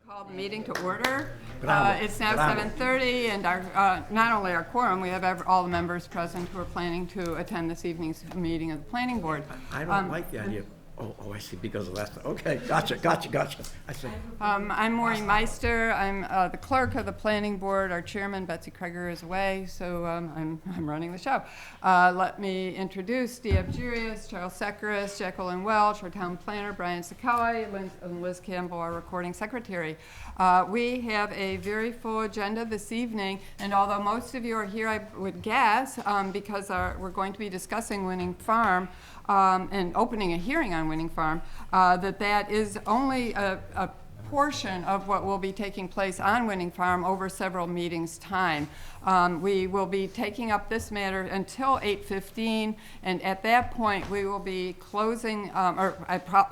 Call the meeting to order. Bravo, It's now bravo. 7:30, and our not only our quorum, we have all the members present who are planning to attend this evening's meeting of the Planning Board. I don't like the idea. Oh, I see, because of that. Okay, gotcha. I see. I'm Maureen Meister. I'm the clerk of the Planning Board. Our chairman, Betsy Kreger, is away, so I'm running the show. Let me introduce Steve Jurius, Charles Sekaris, Jacqueline Welch, our town planner, Brian Sakeli, and Liz Campbell, our recording secretary. We have a very full agenda this evening, and although most of you are here, I would guess, because we're going to be discussing Winning Farm, and opening a hearing on Winning Farm, that is only a portion of what will be taking place on Winning Farm over several meetings' time. We will be taking up this matter until 8:15, and at that point we will be closing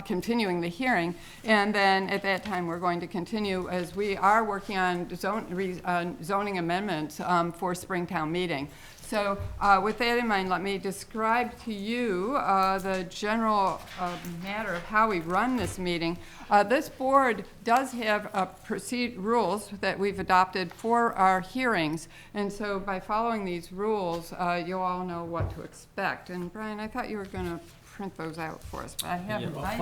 continuing the hearing, and then at that time we're going to continue as we are working on zoning amendments for Springtown meeting. So with that in mind, let me describe to you the general matter of how we run this meeting. This board does have rules that we've adopted for our hearings, and so by following these rules, you'll all know what to expect. And Brian, I thought you were going to print those out for us, but I haven't. I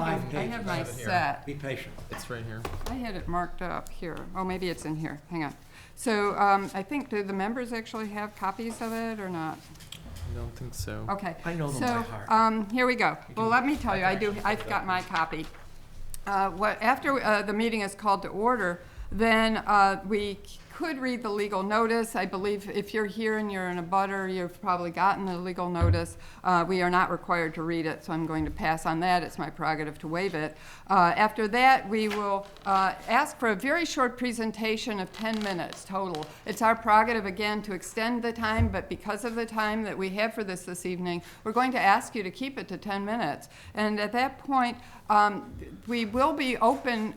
have my set. Be patient. It's right here. I had it marked up here. Oh, maybe it's in here. Hang on. So I think, do the members actually have copies of it or not? I don't think so. Okay. I know them so, by heart. Here we go. Well, let me tell you, I've got my copy. After the meeting is called to order, then we could read the legal notice. I believe if you're here and you're in a butter, you've probably gotten the legal notice. We are not required to read it, so I'm going to pass on that. It's my prerogative to waive it. After that, we will ask for a very short presentation of 10 minutes total. It's our prerogative, again, to extend the time, but because of the time that we have for this evening, we're going to ask you to keep it to 10 minutes. And at that point, we will be open,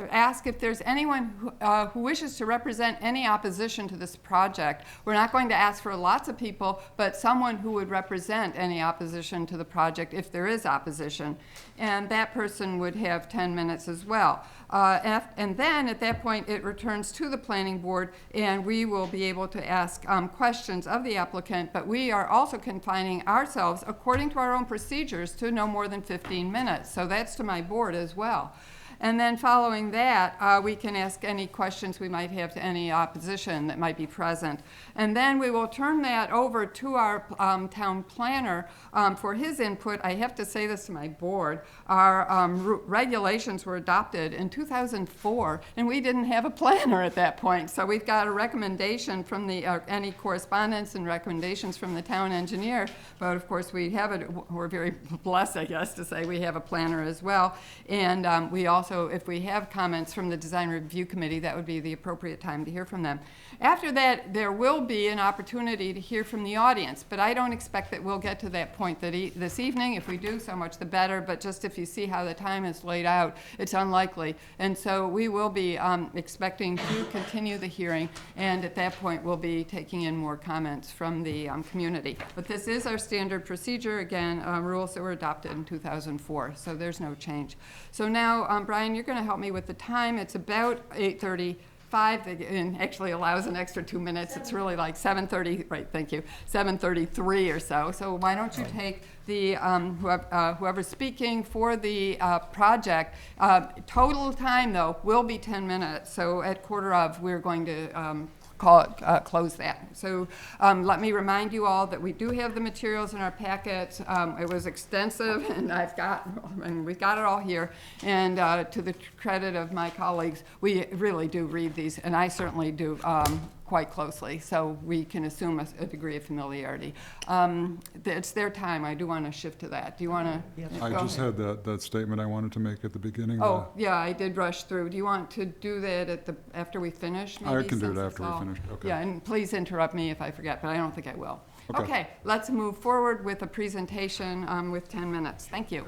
ask if there's anyone who wishes to represent any opposition to this project. We're not going to ask for lots of people, but someone who would represent any opposition to the project if there is opposition. And that person would have 10 minutes as well. And then at that point, it returns to the planning board, and we will be able to ask questions of the applicant, but we are also confining ourselves, according to our own procedures, to no more than 15 minutes. So that's to my board as well. And then following that, we can ask any questions we might have to any opposition that might be present. And then we will turn that over to our town planner for his input. I have to say this to my board. Our regulations were adopted in 2004, and we didn't have a planner at that point. So we've got a recommendation from any correspondence and recommendations from the town engineer. But of course, we're very blessed, I guess, to say we have a planner as well. And we also, if we have comments from the Design Review Committee, that would be the appropriate time to hear from them. After that, there will be an opportunity to hear from the audience, but I don't expect that we'll get to that point this evening. If we do, so much the better, but just if you see how the time is laid out, it's unlikely. And so we will be expecting to continue the hearing, and at that point, we'll be taking in more comments from the community. But this is our standard procedure, again, rules that were adopted in 2004, so there's no change. So now, Brian, you're going to help me with the time. It's about 8:35, and actually allows an extra 2 minutes. It's really like 7:30, right, thank you, 7:33 or so. So why don't you take the, whoever's speaking for the project. Total time, though, will be 10 minutes. So at quarter of, we're going to close that. So let me remind you all that we do have the materials in our packets. It was extensive, and we've got it all here. And to the credit of my colleagues, we really do read these, and I certainly do quite closely, so we can assume a degree of familiarity. It's their time. I do want to shift to that. Do you want to? Yes. I just had that statement I wanted to make at the beginning. Oh, yeah, I did rush through. Do you want to do that after we finish, maybe? I can do it after we finish. Okay. Yeah, and please interrupt me if I forget, but I don't think I will. Okay. Okay, let's move forward with a presentation with 10 minutes. Thank you.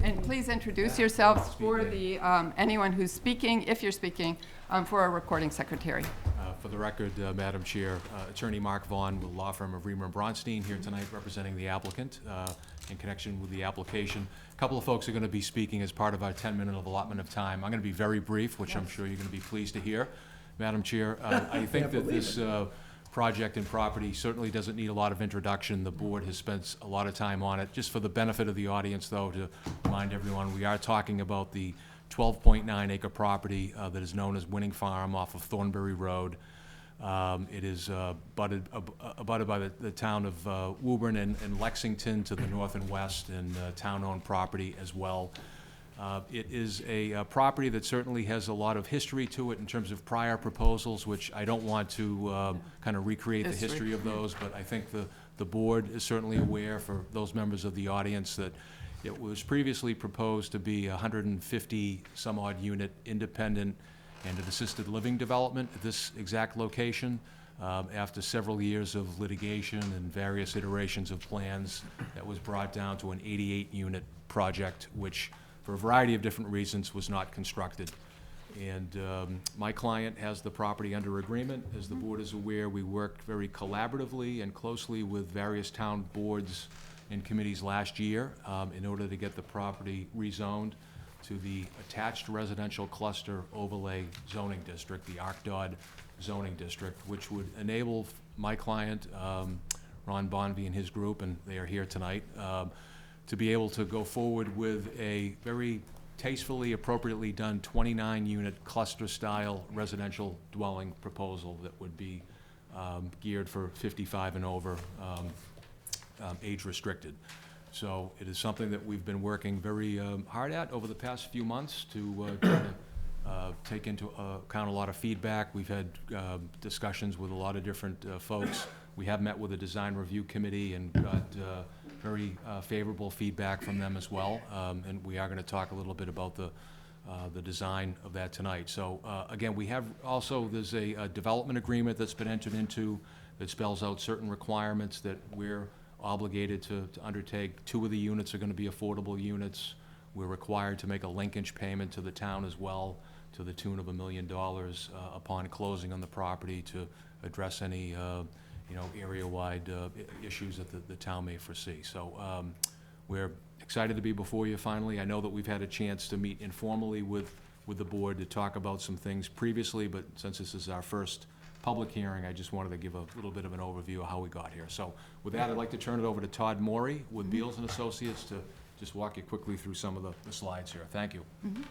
And please introduce yourselves for the anyone who's speaking, if you're speaking, for our recording secretary. For the record, Madam Chair, Attorney Mark Vaughn with the law firm of Reamer and Bronstein here tonight representing the applicant in connection with the application. A couple of folks are going to be speaking as part of our 10-minute allotment of time. I'm going to be very brief, which I'm sure you're going to be pleased to hear. Madam Chair, I think that this project and property certainly doesn't need a lot of introduction. The board has spent a lot of time on it. Just for the benefit of the audience, though, to remind everyone, we are talking about the 12.9 acre property that is known as Winning Farm off of Thornbury Road. It is abutted by the town of Woburn and Lexington to the north and west, and town-owned property as well. It is a property that certainly has a lot of history to it in terms of prior proposals, which I don't want to kind of recreate the history of those, but I think the board is certainly aware, for those members of the audience, that it was previously proposed to be a 150 some odd unit independent and an assisted living development at this exact location. After several years of litigation and various iterations of plans, that was brought down to an 88 unit project, which for a variety of different reasons was not constructed. And my client has the property under agreement. As the board is aware, we worked very collaboratively and closely with various town boards and committees last year in order to get the property rezoned to the attached residential cluster overlay zoning district, the ARCDOD zoning district, which would enable my client, Ron Bonvy and his group, and they are here tonight, to be able to go forward with a very tastefully, appropriately done 29-unit cluster-style residential dwelling proposal that would be geared for 55 and over, age-restricted. So it is something that we've been working very hard at over the past few months to try to take into account a lot of feedback. We've had discussions with a lot of different folks. We have met with the design review committee and got very favorable feedback from them as well. And we are going to talk a little bit about the design of that tonight. So again, we have also, there's a development agreement that's been entered into that spells out certain requirements that we're obligated to undertake. 2 of the units are going to be affordable units. We're required to make a linkage payment to the town as well, to the tune of $1 million upon closing on the property, to address any area-wide issues that the town may foresee. So we're excited to be before you finally. I know that we've had a chance to meet informally with the board to talk about some things previously, but since this is our first public hearing, I just wanted to give a little bit of an overview of how we got here. So with that, I'd like to turn it over to Todd Morey with Beals and Associates to just walk you quickly through some of the slides here. Thank you. And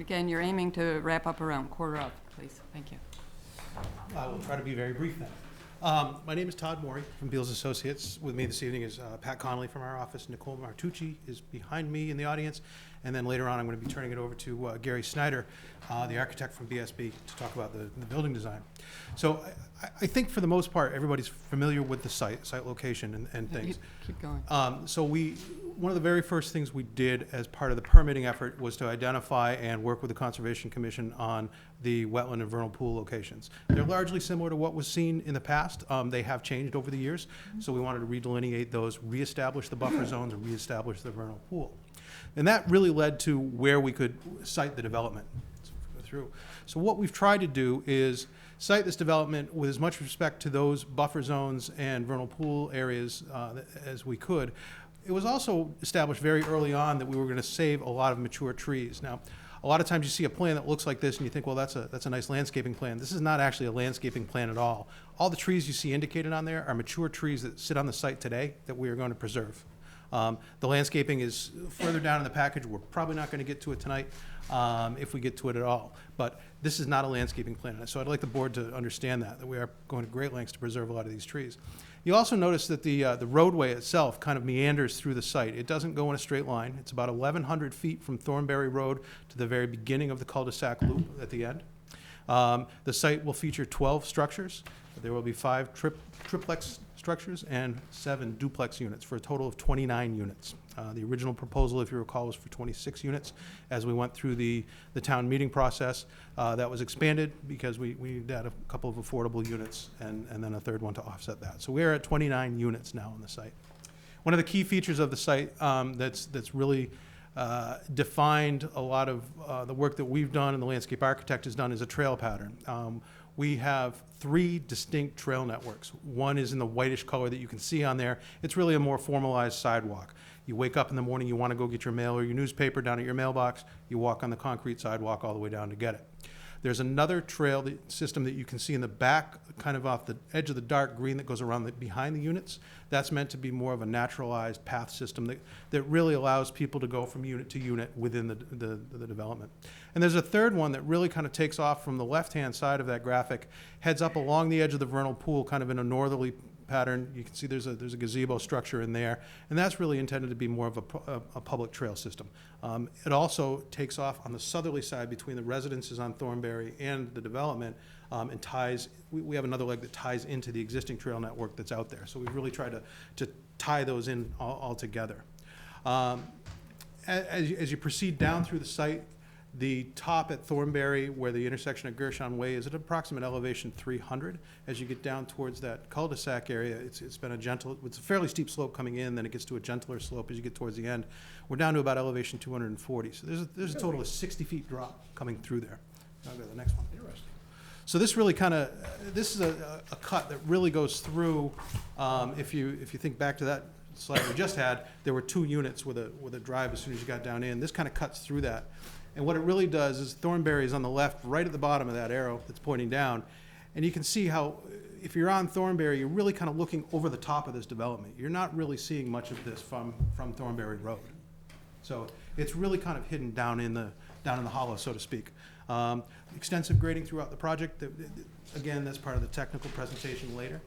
again, you're aiming to wrap up around 1:15, please. Thank you. I will try to be very brief then. My name is Todd Morey from Beals Associates. With me this evening is Pat Connolly from our office. Nicole Martucci is behind me in the audience. And then later on, I'm going to be turning it over to Gary Snyder, the architect from BSB, to talk about the building design. So I think for the most part, everybody's familiar with the site location and things. Keep going. So one of the very first things we did as part of the permitting effort was to identify and work with the Conservation Commission on the wetland and vernal pool locations. They're largely similar to what was seen in the past. They have changed over the years, so we wanted to redelineate those, reestablish the buffer zones, and reestablish the vernal pool. And that really led to where we could site the development. So what we've tried to do is site this development with as much respect to those buffer zones and vernal pool areas as we could. It was also established very early on that we were going to save a lot of mature trees. Now, a lot of times you see a plan that looks like this and you think, well, that's a nice landscaping plan. This is not actually a landscaping plan at all. All the trees you see indicated on there are mature trees that sit on the site today that we are going to preserve. The landscaping is further down in the package. We're probably not going to get to it tonight, if we get to it at all. But this is not a landscaping plan. So I'd like the board to understand that we are going to great lengths to preserve a lot of these trees. You also notice that the roadway itself kind of meanders through the site. It doesn't go in a straight line. It's about 1,100 feet from Thornbury Road to the very beginning of the cul-de-sac loop at the end. The site will feature 12 structures. There will be 5 triplex structures and 7 duplex units for a total of 29 units. The original proposal, if you recall, was for 26 units. As we went through the town meeting process, that was expanded because we had a couple of affordable units and then a third one to offset that. So we're at 29 units now on the site. One of the key features of the site that's really defined a lot of the work that we've done and the landscape architect has done is a trail pattern. we have 3 distinct trail networks. One is in the whitish color that you can see on there. It's really a more formalized sidewalk. You wake up in the morning, you want to go get your mail or your newspaper down at your mailbox, you walk on the concrete sidewalk all the way down to get it. There's another trail system that you can see in the back, kind of off the edge of the dark green that goes around behind the units. That's meant to be more of a naturalized path system that really allows people to go from unit to unit within the development. And there's a third one that really kind of takes off from the left-hand side of that graphic, heads up along the edge of the vernal pool, kind of in a northerly pattern. You can see there's a gazebo structure in there, and that's really intended to be more of a public trail system. It also takes off on the southerly side between the residences on Thornberry and the development, and ties. We have another leg that ties into the existing trail network that's out there. So we really try to tie those in all together. As you proceed down through the site, the top at Thornberry, where the intersection of Gershon Way is at approximate elevation 300. As you get down towards that cul-de-sac area, it's been it's a fairly steep slope coming in, then it gets to a gentler slope as you get towards the end. We're down to about elevation 240. So there's a total of 60 feet drop coming through there. I'll go to the next one. Interesting. So this really this is a cut that really goes through, if you think back to that slide we just had, there were 2 units with a drive as soon as you got down in. This kind of cuts through that. And what it really does is Thornberry is on the left, right at the bottom of that arrow that's pointing down. And you can see how, if you're on Thornberry, you're really kind of looking over the top of this development. You're not really seeing much of this from Thornberry Road. So it's really kind of hidden down in the hollow, so to speak. Extensive grading throughout the project. Again, that's part of the technical presentation later.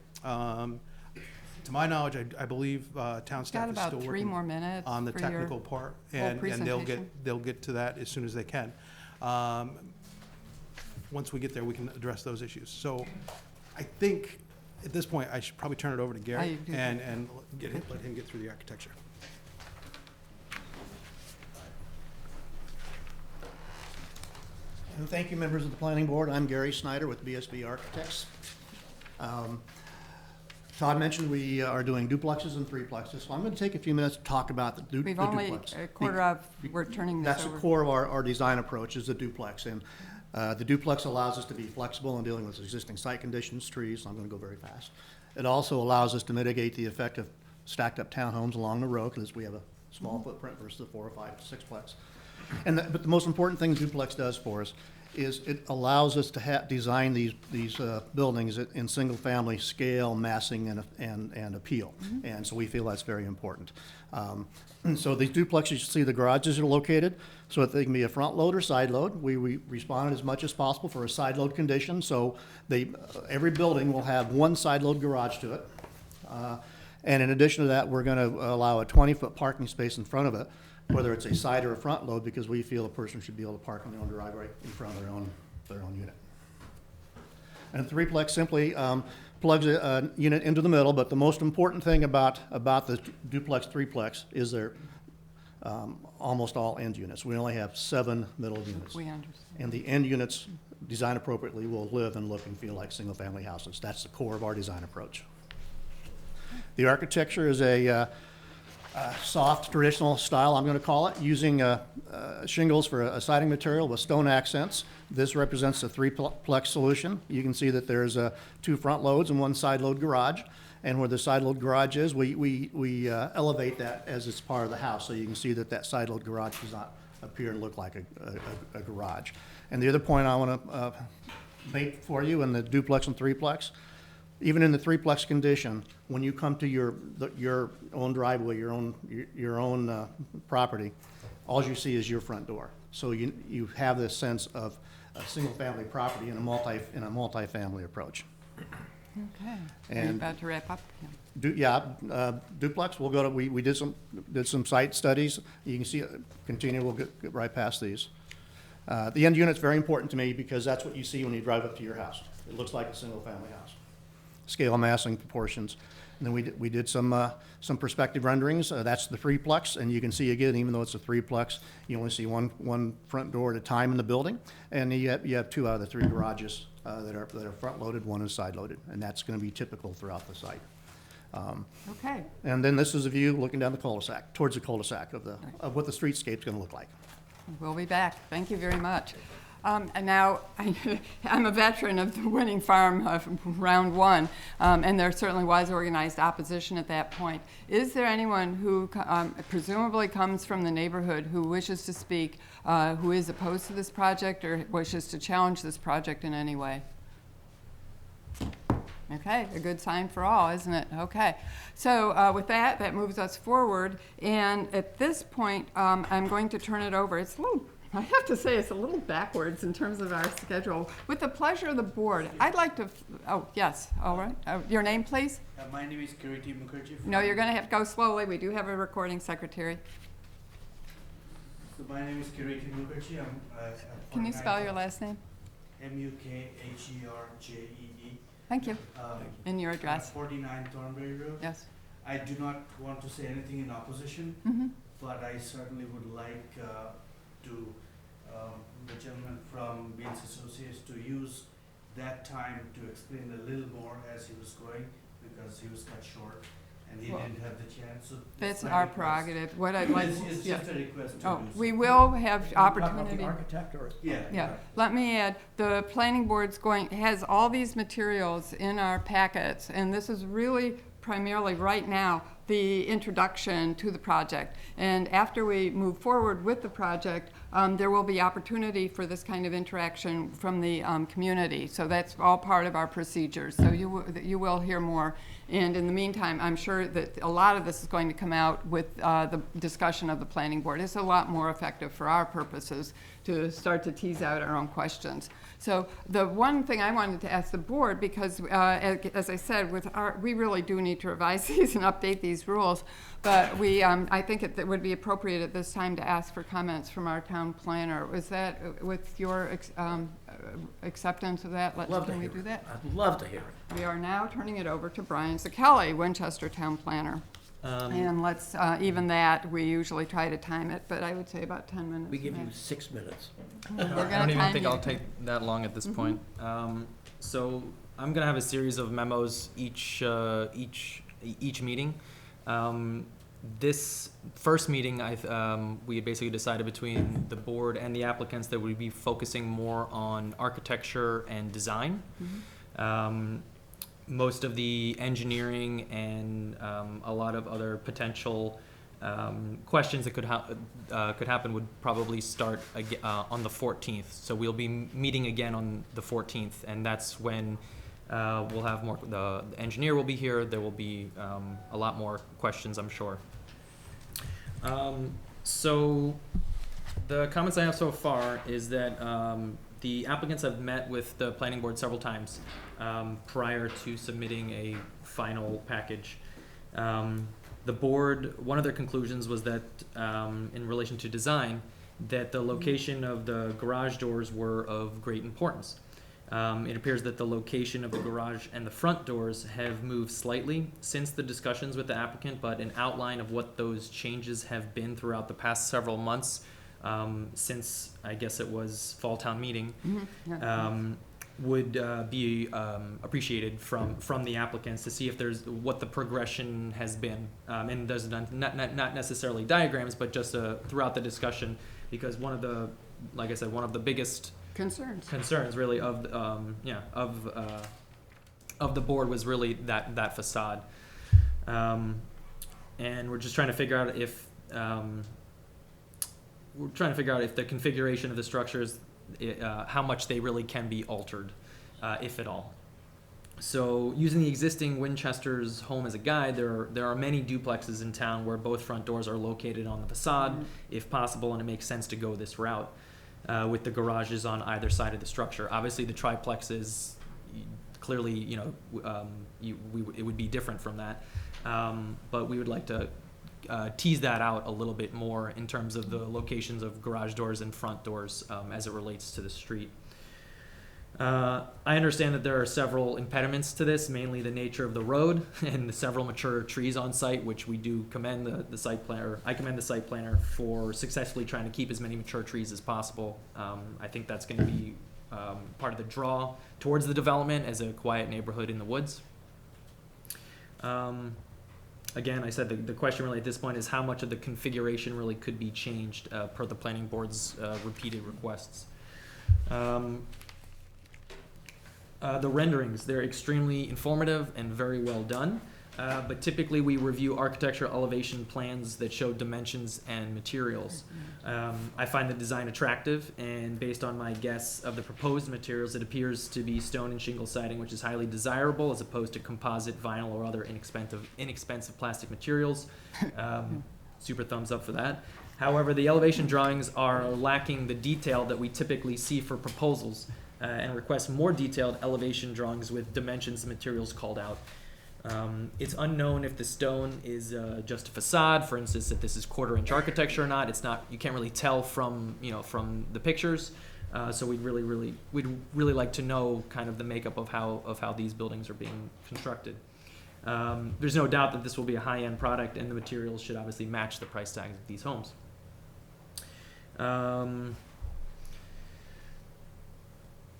To my knowledge, I believe town staff is Got still about 3 working more minutes on the for your technical part, full and presentation. they'll get to that as soon as they can. Once we get there, we can address those issues. So I think at this point, I should probably turn it over to Gary and let him get through the architecture. And thank you, members of the planning board. I'm Gary Snyder with BSB Architects. Todd mentioned we are doing duplexes and threeplexes, so I'm going to take a few minutes to talk about the duplex. We've only a quarter of, we're turning this That's over. the core of our design approach, is the duplex. And the duplex allows us to be flexible in dealing with existing site conditions, trees. I'm going to go very fast. It also allows us to mitigate the effect of stacked up townhomes along the road, because we have a small footprint versus a 4 or 5 sixplex. But the most important thing duplex does for us is it allows us to design these buildings in single-family scale, massing, and appeal. And so we feel that's very important. And so these duplexes, you see the garages are located so that they can be a front load or side load. We responded as much as possible for a side load condition. So every building will have 1 side load garage to it. And in addition to that, we're going to allow a 20-foot parking space in front of it, whether it's a side or a front load, because we feel a person should be able to park on their own driveway in front of their own unit. And a threeplex simply plugs a unit into the middle, but the most important thing about the duplex threeplex is they're almost all end units. We only have 7 middle units. We understand. And the end units, designed appropriately, will live and look and feel like single-family houses. That's the core of our design approach. The architecture is a soft, traditional style, I'm going to call it, using shingles for a siding material with stone accents. This represents a threeplex solution. You can see that there's 2 front loads and 1 side load garage. And where the side load garage is, we elevate that as it's part of the house. So you can see that side load garage does not appear and look like a garage. And the other point I want to make for you in the duplex and threeplex, even in the threeplex condition, when you come to your own driveway, your own property, all you see is your front door. So you have this sense of a single-family property in a multi-family approach. Okay. Are you And- about to wrap up? Duplex. We'll go to. We did some site studies. You can see. Continue. We'll get right past these. The end unit's very important to me because that's what you see when you drive up to your house. It looks like a single-family house. Scale, massing, proportions. And then we did some perspective renderings. That's the threeplex, and you can see again, even though it's a threeplex, you only see one front door at a time in the building, and you have 2 out of the 3 garages that are front loaded, 1 is side loaded, and that's going to be typical throughout the site. Okay. And then this is a view looking down the cul-de-sac, towards the cul-de-sac of what the streetscape's going to look like. We'll be back. Thank you very much. And now, I'm a veteran of the winning farm of round one, and there certainly was organized opposition at that point. Is there anyone who presumably comes from the neighborhood who wishes to speak, who is opposed to this project or wishes to challenge this project in any way? Okay, a good sign for all, isn't it? Okay. So with that, that moves us forward. And at this point, I'm going to turn it over. It's a little, I have to say, it's a little backwards in terms of our schedule. With the pleasure of the board, I'd like to, oh, yes, all right. Your name, please? My name is Kiriti Mukherjee. No, you're going to have to go slowly. We do have a recording secretary. So my name is Kiriti Mukherjee. I'm Can you spell your last name? Mukherjee. Thank you. And your address? 49 Thornbury Road. Yes. I do not want to say anything in opposition, Mm-hmm. but I certainly would like to the gentleman from Beans Associates to use that time to explain a little more as he was going, because he was cut short and he Well, didn't have the chance. So That's my our request. prerogative. What I'd like, It's yeah. just a request to Oh, do so. we will have Talk about opportunity. the architect or? Yeah. Yeah, let me add, the planning board's has all these materials in our packets, and this is really primarily right now the introduction to the project. And after we move forward with the project, there will be opportunity for this kind of interaction from the community. So that's all part of our procedures. So you will hear more. And in the meantime, I'm sure that a lot of this is going to come out with the discussion of the planning board. It's a lot more effective for our purposes to start to tease out our own questions. So the one thing I wanted to ask the board, because as I said, we really do need to revise these and update these rules, but I think it would be appropriate at this time to ask for comments from our town planner. Was that with your acceptance of that? Love to Can we hear do it. that? I'd love to hear it. We are now turning it over to Brian Zakelli, Winchester Town Planner. And let's, even that, we usually try to time it, but I would say about 10 minutes. We give you max. 6 minutes. We're I gonna don't even time think you. I'll take that long at this point. So I'm gonna have a series of memos each meeting. This first meeting, we had basically decided between the board and the applicants that we'd be focusing more on architecture and design. Most of the engineering and a lot of other potential questions that could happen would probably start on the 14th. So we'll be meeting again on the 14th, and that's when we'll have more. The engineer will be here. There will be a lot more questions, I'm sure. So the comments I have so far is that the applicants have met with the planning board several times prior to submitting a final package. The board, one of their conclusions was that in relation to design, that the location of the garage doors were of great importance. It appears that the location of the garage and the front doors have moved slightly since the discussions with the applicant, but an outline of what those changes have been throughout the past several months since I guess it was fall town meeting, would be appreciated from the applicants to see if there's what the progression has been, and there's not necessarily diagrams, but just throughout the discussion, because one of the, like I said, one of the biggest concerns really of the board was really that facade, and we're just trying to figure out if the configuration of the structures, how much they really can be altered, if at all. So using the existing Winchester's home as a guide, there are many duplexes in town where both front doors are located on the facade, if possible, and it makes sense to go this route, with the garages on either side of the structure. Obviously, the triplexes, clearly, it would be different from that, but we would like to tease that out a little bit more in terms of the locations of garage doors and front doors as it relates to the street. I understand that there are several impediments to this, mainly the nature of the road and the several mature trees on site, which we do commend the site planner. I commend the site planner for successfully trying to keep as many mature trees as possible. I think that's going to be part of the draw towards the development as a quiet neighborhood in the woods. Again, I said the question really at this point is how much of the configuration really could be changed per the planning board's repeated requests. The renderings, they're extremely informative and very well done. But typically we review architectural elevation plans that show dimensions and materials. I find the design attractive, and based on my guess of the proposed materials, it appears to be stone and shingle siding, which is highly desirable as opposed to composite, vinyl, or other inexpensive plastic materials. Super thumbs up for that. However, the elevation drawings are lacking the detail that we typically see for proposals, and request more detailed elevation drawings with dimensions and materials called out. It's unknown if the stone is just a facade, for instance, if this is quarter-inch architecture or not. It's not. You can't really tell from the pictures. So we'd really like to know kind of the makeup of how these buildings are being constructed. There's no doubt that this will be a high-end product, and the materials should obviously match the price tags of these homes.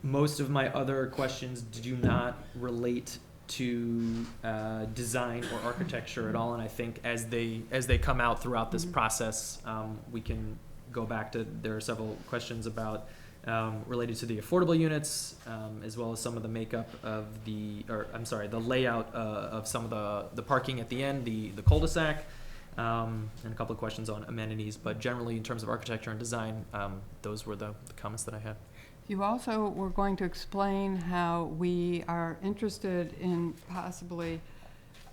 Most of my other questions do not relate to design or architecture at all, and I think as they come out throughout this process, we can go back to, there are several questions about related to the affordable units, as well as some of the makeup of the layout of some of the parking at the end, the cul-de-sac, and a couple of questions on amenities. But generally, in terms of architecture and design, those were the comments that I had. You also were going to explain how we are interested in possibly,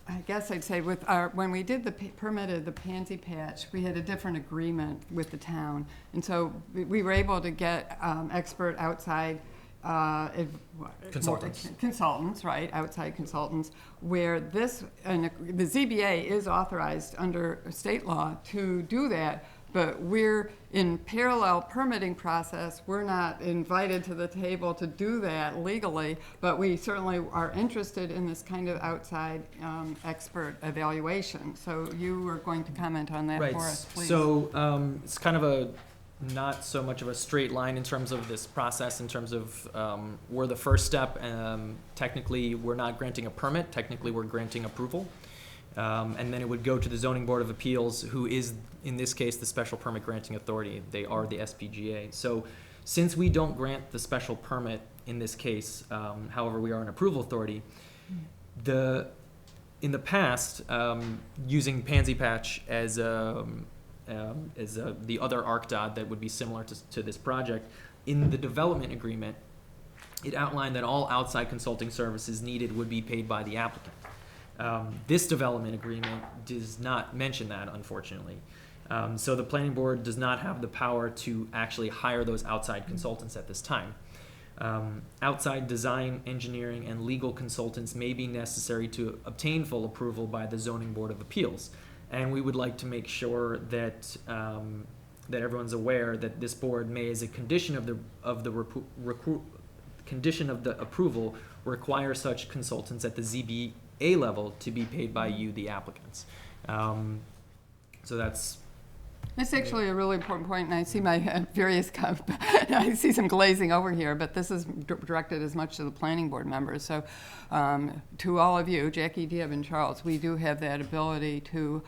I guess I'd say with when we did permitted the Pansy Patch, we had a different agreement with the town. And so we were able to get expert outside consultants, right, outside consultants, where this, and the ZBA is authorized under state law to do that, but we're in parallel permitting process. We're not invited to the table to do that legally, but we certainly are interested in this kind of outside expert evaluation. So you were going to comment on that for us, please. So it's kind of a not so much of a straight line in terms of this process, in terms of we're the first step. Technically, we're not granting a permit. Technically, we're granting approval. And then it would go to the Zoning Board of Appeals, who is, in this case, the special permit granting authority. They are the SPGA. So since we don't grant the special permit in this case, however, we are an approval authority, in the past, using Pansy Patch as the other ARCDOT that would be similar to this project, in the development agreement, it outlined that all outside consulting services needed would be paid by the applicant. This development agreement does not mention that, unfortunately. So the planning board does not have the power to actually hire those outside consultants at this time. Outside design, engineering, and legal consultants may be necessary to obtain full approval by the Zoning Board of Appeals. And we would like to make sure that that everyone's aware that this board may, as a condition of the condition of the approval, require such consultants at the ZBA level to be paid by you, the applicants. So that's actually a really important point, and I see my various, I see some glazing over here, but this is directed as much to the planning board members. So to all of you, Jackie, Deb, and Charles, we do have that ability to,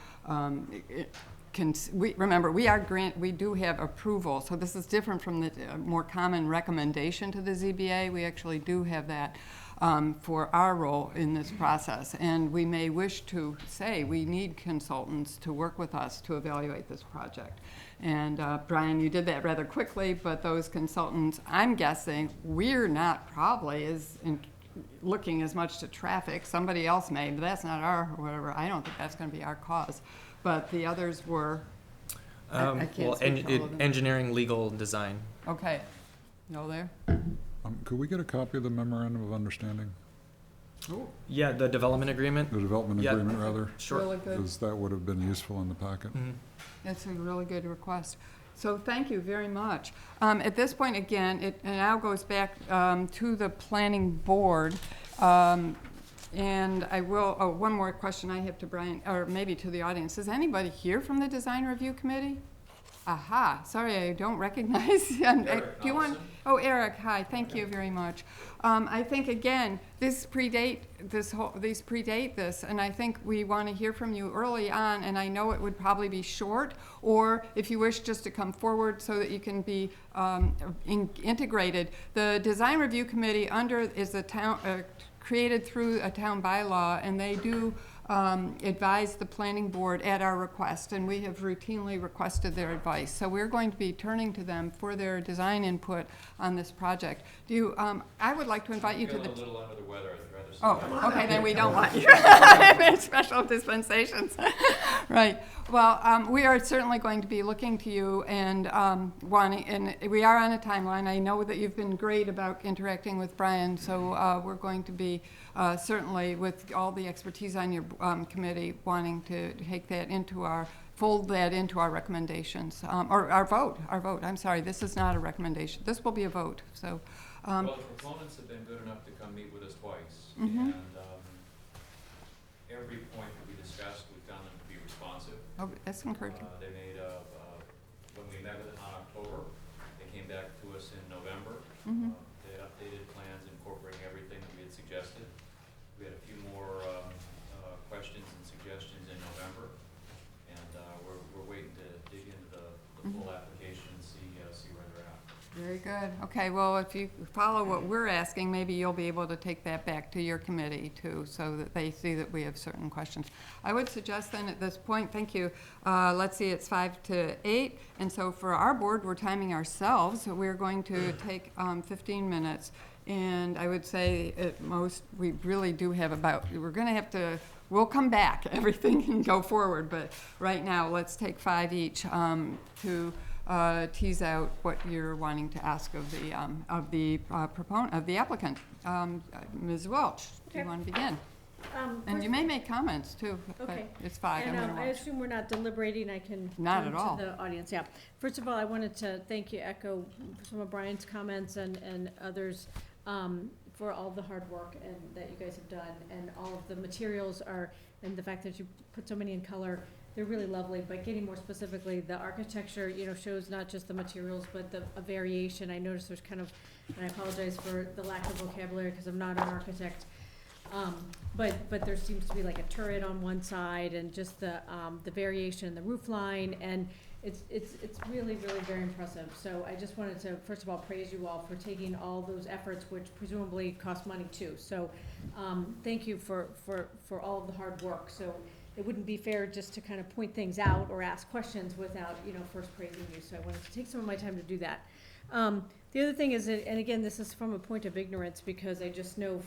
remember, we do have approval, so this is different from the more common recommendation to the ZBA. We actually do have that for our role in this process, and we may wish to say we need consultants to work with us to evaluate this project. And Brian, you did that rather quickly, but those consultants, I'm guessing, we're not probably looking as much to traffic. Somebody else may, but that's not our, whatever. I don't think that's going to be our cause. But the others were, I can't speak for all of them. Engineering, legal, design. Okay. No there? Could we get a copy of the memorandum of understanding? Yeah, the development agreement. The development Yeah. agreement, rather? Sure. Really good. Because that would have been useful in the packet. Mhm. That's a really good request. So thank you very much. At this point, again, it now goes back to the planning board. And I will, one more question I have to Brian, or maybe to the audience. Is anybody here from the Design Review Committee? Aha, sorry, I don't recognize. Do you want, Oh, Eric, hi, thank you very much. I think, again, these predate this, and I think we want to hear from you early on, and I know it would probably be short, or if you wish just to come forward so that you can be integrated. The Design Review Committee is a town, created through a town bylaw, and they do advise the planning board at our request, and we have routinely requested their advice. So we're going to be turning to them for their design input on this project. I would like to invite you to the... I'm feeling a little under the weather, I'd rather say. Oh, okay, then we don't want you. Special dispensations. Right. Well, we are certainly going to be looking to you and and we are on a timeline. I know that you've been great about interacting with Brian, so we're going to be certainly, with all the expertise on your committee, wanting to take that into fold that into our recommendations, or our vote. I'm sorry, this is not a recommendation. This will be a vote, so. Well, the proponents have been good enough to come meet with us twice, Mhm. and every point that we discussed, we found them to be responsive. Oh, that's encouraging. They made when we met with them in October, they came back to us in November. Mhm. They had updated plans incorporating everything that we had suggested. We had a few more questions and suggestions in November, and we're waiting to dig into the full application and see where they're at. Very good. Okay, well, if you follow what we're asking, maybe you'll be able to take that back to your committee too, so that they see that we have certain questions. I would suggest then at this point, thank you, let's see, it's 5 to 8, and so for our board, we're timing ourselves, so we're going to take 15 minutes. And I would say at most, we really do have we're gonna have to, we'll come back, everything can go forward, but right now, let's take 5 each to tease out what you're wanting to ask of the proponent, of the applicant. Ms. Welch, do you Okay. want to begin? And you may make comments too, but Okay. it's 5, I'm And gonna I watch. assume we're not deliberating, I can Not turn at all. to the audience, yeah. First of all, I wanted to echo some of Brian's comments and others for all the hard work and that you guys have done, and all of the materials and the fact that you put so many in color, they're really lovely. But getting more specifically, the architecture, shows not just the materials, but a variation. I noticed there's kind of, and I apologize for the lack of vocabulary because I'm not an architect, but there seems to be like a turret on one side, and just the variation in the roof line, and it's really, really very impressive. So I just wanted to, first of all, praise you all for taking all those efforts, which presumably cost money too. So thank you for all of the hard work. So it wouldn't be fair just to kind of point things out or ask questions without, first praising you. So I wanted to take some of my time to do that. The other thing is, that, and again, this is from a point of ignorance, because I just know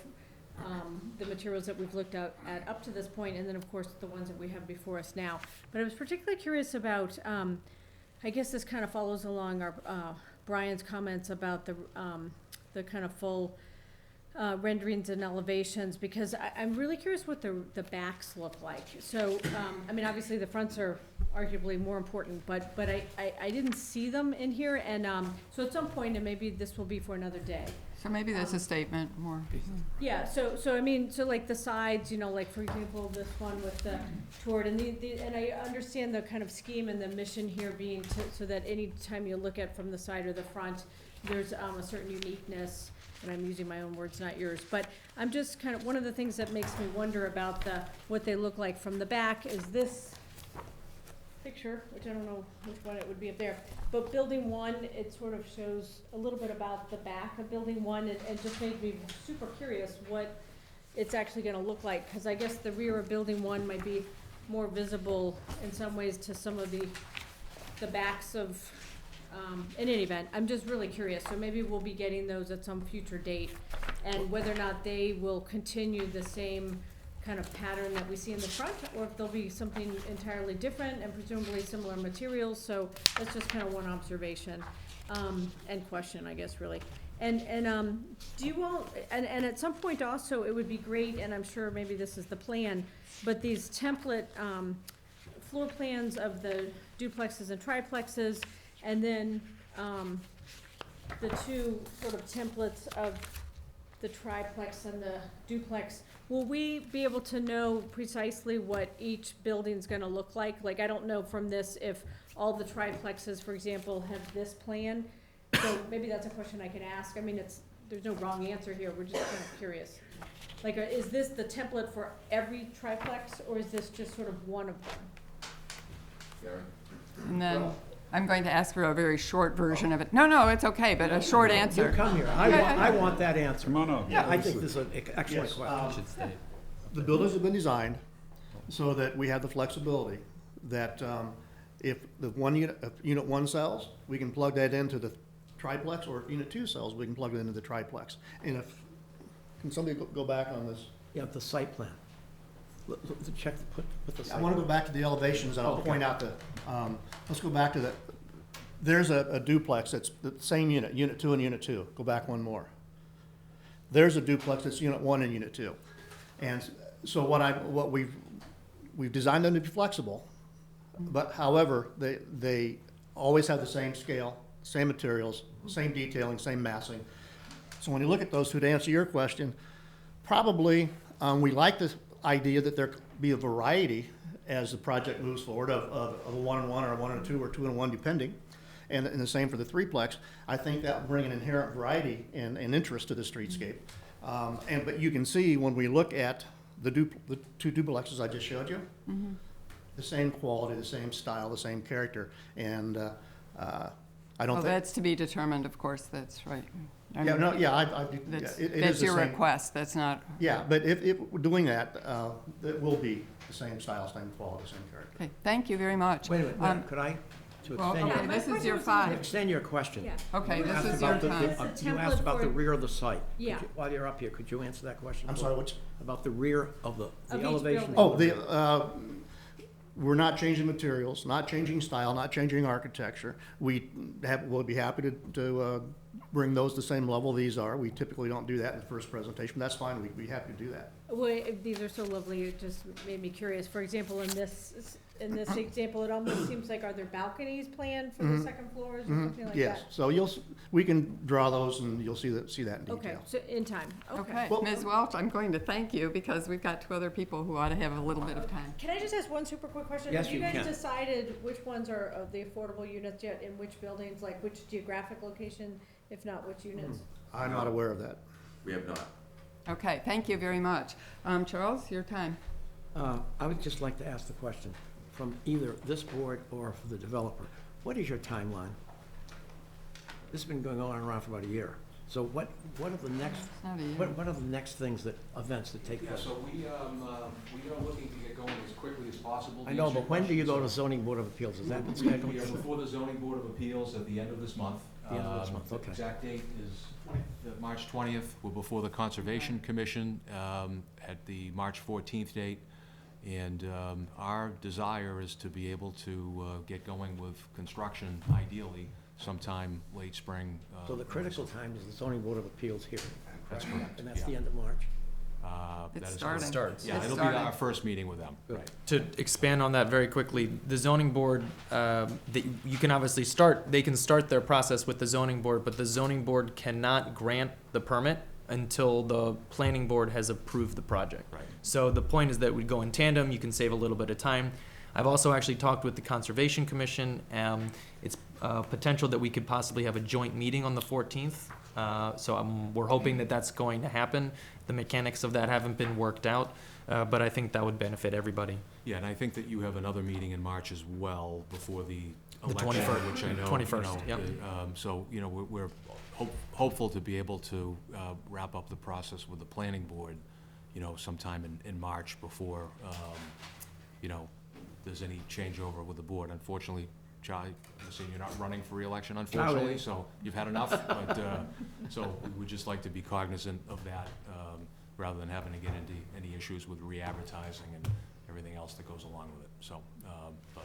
the materials that we've looked at up to this point, and then of course the ones that we have before us now. But I was particularly curious about, I guess this kind of follows along our Brian's comments about the kind of full renderings and elevations, because I'm really curious what the backs look like. So, I mean, obviously the fronts are arguably more important, but I didn't see them in here, and so at some point, and maybe this will be for another day. So maybe that's a statement more. Yeah, so I mean, so like the sides, like for example, this one with the toward, and and I understand the kind of scheme and the mission here being so that any time you look at from the side or the front, there's a certain uniqueness, and I'm using my own words, not yours, but I'm just kind of, one of the things that makes me wonder about what they look like from the back is this picture, which I don't know which one it would be up there, but building 1, it sort of shows a little bit about the back of building 1, and just made me super curious what it's actually gonna look like, because I guess the rear of building 1 might be more visible in some ways to some of the backs of, in any event, I'm just really curious, so maybe we'll be getting those at some future date, and whether or not they will continue the same kind of pattern that we see in the front, or if there'll be something entirely different and presumably similar materials. So that's just kind of one observation and question, I guess, really. And do you all, and at some point also, it would be great, and I'm sure maybe this is the plan, but these template floor plans of the duplexes and triplexes, and then the 2 sort of templates of the triplex and the duplex, will we be able to know precisely what each building's gonna look like? Like, I don't know from this if all the triplexes, for example, have this plan, So maybe that's a question I can ask. I mean, there's no wrong answer here. We're just kind of curious. Like, is this the template for every triplex, or is this just sort of one of them? And then I'm going to ask for a very short version of it. No, it's okay, but a short You answer. come here. I want that answer. Come on up. Yeah, I think this is an excellent Yes, question. Should stay. The buildings have been designed so that we have the flexibility that if unit 1 sells, we can plug that into the triplex, or if unit 2 sells, we can plug it into the triplex. And can somebody go back on this? Yeah, the site plan. Check, put the site. I want to go back to the elevations, and I'll point out let's go back to the, there's a duplex that's the same unit, unit 2 and unit 2. Go back one more. There's a duplex that's unit 1 and unit 2. And so what we've designed them to be flexible, but however, they always have the same scale, same materials, same detailing, same massing. So when you look at those two, to answer your question, probably we like the idea that there be a variety as the project moves forward of a 1 and 1 or a 1 and 2 or 2 and 1 depending. And the same for the threeplex. I think that will bring an inherent variety and interest to the streetscape. But you can see when we look at the 2 duplexes I just showed you, the same quality, the same style, the same character. And I don't Well, think. that's to be determined, of course, that's right. I Yeah, mean, no, yeah, That's, it is that's the your same. request, that's not. Yeah, but if we're doing that, it will be the same style, same quality, same character. Okay, thank you very much. Wait a minute, Um, could I, to Well, extend okay, your, this is your was- 5. extend your question? Yeah. Okay, You this asked is your about the- time. It's a You asked template about the for- rear of the site. Could Yeah. While you're up here, could you answer that question? I'm sorry, which? About the rear of the each elevation. building. We're not changing materials, not changing style, not changing architecture. We'll be happy to bring those to the same level these are. We typically don't do that in the first presentation, but that's fine, we'd be happy to do that. Well, these are so lovely, it just made me curious. For example, in this example, it almost seems like, are there balconies planned for the second floors or something like that? Yes, so we can draw those and you'll see that in Okay, detail. so in time, okay. Okay, Well- Ms. Welch, I'm going to thank you because we've got 2 other people who ought to have a little bit of time. Can I just ask one super quick question? Yes, Have you you guys can. decided which ones are of the affordable units yet, in which buildings, like which geographic location, if not which units? I'm not aware of that. We have not. Okay, thank you very much. Charles, your time. I would just like to ask the question, from either this board or for the developer, what is your timeline? This has been going on and around for about a year. So what are the next, Not a year. what are the next events that take Yeah, place? so we are looking to get going as quickly as possible. I know, but when do you go to zoning board of appeals? Is that been scheduled? We are before the zoning board of appeals at the end of this month. The end of this month, okay. The exact date is March 20th. We're before the Conservation Commission at the March 14th date. And our desire is to be able to get going with construction ideally sometime late spring. So the critical time is the zoning board of appeals hearing. That's correct, And that's yeah. the end of March. It's That is starting. correct. Starts. Yeah, It's it'll be starting. our first meeting with them. Good. To expand on that very quickly, the zoning board, you can obviously they can start their process with the zoning board, but the zoning board cannot grant the permit until the planning board has approved the project. Right. So the point is that we'd go in tandem, you can save a little bit of time. I've also actually talked with the Conservation Commission, it's potential that we could possibly have a joint meeting on the 14th. We're hoping that that's going to happen. The mechanics of that haven't been worked out, but I think that would benefit everybody. Yeah, and I think that you have another meeting in March as well before the The election, 21st, which I know. 21st, yep. So, we're hopeful to be able to wrap up the process with the planning board, sometime in March before, there's any changeover with the board. Unfortunately, Charlie, I'm saying you're not running for reelection, unfortunately, so you've had enough. But, so we would just like to be cognizant of that, rather than having to get into any issues with re-advertising and everything else that goes along with it. So, but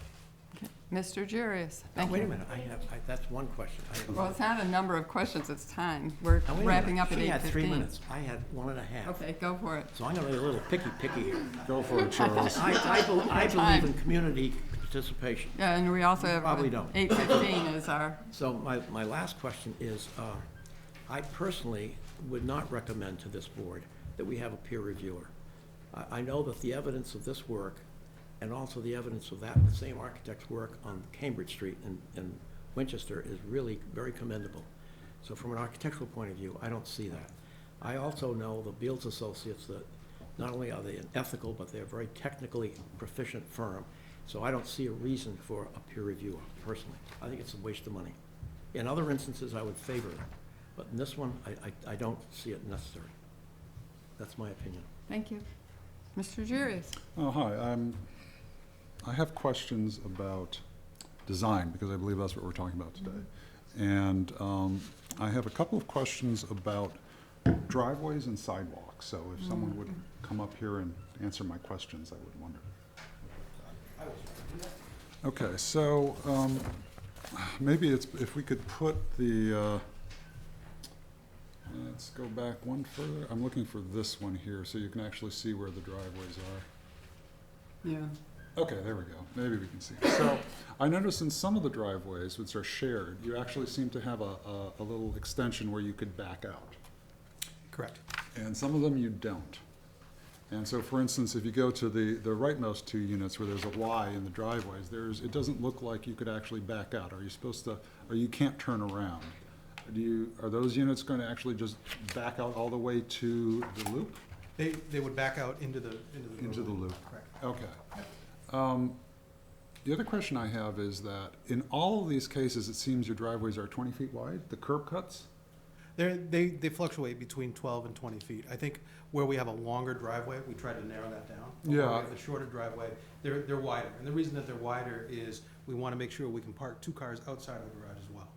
Mr. Jarius, Now, thank wait a you. minute, that's one question. Well, it's not a number of questions, it's time. We're Now, wait a minute. wrapping up at She had 3 8:15. minutes. I had 1.5. Okay, go for it. So I'm gonna be a little picky here. Go for it, Charles. I Time. believe in community participation. Yeah, and we also have Probably don't. 8:15 is our, So my last question is, I personally would not recommend to this board that we have a peer reviewer. I know that the evidence of this work and also the evidence of that same architect's work on Cambridge Street in Winchester is really very commendable. So from an architectural point of view, I don't see that. I also know the Beals Associates, that not only are they an ethical, but they're a very technically proficient firm. So I don't see a reason for a peer reviewer, personally. I think it's a waste of money. In other instances, I would favor it, but in this one, I don't see it necessary. That's my opinion. Thank you. Mr. Jurius? Oh, hi. I have questions about design, because I believe that's what we're talking about today. And I have a couple of questions about driveways and sidewalks. So if someone would come up here and answer my questions, I would wonder. Okay, so maybe it's, if we could put the, let's go back one further. I'm looking for this one here, so you can actually see where the driveways are. Yeah. Okay, there we go. Maybe we can see. So I noticed in some of the driveways, which are shared, you actually seem to have a little extension where you could back out. Correct. And some of them you don't. And so, for instance, if you go to the rightmost two units where there's a Y in the driveways, it doesn't look like you could actually back out. Are you supposed to, or you can't turn around? Are those units going to actually just back out all the way to the loop? They would back out into the Loop. Correct. Okay. The other question I have is that in all of these cases, it seems your driveways are 20 feet wide, the curb cuts? They fluctuate between 12 and 20 feet. I think where we have a longer driveway, we try to narrow that down. Where Yeah. we have the shorter driveway, they're wider. And the reason that they're wider is we want to make sure we can park 2 cars outside of the garage as well.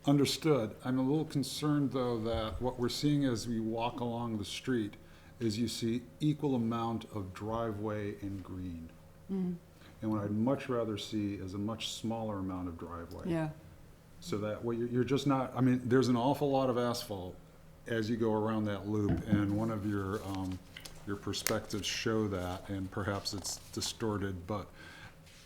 Understood. I'm a little concerned, though, that what we're seeing as we walk along the street is you see equal amount of driveway and green. Mm. And what I'd much rather see is a much smaller amount of driveway. Yeah. So that what you're just not, I mean, there's an awful lot of asphalt as you go around that loop, and one of your perspectives show that, and perhaps it's distorted, but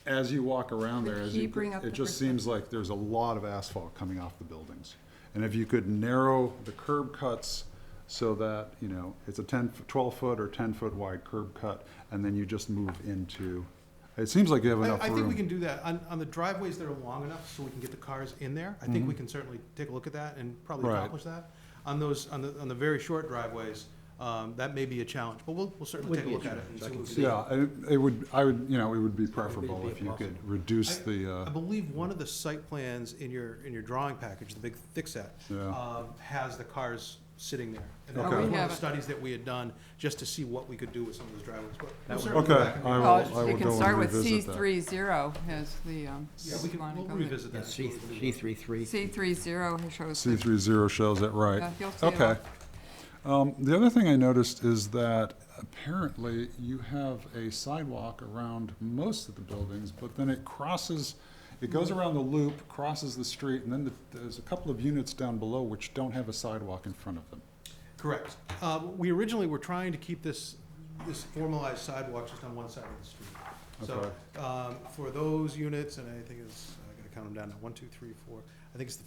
as you walk around there, Can you bring up it the just seems like there's a lot of asphalt coming off the buildings. And if you could narrow the curb cuts so that, you know, it's a 12-foot or 10-foot wide curb cut, and then you just move into, it seems like you have enough room. I think we can do that. On the driveways that are long enough so we can get the cars in there, I think we can certainly take a look at that and probably Right. accomplish that. On the very short driveways, that may be a challenge, but we'll certainly Would take a be a look at it and challenge. see I what can we see can do. Yeah, it would be preferable be if you could possible. reduce I the, believe one of the site plans in your drawing package, the big thick set, Yeah. has the cars sitting there. And that Okay. was We one have of it. the studies that we had done, just to see what we could do with some of those driveways. But we'll That would- certainly go Okay, back and I revisit will- Oh, it. I you will can go start and with revisit that. C30 as the, Yeah, wanna we'll go revisit Yeah, that. C33. C30 shows. the- C30 shows it, right. Yeah, you'll see it Okay. The other thing I noticed is that apparently you have a sidewalk around most of the buildings, but then it crosses, it goes around the loop, crosses the street, and then there's a couple of units down below which don't have a sidewalk in front of them. Correct. We originally were trying to keep this formalized sidewalk just on one side of the street. So, for those units, and I think it's, I gotta count them down now, 1, 2, 3, 4, I think it's the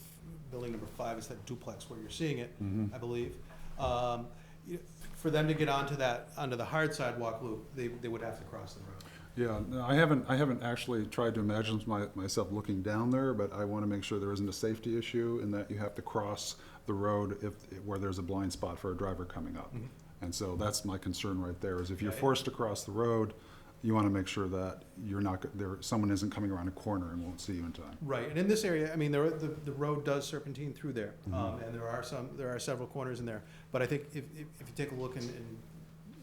building number 5, it's that duplex where you're seeing it, I believe. For them to get onto the hard sidewalk loop, they would have to cross the road. Yeah, no, I haven't actually tried to imagine myself looking down there, but I want to make sure there isn't a safety issue in that you have to cross the road where there's a blind spot for a driver coming up. And so that's my concern right there, is if you're forced to cross the road, you want to make sure that you're not, someone isn't coming around a corner and won't see you in time. Right, and in this area, I mean, the road does serpentine through there, and there are several corners in there. But I think if you take a look and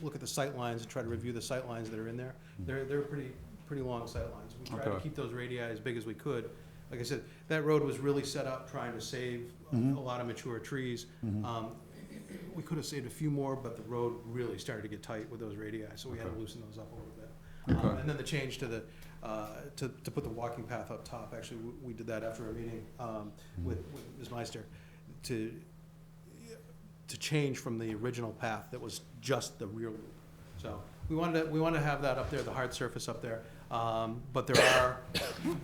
look at the sight lines and try to review the sight lines that are in there, they're pretty long sight lines. We tried to Okay. keep those radii as big as we could. Like I said, that road was really set up trying to save a lot of mature trees. We could have saved a few more, but the road really started to get tight with those radii, so we had to Okay. loosen those up a little bit. Okay. And then the change to to put the walking path up top, actually, we did that after a meeting with Ms. Meister, to change from the original path that was just the rear loop. So we wanted to have that up there, the hard surface up there. But there are,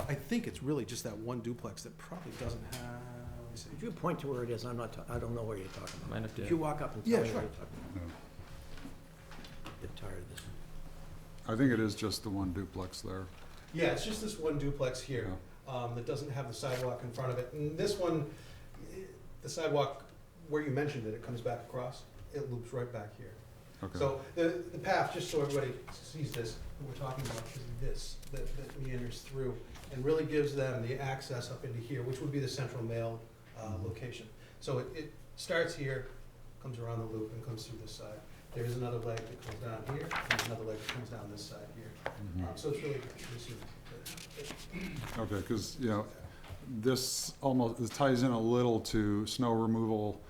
I think it's really just that one duplex that probably doesn't have, let me see. If you point to where it is, I don't know where you're talking about. Might have to- If you walk up and Yeah, tell me sure. where you're talking about. Yeah. Get tired of this. I think it is just the one duplex there. Yeah, it's just this one duplex here that doesn't have the sidewalk in front of it. And this one, the sidewalk, where you mentioned it, it comes back across, it loops right back here. Okay. So the path, just so everybody sees this, what we're talking about is this, that meanders through and really gives them the access up into here, which would be the central mail location. So it starts here, comes around the loop and comes through this side. There is another leg that comes down here, and there's another leg that comes down this side here. So it's really, Okay, because, you know, this ties in a little to snow removal,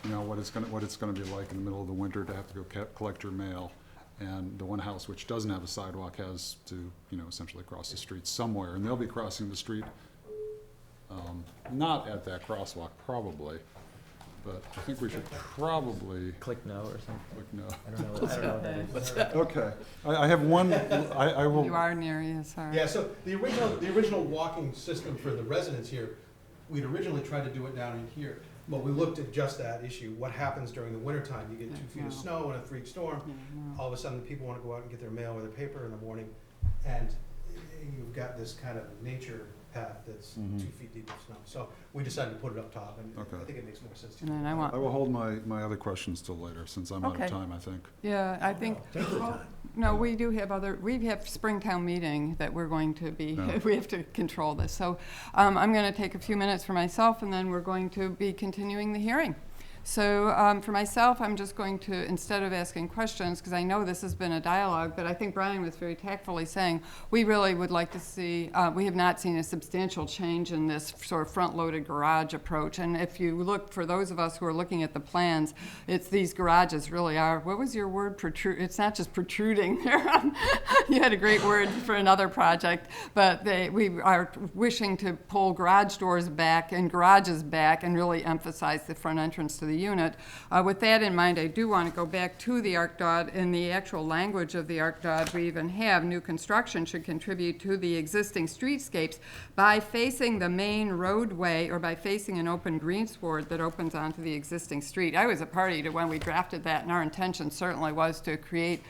you know, what it's gonna be like in the middle of the winter to have to go collect your mail. And the one house which doesn't have a sidewalk has to, you know, essentially cross the street somewhere, and they'll be crossing the street, not at that crosswalk probably, but I think we should probably Click no or something. click no. I don't know what that is. Okay, I have one, I will. You are near, yeah, sorry. yeah, so the original walking system for the residents here, we'd originally tried to do it down in here. But we looked at just that issue. What happens during the wintertime? You get 2 feet of snow and a freak storm. All of a sudden, people want to go out and get their mail or their paper in the morning. And you've got this kind of nature path that's 2 feet deep of snow. So we decided to put it up top, and Okay. I think it makes more sense to And do then it. I I will hold my other questions till later, since I'm out Okay. of time, I think. Yeah, I think, no, we do have we have Springtown meeting that we're going to be, No. we have to control this. So I'm going to take a few minutes for myself, and then we're going to be continuing the hearing. So for myself, I'm just going to, instead of asking questions, because I know this has been a dialogue, but I think Brian was very tactfully saying, we really would like to see, we have not seen a substantial change in this sort of front-loaded garage approach. And if you look, for those of us who are looking at the plans, it's these garages really are, what was your word, it's not just protruding. You had a great word for another project, but we are wishing to pull garage doors back and garages back and really emphasize the front entrance to the unit. With that in mind, I do want to go back to the ARCDOT. In the actual language of the ARCDOT, we even have new construction should contribute to the existing streetscapes by facing the main roadway or by facing an open greensward that opens onto the existing street. I was a party to when we drafted that, and our intention certainly was to create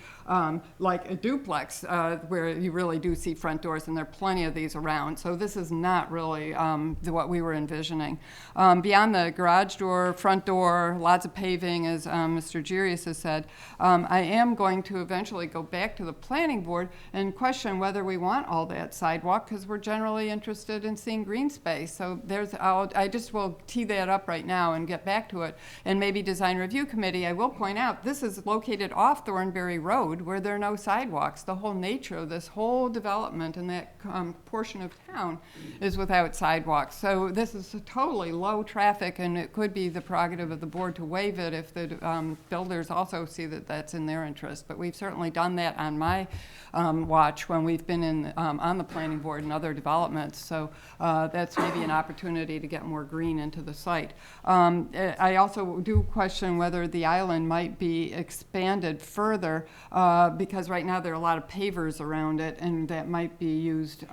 like a duplex where you really do see front doors, and there are plenty of these around. So this is not really what we were envisioning. Beyond the garage door, front door, lots of paving, as Mr. Girius has said, I am going to eventually go back to the planning board and question whether we want all that sidewalk, because we're generally interested in seeing green space. So I just will tee that up right now and get back to it. And maybe Design Review Committee, I will point out, this is located off Thornberry Road, where there are no sidewalks. The whole nature of this whole development in that portion of town is without sidewalks. So this is a totally low traffic, and it could be the prerogative of the board to waive it if the builders also see that that's in their interest. But we've certainly done that on my watch when we've been on the planning board and other developments. So that's maybe an opportunity to get more green into the site. I also do question whether the island might be expanded further because right now there are a lot of pavers around it, and that might be used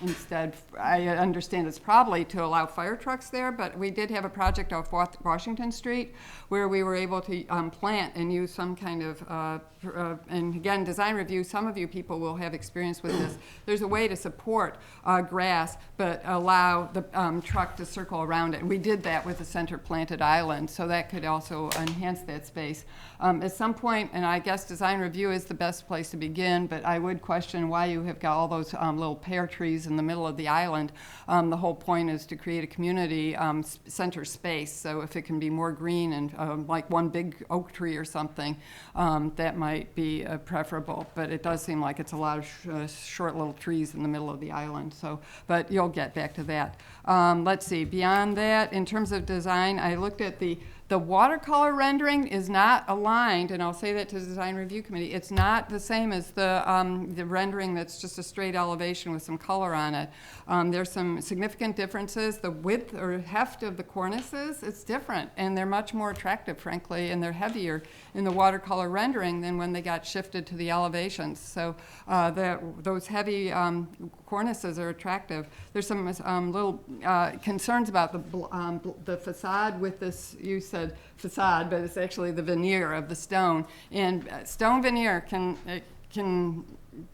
instead. I understand it's probably to allow fire trucks there, but we did have a project off Washington Street where we were able to plant and use some kind of, and again, design review, some of you people will have experience with this. There's a way to support grass, but allow the truck to circle around it. And we did that with a center planted island, so that could also enhance that space. At some point, and I guess design review is the best place to begin, but I would question why you have got all those little pear trees in the middle of the island. The whole point is to create a community center space, so if it can be more green and like one big oak tree or something, that might be preferable, but it does seem like it's a lot of short little trees in the middle of the island, so, but you'll get back to that. Let's see, beyond that, in terms of design, I looked at the watercolor rendering is not aligned, and I'll say that to the Design Review Committee. It's not the same as the rendering that's just a straight elevation with some color on it. There's some significant differences. The width or heft of the cornices, it's different, and they're much more attractive, frankly, and they're heavier in the watercolor rendering than when they got shifted to the elevations. So those heavy cornices are attractive. There's some little concerns about the facade with this, you said facade, but it's actually the veneer of the stone. And stone veneer can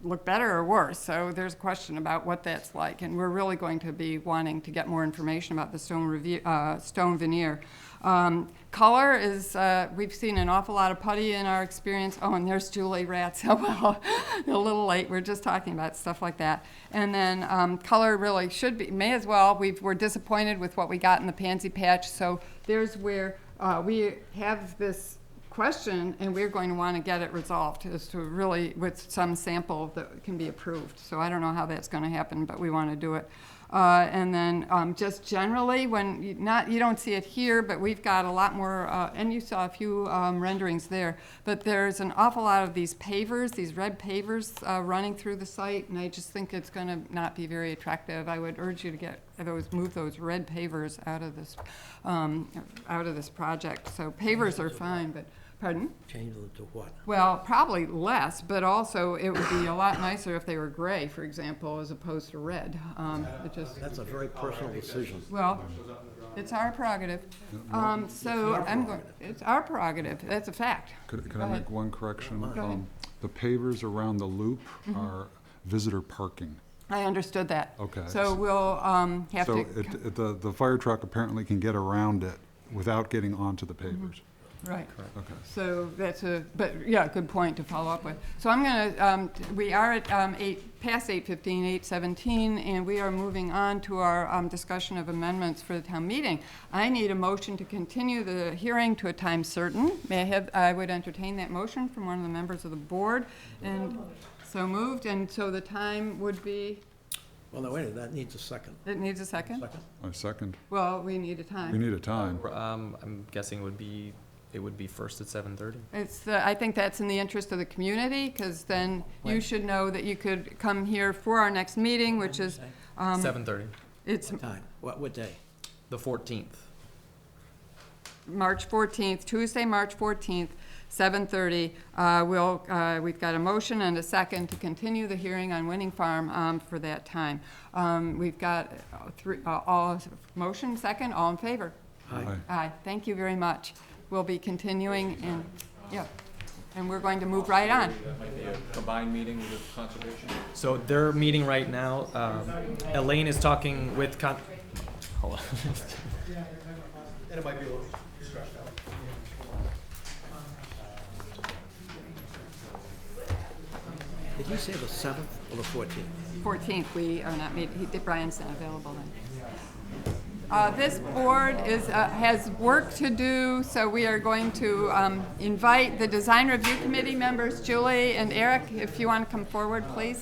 look better or worse, so there's a question about what that's like, and we're really going to be wanting to get more information about the stone veneer. Color is, we've seen an awful lot of putty in our experience. Oh, and there's Julie Ratz. Oh, well, a little late. We're just talking about stuff like that. And then color really should be, may as well. We're disappointed with what we got in the pansy patch. So there's where we have this question, and we're going to want to get it resolved as to really with some sample that can be approved. So I don't know how that's going to happen, but we want to do it. And then just generally, when you don't see it here, but we've got a lot more, and you saw a few renderings there, but there's an awful lot of these pavers, these red pavers running through the site, and I just think it's going to not be very attractive. I would urge you to move those red pavers out of this project. So pavers are fine, but pardon? Change them to what? Well, probably less, but also it would be a lot nicer if they were gray, for example, as opposed to red. That's a very personal decision. Well, it's our prerogative. It's our prerogative. That's a fact. Could Go I ahead. make one correction? Go ahead. The pavers around the loop are visitor parking. I understood that. Okay. So we'll have So to. the fire truck apparently can get around it without getting onto the pavers. Right. Okay. So that's but yeah, good point to follow up with. So I'm gonna, we are at past 8:15, 8:17, and we are moving on to our discussion of amendments for the town meeting. I need a motion to continue the hearing to a time certain. I would entertain that motion from one of the members of the board. And so moved, and so the time would be, Well, no, wait a minute, that needs a second. it needs a second? Second? A second. Well, we need a time. We need a time. I'm guessing it would be first at 7:30. I think that's in the interest of the community, because then you should know that you could come here for our next meeting, which is, 7:30, it's Time, what day? the 14th. March 14th, Tuesday, March 14th, 7:30. We've got a motion and a second to continue the hearing on Winning Farm for that time. We've got motion, second, all in favor? Aye. Aye, thank you very much. We'll be continuing, and we're going to move right on. That might be a combined meeting with conservation. So they're meeting right now. Elaine is talking with hold on. And it might be a little stretched out. Did you say the 7th or the 14th? 14th, we are not meeting, Brian's not available then. This board has work to do, so we are going to invite the Design Review Committee members, Julie and Eric, if you want to come forward, please.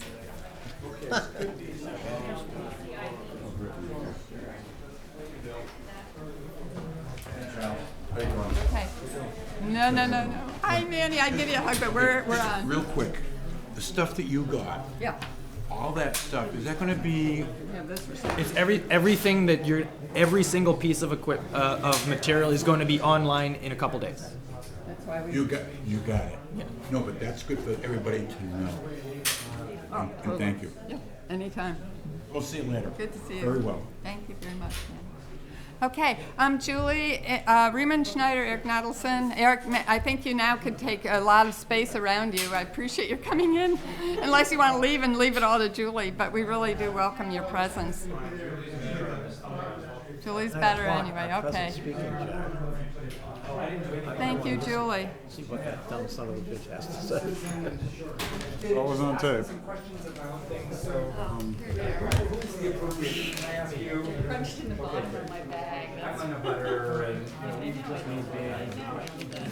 Okay. No. Hi, Manny, I'd give you a hug, but we're on. Real quick, the stuff that you got, Yeah. all that stuff, is that gonna be, Yeah, this for sure. It's everything that every single piece of of material is going to be online in a couple days. That's why we. you got it? No, but that's good for everybody to know. And thank you. Yeah, anytime. We'll see you later. Good to see you. Very well. Thank you very much. Okay, Julie, Riemann Schneider, Eric Nadelson. Eric, I think you now could take a lot of space around you. I appreciate your coming in, unless you want to leave and leave it all to Julie, but we really do welcome your presence. Julie's better anyway, okay. Thank you, Julie. See what that dumb son of a bitch has to say. Always on tape. Crunched in the bottom of my bag.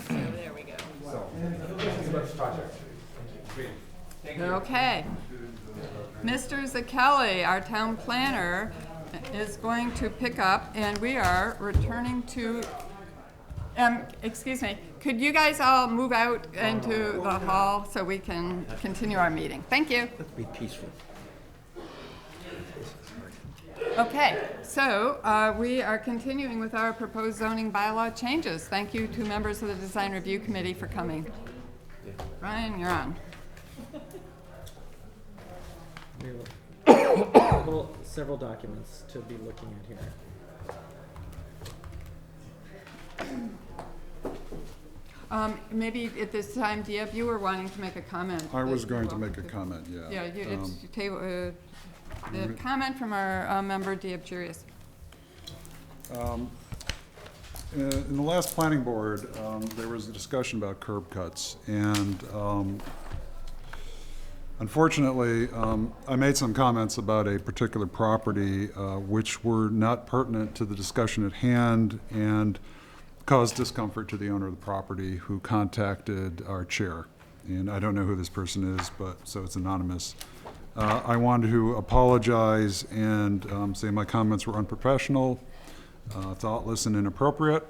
There we go. Okay. Mr. Zakelli, our town planner, is going to pick up, and we are returning to, excuse me, could you guys all move out into the hall so we can continue our meeting? Thank you. Let's be peaceful. Okay, so we are continuing with our proposed zoning bylaw changes. Thank you to members of the Design Review Committee for coming. Ryan, you're on. Several documents to be looking at here. Maybe at this time, Diep, you were wanting to make a comment. I was that going you to want make a comment, yeah. Yeah, it's the comment from our member Diep Jurius. In the last planning board, there was a discussion about curb cuts, and unfortunately, I made some comments about a particular property which were not pertinent to the discussion at hand and caused discomfort to the owner of the property, who contacted our chair. And I don't know who this person is, but, so it's anonymous. I wanted to apologize and say my comments were unprofessional, thoughtless and inappropriate.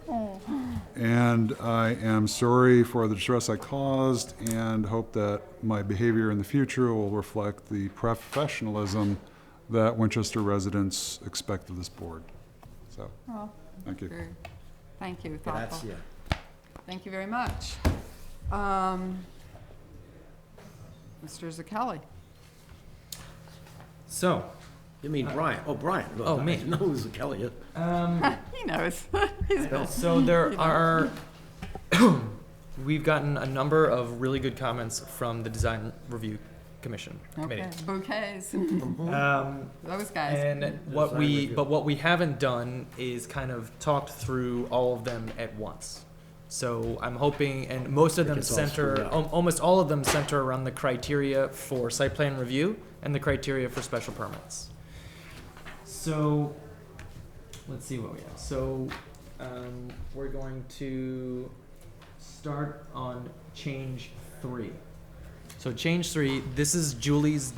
And I am sorry for the distress I caused and hope that my behavior in the future will reflect the professionalism that Winchester residents expect of this board. So, Well, thank you. very- Thank you, thoughtful. Grazie. Thank you very much. Mr. Zakelli. So, You mean Brian? Oh, Brian. No, Oh, I me. didn't know who's Kelly. He knows. He's been. so there are, we've gotten a number of really good comments from the Design Review Commission Committee. Okay, bouquets, those guys. And what we haven't done is kind of talked through all of them at once. So I'm hoping, and most of them It's all center, screwed up. almost all of them center around the criteria for site plan review and the criteria for special permits. So, let's see what we have. So, we're going to start on change 3. So change 3, this is Julie's,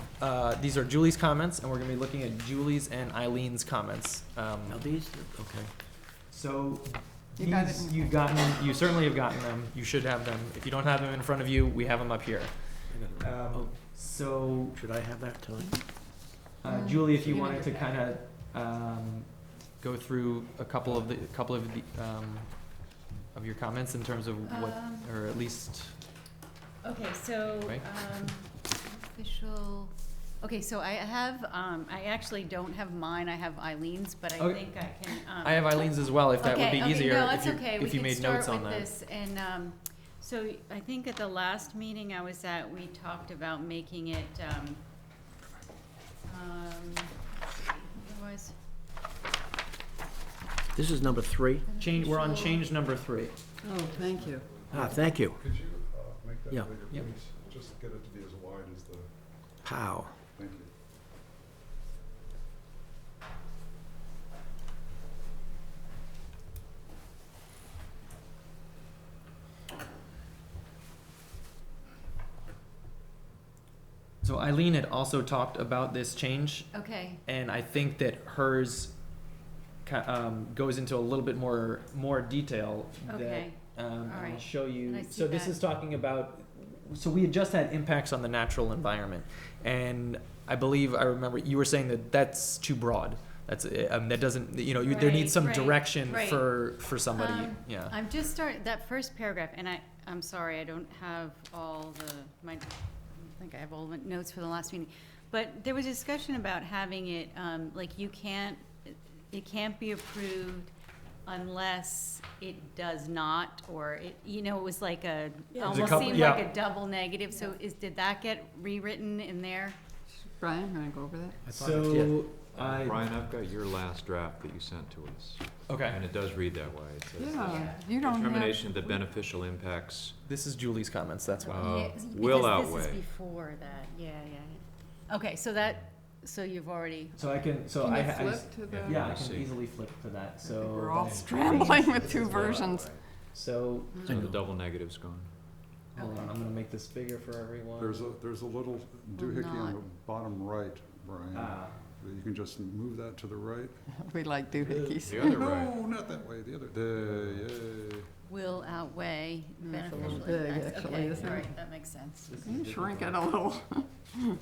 these are Julie's comments, and we're gonna be looking at Julie's and Eileen's comments. Now these, okay. So, You got these, it. you've gotten, you certainly have gotten them, you should have them. If you don't have them in front of you, we have them up here. I got it. Oh, So, should I have that tonight? Julie, if you You wanted to need it. kind of, go through a couple of your comments in terms of what, or at least, Okay, so, Right. official, okay, so I have, I actually don't have mine, I have Eileen's, but I Okay. think I can, I have Eileen's as well, if that would be okay, easier, no, if that's you, okay. if you made notes on that. We can start with this, and, so I think at the last meeting I was at, we talked about making it, otherwise, This is number 3? Change, we're on change number 3. Oh, thank you. Ah, thank you. Could you make that Yeah. bigger, Yep. please? Just get it to be as wide as the, Pow. thank you. So Eileen had also talked about this change, okay, and I think that hers goes into a little bit more detail that, Okay. and I'll Alright. show you. And I see So this that. is talking about, so we had just had impacts on the natural environment, and I believe, I remember you were saying that that's too broad. That's, that doesn't, you know, there needs some Right, right, direction right. for somebody, yeah. I'm just starting, that first paragraph, and I'm sorry, I don't have all I don't think I have all the notes for the last meeting. But there was discussion about having it, like it can't be approved unless it does not, or it, it was like Yeah. almost couple- seemed yeah. like a double negative, so did that get rewritten in there? Brian, wanna go over that? I thought it did. So, I, Brian, I've got your last draft that you sent to us, okay, and it does read that way. It says, Yeah, you don't have. determination of the beneficial impacts this is Julie's comments, that's why. Yeah, will because this is outweigh. before that, yeah. Okay, so you've already, So I can, so Can I, you I, flip to the? Yeah. yeah, I Let's can see. easily flip to that, I think so. we're all scrambling with two versions. So, So the double negative's gone. hold on, I'm gonna make this bigger for everyone. There's a little doohickey on the not. bottom right, Brian. Ah, You can just move that to the right. We like doohickeys. The other way. No, not that way, the other, yay. will outweigh That's a beneficial little big, impacts. actually, Okay, isn't it? all right, that makes sense. this is You the shrink it different a little. one.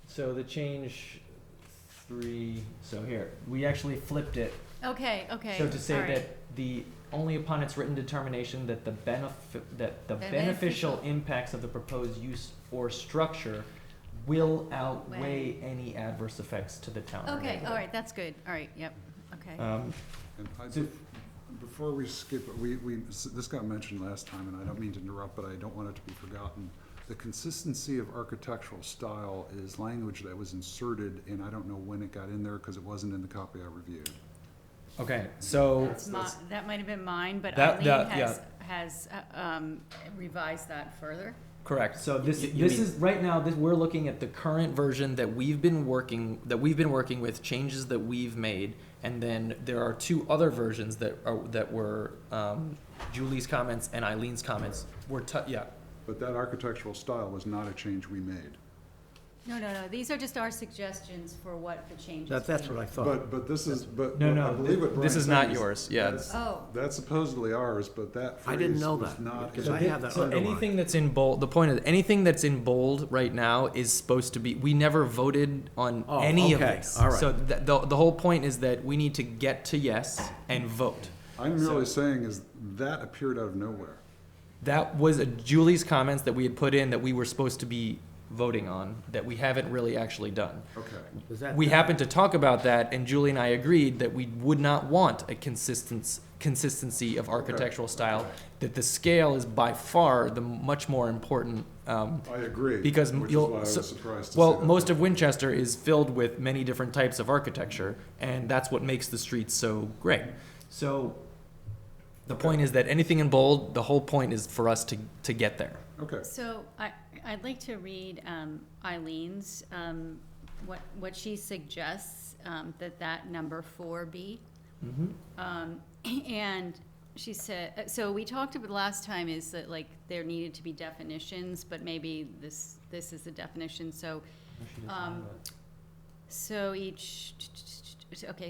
So the change 3, so here, we actually flipped it. Okay, okay, So to say all right. that the, only upon its written determination that the beneficial Beneficial. impacts of the proposed use or structure will outweigh any adverse effects to the town. or Okay, neighborhood. all right, that's good, all right, yep, okay. Um, And So- before we skip, this got mentioned last time, and I don't mean to interrupt, but I don't want it to be forgotten. The consistency of architectural style is language that was inserted, and I don't know when it got in there, because it wasn't in the copy I reviewed. Okay, so That might have been mine, but That- Eileen that- has revised that further. correct. So this You mean- is right now. We're looking at the current version that we've been working with, changes that we've made, and then there are two other versions that were Julie's comments and Eileen's comments. But that architectural style was not a change we made. No, these are just our suggestions for what the changes. That's would what I be. thought. But this is, but No, what no, I believe what this Brian's is not saying yours, yeah. Oh. That's supposedly ours, but that I didn't phrase know was that, not. because in- I have that So underlined. anything that's in bold, the point is, anything that's in bold right now is supposed to be, we never voted on Oh, any of okay, this. all right. So the whole point is that we need to get to yes and vote. I'm merely saying is that appeared out of nowhere. That was Julie's comments that we had put in that we were supposed to be voting on, that we haven't really actually done. Okay. Is that- We happened to talk about that, and Julie and I agreed that we would not want a consistency of architectural style, that the scale is by far the much more important, I agree. because which you'll, is why I was so- surprised to see well, that. most of Winchester is filled with many different types of architecture, and that's what makes the streets so great. So, the point is that anything in bold, the whole point is for us to get there. Okay. So I'd like to read Eileen's, what she suggests, that number 4 be. And she said, so we talked about last time is that like there needed to be definitions, but maybe this is the definition, so. So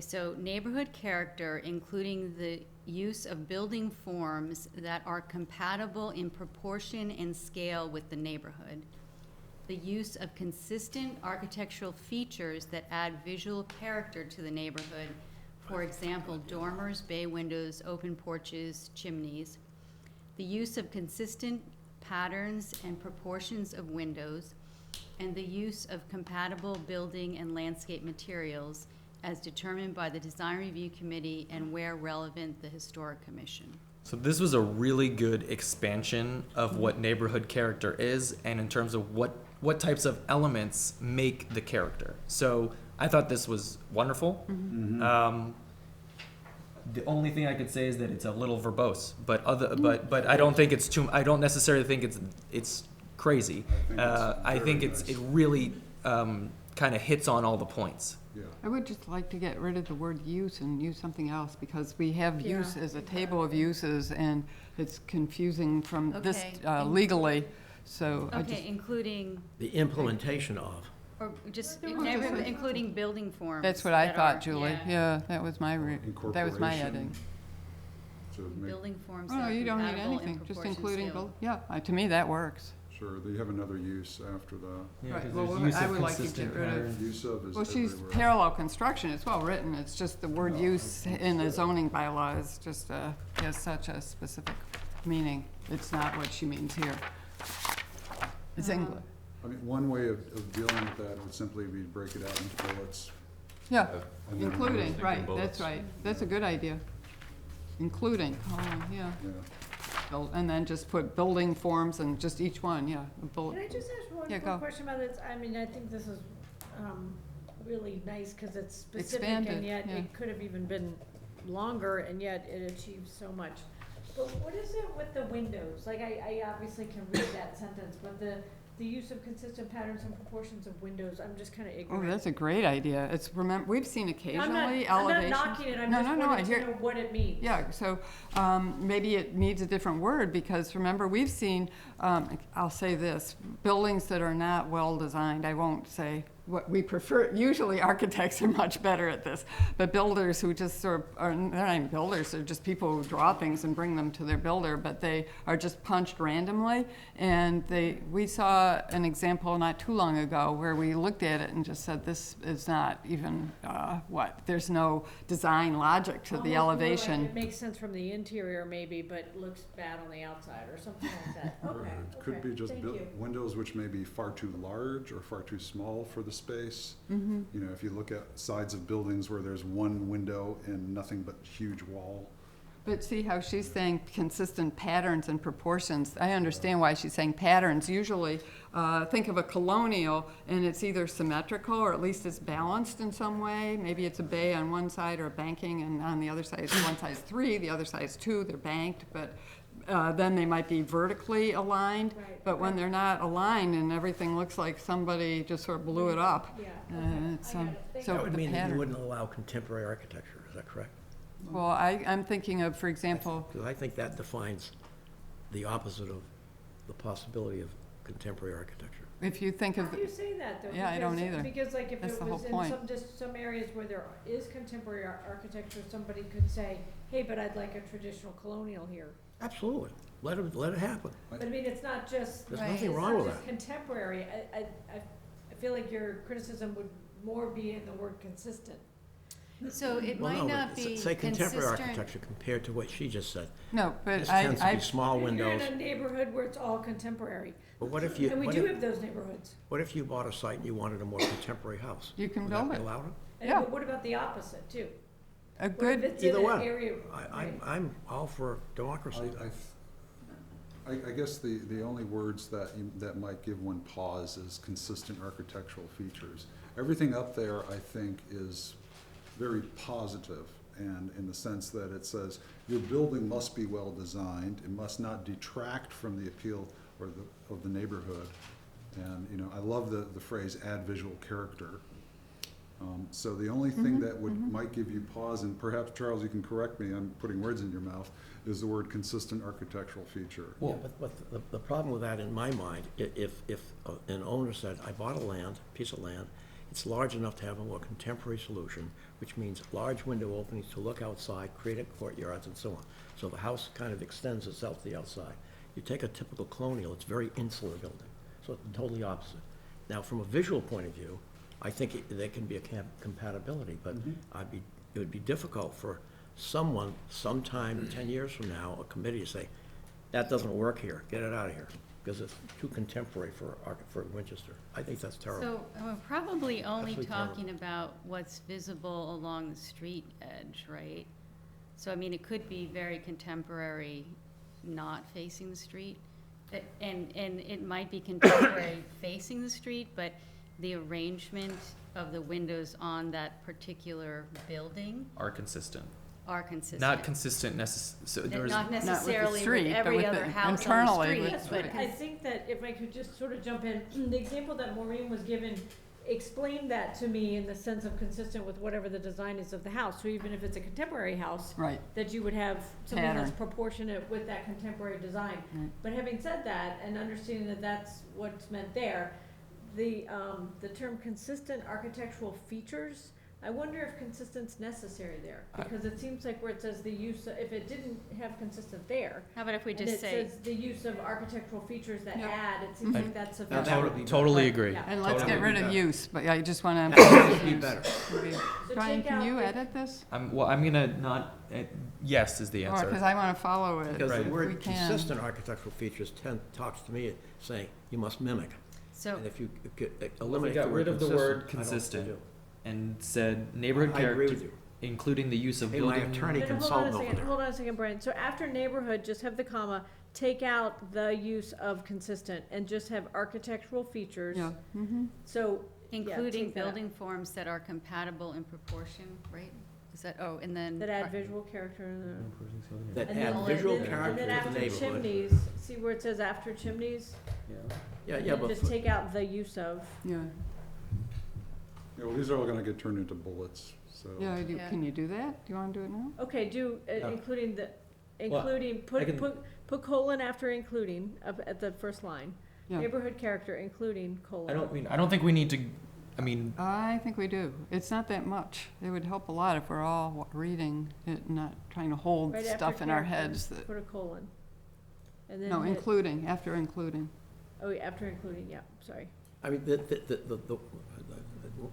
so neighborhood character, including the use of building forms that are compatible in proportion and scale with the neighborhood. The use of consistent architectural features that add visual character to the neighborhood. For example, dormers, bay windows, open porches, chimneys. The use of consistent patterns and proportions of windows, and the use of compatible building and landscape materials as determined by the Design Review Committee and where relevant, the Historic Commission. So this was a really good expansion of what neighborhood character is, and in terms of what types of elements make the character. So I thought this was wonderful. The only thing I could say is that it's a little verbose, but I don't think it's too. I don't necessarily think it's crazy. I think it really kind of hits on all the points. Yeah. I would just like to get rid of the word use and use something else, because we have use as a table of uses, and it's confusing from this Okay. legally, so I just. Okay, including, The implementation of. or just, Well, just like- including building forms. That's what I that thought, are- Julie. Yeah, that was my, that was my Incorporation. heading. To make, Building forms Oh, that no, are you don't need compatible in anything, just proportion including, scale. to me, that works. sure, you have another use after the, Yeah, Right, 'cause well, there's I use of would like to consistent get rid of- pattern. use of is Well, she's everywhere. parallel construction, it's well written, it's just the word use in the zoning bylaw is just, has such a specific meaning. It's not what she means here. It's English. I mean, one way of dealing with that would simply be to break it out into bullets. Yeah, and then- including, right, that's bullets. right. That's a good idea. Including, yeah. Yeah. And then just put building forms and just each one, yeah. a bullet. Can I just ask one Yeah, quick go. question about this? I mean, I think this is, really nice, cause it's specific, Expanded, and yet yeah. it could have even been longer, and yet it achieves so much. But what is it with the windows? Like, I obviously can read that sentence, but the use of consistent patterns and proportions of windows, I'm just kinda Oh, ignorant. that's a great idea. It's, we've seen occasionally elevations. I'm not knocking it, I'm No, just no, no, I wanting hear- to know what it means. Yeah, so maybe it needs a different word, because remember, we've seen, I'll say this, buildings that are not well-designed, I won't say what we prefer, usually architects are much better at this, but builders who just sort of, they're not even builders, they're just people who draw things and bring them to their builder, but they are just punched randomly, and we saw an example not too long ago where we looked at it and just said, this is not even, there's no design logic to the Almost more like elevation. It makes sense from the interior maybe, but looks bad on the outside or something like that. Okay, It could okay, be just thank you. windows which may be far too large or far too small for the space. Mm-hmm. You know, if you look at sides of buildings where there's one window and nothing but huge wall, But see how she's saying consistent patterns and proportions. I understand why she's saying patterns. Usually, think of a colonial, and it's either symmetrical or at least it's balanced in some way. Maybe it's a bay on one side or a banking, and on the other side, one side is 3, the other side is 2. They're banked, but then they might be vertically aligned. Right. But when they're not aligned and everything looks like somebody just sort of blew it up, Yeah, okay. it's, I got it. Thank so That would the mean that you pattern. wouldn't allow contemporary architecture, is that correct? Well, I'm thinking of, for example, Because I think that defines the opposite of the possibility of contemporary architecture. if you think of, How do you say that, though? Yeah, I don't Because- either. Because like if That's it the whole was in point. some areas where there is contemporary architecture, somebody could say, hey, but I'd like a traditional colonial here. Absolutely. Let it happen. But I mean, it's not just. There's it's nothing not wrong with just that. Contemporary, I feel like your criticism would more be in the word consistent. So it Well, might no, not but be say contemporary consistent. architecture compared to what she just said. no, but This tends to I, be small You're windows. in a neighborhood where it's all contemporary, But what if you, and we what do if, have those neighborhoods. what if you bought a site and you wanted a more contemporary house? You can Would that build be it. allowed? And Yeah. But what about the opposite, too? a What if good, it's in Either an one. area? I'm all for democracy. I guess the only words that might give one pause is consistent architectural features. Everything up there, I think, is very positive, and in the sense that it says, your building must be well designed, it must not detract from the appeal of the neighborhood. And, you know, I love the phrase, add visual character. So the only thing that might give you pause, and perhaps, Charles, you can correct me, I'm putting words in your mouth, is the word consistent architectural feature. Yeah, but the problem with that, in my mind, if an owner said, I bought a piece of land, it's large enough to have a more contemporary solution, which means large window openings to look outside, creative courtyards, and so on. So the house kind of extends itself to the outside. You take a typical colonial, it's very insular building, so it's totally opposite. Now, from a visual point of view, I think there can be a compatibility, but it would be difficult for someone, sometime 10 years from now, a committee to say, that doesn't work here, get it out of here, because it's too contemporary for Winchester. I think that's terrible. So we're probably only Absolutely terrible. talking about what's visible along the street edge, right? So, I mean, it could be very contemporary, not facing the street. And it might be contemporary facing the street, but the arrangement of the windows on that particular building Are consistent. are consistent. Not consistent so there's, Not necessarily street, with but every with other the- house on the internally street, with- Yes, but but I think that if I could just sort of jump in, the example that Maureen was given explained that to me in the sense of consistent with whatever the design is of the house. So even if it's a contemporary house, right, that you would have something that's Pattern. proportionate with that contemporary design. Right. But having said that, and understanding that that's what's meant there, the term consistent architectural features, I wonder if consistent's necessary there, because it seems like where it says the use, if it didn't have consistent there, how about if we and just it say, says the use of architectural features that Yep. add, it seems like that's Now, sufficient. that would be totally Right, agree. yeah. and let's Totally get rid be of better. use, but I just wanna. That would be better. So Brian, take can out you the- edit this? well, I'm gonna not, yes is the Or, because answer. I wanna follow it, Because Right. the if we word can. consistent architectural features talks to me saying you must mimic. so, And if you could If we eliminate got the word rid of the word consistent, I don't think consistent we do. and said neighborhood I agree character, with you. inclting the use of Hey, my building. attorney No, no, consultant over there. Hold on a second, Brian. So after neighborhood, just have the comma, take out the use of consistent, and just have architectural features. Yeah, mm-hmm, So, including take that out. building forms that are compatible in proportion, right? Is that, and then. that add visual character. That And add then- visual and then character to the after neighborhood. chimneys, see where it says after chimneys? Yeah, And yeah, then but just take out the use of. yeah, Yeah, well, these are all gonna get turned into bullets, so. yeah, Yeah. can you do that? Do you wanna do it now? Okay, including the, I can- put colon after including up at the first line. Yeah. Neighborhood character, including colon. I don't think we need to, I mean, I think we do. It's not that much. It would help a lot if we're all reading it, not trying to hold Right after stuff in our character, heads that, Put a colon. And then no, hit- including, after including. Oh, yeah, after including, yeah, sorry. I mean,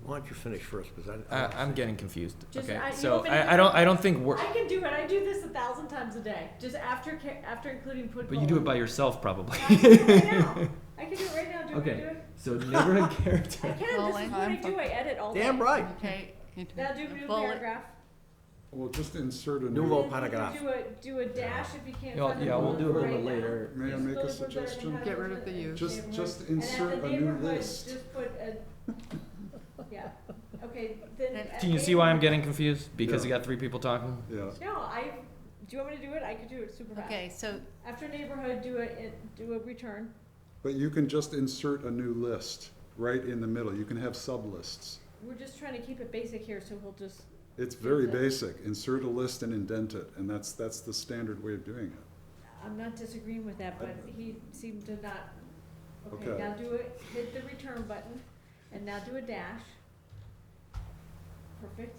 why don't you finish first, because I'm getting confused. Just, Okay, you so want me to I don't think we're, I can do it, I do this 1,000 times a day, just after including put but you do it colon. by yourself probably. I can do it right now. I can do it right now, do you want me to do Okay, it? so neighborhood I character. can, this is what I do, I edit all day. Damn right. Okay, Me too. Now do new Bullet. paragraph. Well, just insert a Nouveau new, paragraph. Do a dash if you can't Yeah, find the yeah, we'll word do it a right little now. later. may I Just make really a put better than suggestion? how Get it rid is of the in use. Just neighborhood. insert And a at the new neighborhood, list. just put a, yeah, okay, then. at Can you see why I'm neighborhood- getting confused? Because you Yeah. got three people talking? Yeah, No, do you want me to do it? I could do it super fast. Okay, so, After neighborhood, do a return. but you can just insert a new list right in the middle. You can have sub-lists. We're just trying to keep it basic here, so we'll just, It's very Is it? basic. Insert a list and indent it, and that's the standard way of doing it. I'm not disagreeing with that, but he seemed to not. Okay, Okay. now hit the return button, and now do a dash. Perfect.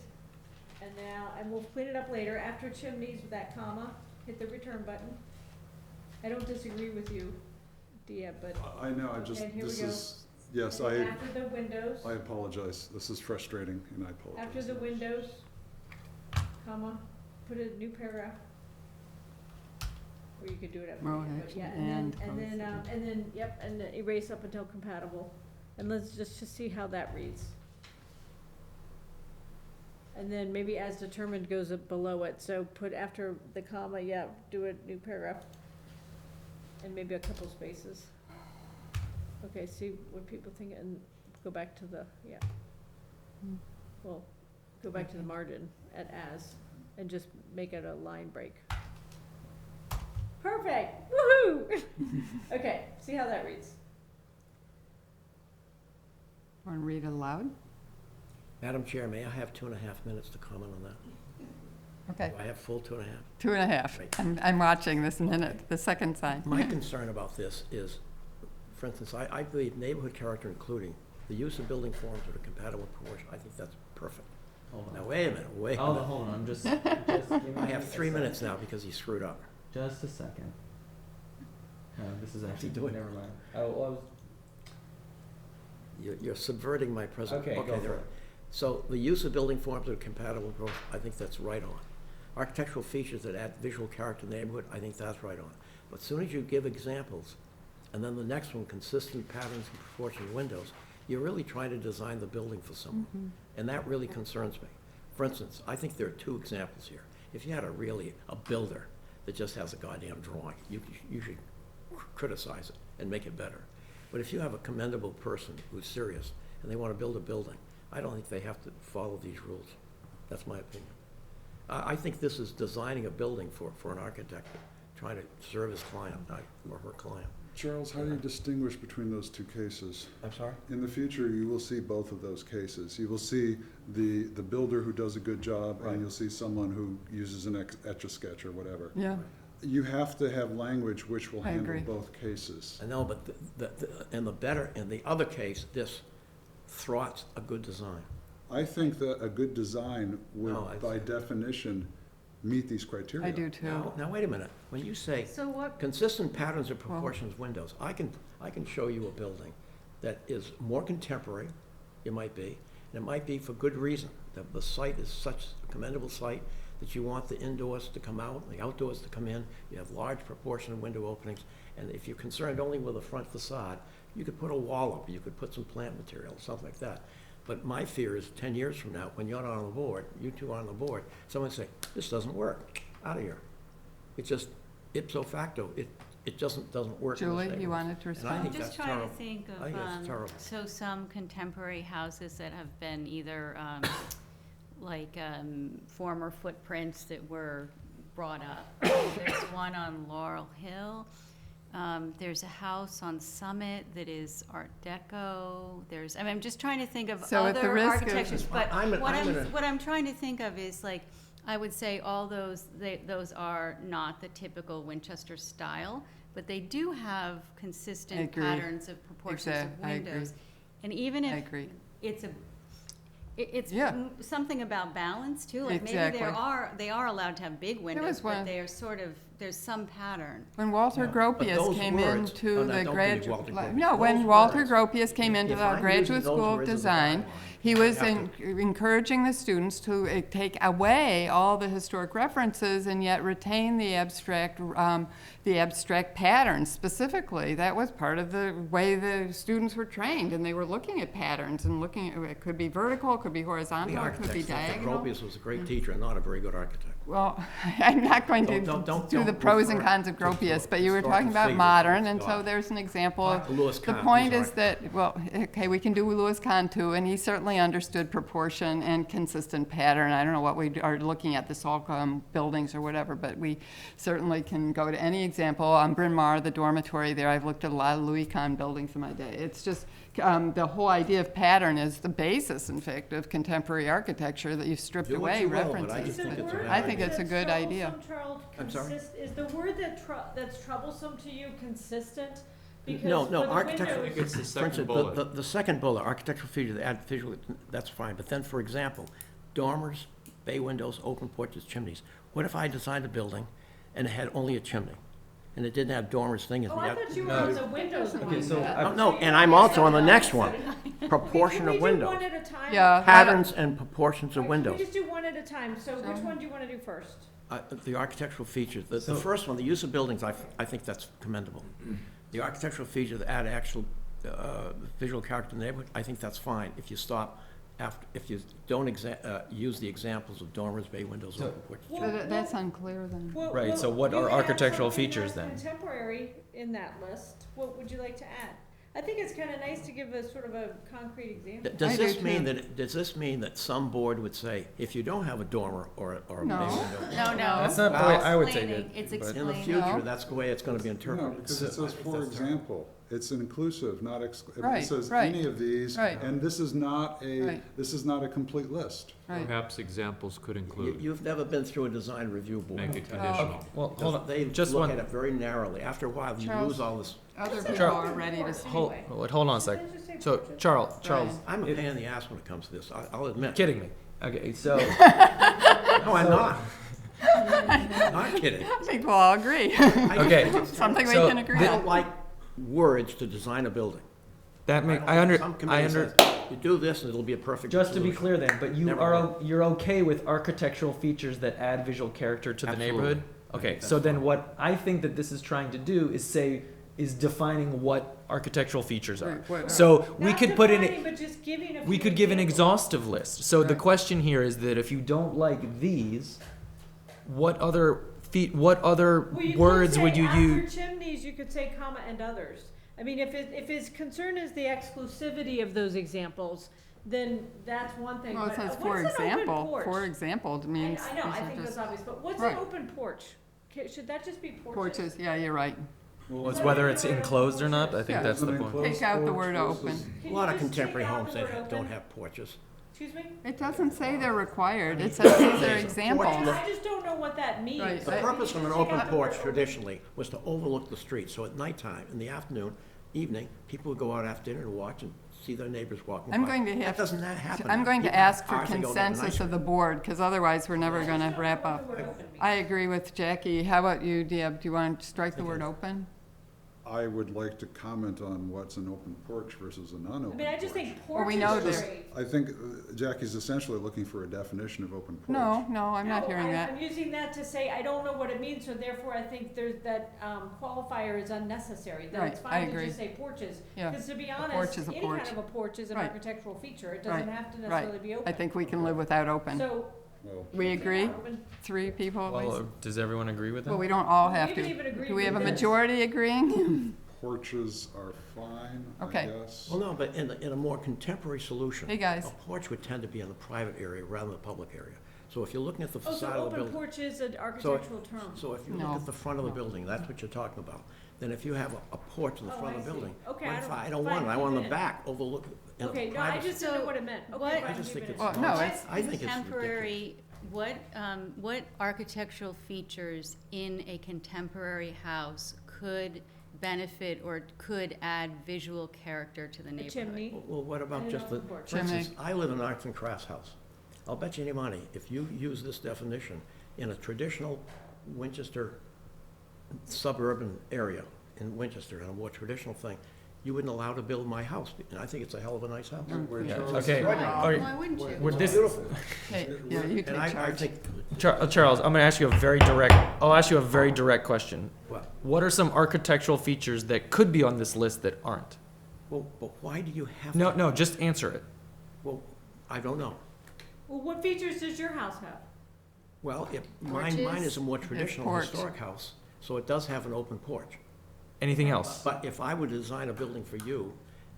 And we'll clean it up later, after chimneys with that comma, hit the return button. I don't disagree with you, Dia, but, I know, I just, And here we this go. is, yes, and then I after the windows, apologize. This is frustrating, and I apologize. after the windows, comma, put a new paragraph. Or you could do it after, Row but H yeah, and and then, yep, and erase up until compatible. And let's just see how that reads. And then maybe as determined goes up below it, so put after the comma, yeah, do a new paragraph. And maybe a couple spaces. Okay, see what people think, and go back to the, yeah. Well, go back to the margin at as, and just make it a line break. Perfect, woohoo! Okay, see how that reads. Want to read it aloud? Madam Chair, may I have 2.5 minutes to comment on that? Okay, Do I have full 2.5? 2.5. Right. I'm watching this minute, the second sign. My concern about this is, for instance, I believe neighborhood character including the use of building forms that are compatible with proportion, I think that's perfect. Hold Now, on. wait a minute, wait a Oh, minute. hold on, I'm just give me I have a 3 second. minutes now because he screwed up. Just a second. No, this is What's he actually, doing? never mind. Oh, well, You're subverting my present. Okay, go for there. it. So the use of building forms that are compatible with proportion, I think that's right on. Architectural features that add visual character to the neighborhood, I think that's right on. But as soon as you give examples, and then the next one, consistent patterns and proportioned windows, you're really trying to design the building for someone. And that really concerns me. For instance, I think there are 2 examples here. If you had a builder that just has a goddamn drawing, you should criticize it and make it better. But if you have a commendable person who's serious and they want to build a building, I don't think they have to follow these rules. That's my opinion. I think this is designing a building for an architect trying to serve his client or her client. Charles, how do you distinguish between those 2 cases? I'm sorry? In the future, you will see both of those cases. You will see the builder who does a good job, Right. and you'll see someone who uses an Etch-a-Sketch or whatever. Yeah, You have to have language which will I handle agree. both cases. I know, but in the other case, this thwarts a good design. I think that a good design would, No, I by see. definition, meet these criteria. I do too. Now, wait a minute. When you say So what, consistent patterns and proportions windows, I can show you a building that is more contemporary, it might be, and it might be for good reason. The site is such a commendable site that you want the indoors to come out, the outdoors to come in, you have large proportion of window openings, and if you're concerned only with the front facade, you could put a wall up, you could put some plant material, something like that. But my fear is 10 years from now, when you're not on the board, you two are on the board, someone say, this doesn't work, out of here. It just, ipso facto, it doesn't work in this Julie, you neighborhood. wanted to And I respond? I'm think just that's trying terrible. to think I think that's of, terrible. so some contemporary houses that have been either, former footprints that were brought up. There's one on Laurel Hill. There's a house on Summit that is Art Deco. I'm just trying to think of So at the other risk of- architectures, but I'm what gonna- I'm trying to think of is like, I would say all those are not the typical Winchester style, but they do have consistent agree. patterns of proportions of I agree. windows. And even I if agree. it's Yeah. something about balance too, like maybe Exactly. they are allowed to have big windows, one- but they are sort of there's some pattern. When Walter But Gropius those came words into are not- the don't believe graduate, Walter Gropius. no, when Those Walter words, Gropius came into if the I'm Graduate using those School of words as a Design, guideline, he I was have to- encouraging the students to take away all the historic references and yet retain the abstract patterns specifically. That was part of the way the students were trained, and they were looking at patterns and looking at, it could be vertical, it could be The horizontal, it could be architects think that diagonal. Gropius was a great teacher and not a very good architect. Well, I'm not going to Don't do the pros and refer cons of to Gropius, but you were historical talking about figures. modern, and so God. there's an example. Talk to Louis The Kahn, point he's is that, well, okay, we can do Louis Kahn too, and he certainly understood proportion and consistent pattern. I don't know what we are looking at, the Salcombe buildings or whatever, but we certainly can go to any example. On Bryn Mawr, the dormitory there, I've looked at a lot of Louis Kahn buildings in my day. It's just, the whole idea of pattern is the basis, in fact, of contemporary architecture, that you've stripped Do what away you will, but references. I just think it's a I bad think idea. it's a good idea. I'm sorry? Is the word that's troublesome to you consistent? Because No, for no, the architectural, windows- It's the for second instance, bullet. the second bullet, architectural features, add visual, that's fine, but then, for example, dormers, bay windows, open porches, chimneys. What if I designed a building and it had only a chimney? And it didn't have dormers, thing, Oh, I thought you were on the windows one. so No, and I'm also on the next one, proportion Can of we do windows. one at a time? Yeah. Patterns and proportions of Can windows. we just do one at a time? So which one do you want to do first? The architectural features, the first one, the use of buildings, I think that's commendable. The architectural features that add actual visual character to the neighborhood, I think that's fine if you stop after, if you don't use the examples of dormers, bay windows, open porches. But that's unclear then. Well, Right, well, so what you are have architectural something features that's then? Contemporary in that list. What would you like to add? I think it's kind of nice to give a sort of a concrete example. Does I this do mean too. does this mean that some board would say, if you don't have a dormer or a bay No. window? No, no. That's not the way I would take it. It's but- In the explaining. future, No. that's the way it's gonna be No, interpreted. because it says, for example, it's inclusive, not if Right, it says right, any of these, right. and this is not Right. a complete list. Right. Perhaps examples could include, You've never been through a design review board. make it Oh. conditional. Well, hold on, They just look one, at it very narrowly. After a while, you Charles. lose all this. Other people Charles. are ready to hold, hold on a sec. Let's just say So, portrait. Charles, I'm a pain in the ass when it comes to this, I'll admit. kidding me. Okay, so, No, I'm not. Not kidding. I think we'll all agree. okay, Something we So can agree I on. don't like words to design a building. that make, don't I like- under, some I committee under, says, you do this and it'll be a perfect just to be solution. clear then, but you Never are, will. you're okay with architectural features that add visual character to the Absolutely. neighborhood? Okay, so then what I think that this is trying to do is defining what architectural features are. Right, what are- So we Not could put in, defining, but just giving a we few could give an examples. exhaustive list. So the Right. question here is that if you don't like these, what other Well, you could words say would you after use? chimneys, you could say comma and others. I mean, if his concern is the exclusivity of those examples, then that's one thing. Well, it But, says what's for an open example, porch? for example means I know, these I are think just that's obvious, but what's Right. an open porch? Should that just be porches? porches, yeah, you're right. Well, it's whether it's enclosed or not. I think Yeah. that's the Isn't point. enclosed Take out the porch word versus- open. A Can lot you of just contemporary take out homes the word don't open? have porches. Excuse me? It doesn't say they're required, it says these are examples. I just don't know what that means. Right. The I- purpose of an Just take open out the porch word open. traditionally was to overlook the street, so at nighttime, in the afternoon, evening, people would go out after dinner to watch and see their neighbors walking by. I'm going to That have, doesn't happen. I'm now. going to People have ask for cars that go there consensus night. of the board, because otherwise we're never gonna wrap up. What the word open means. I agree with Jackie. How about you, Deb? Do you want to strike the word open? I would like to comment on what's an open porch versus a I non-open mean, I just porch. think Well, porch we is know great. this- I think Jackie's essentially looking for a definition of open porch. No, I'm not No, hearing that. I'm using that to say, I don't know what it means, so therefore I think there's, that qualifier is unnecessary. That it's Right, I fine to agree. just say porches. Yeah, Because to be porch honest, is a any porch. kind of a porch is an Right. architectural feature. It Right, doesn't have to right. necessarily be open. I think we can live without open. So. Well, We agree? open. 3 people at least? Well, does everyone agree with Well, that? we don't all have You to. can even agree Do we have a with this. majority agreeing? porches are fine, I Okay. guess. Well, no, but in a more contemporary solution. Hey, guys. A porch would tend to be in the private area rather than the public area. So if you're looking at the Oh, so facade of the open building. porch is an architectural term. So if you No. look at the front of the building, that's what you're talking about. Then if you have a porch in the Oh, front I of the see. building. Okay, fine, I don't- I don't fine, want it, I keep want it the in. back overlook. in a Okay, no, I private- just didn't know what it meant. Okay, What- fine, I just keep think it it's- in. Well, no, What it's, I think it's contemporary, what architectural features in a contemporary house could benefit or could add visual character to the A neighborhood? chimney. Well, what about And just the, an open porch. for instance, Chimney. I live in an arts and crafts house. I'll bet you any money, if you use this definition in a traditional Winchester suburban area in Winchester, and a more traditional thing, you wouldn't allow to build my house, and I think it's a hell of a nice house. Okay, Why wouldn't you? would this, Okay, yeah, you And can I charge. think, Charles, I'm gonna ask you a very direct question. well, What are some architectural features that could be on this list that aren't? well, but why do you have to? No, just answer it. Well, I don't know. Well, what features does your house have? Well, mine Porches? is a more traditional porch. historic house, so it does have an open porch. Anything else? But if I would design a building for you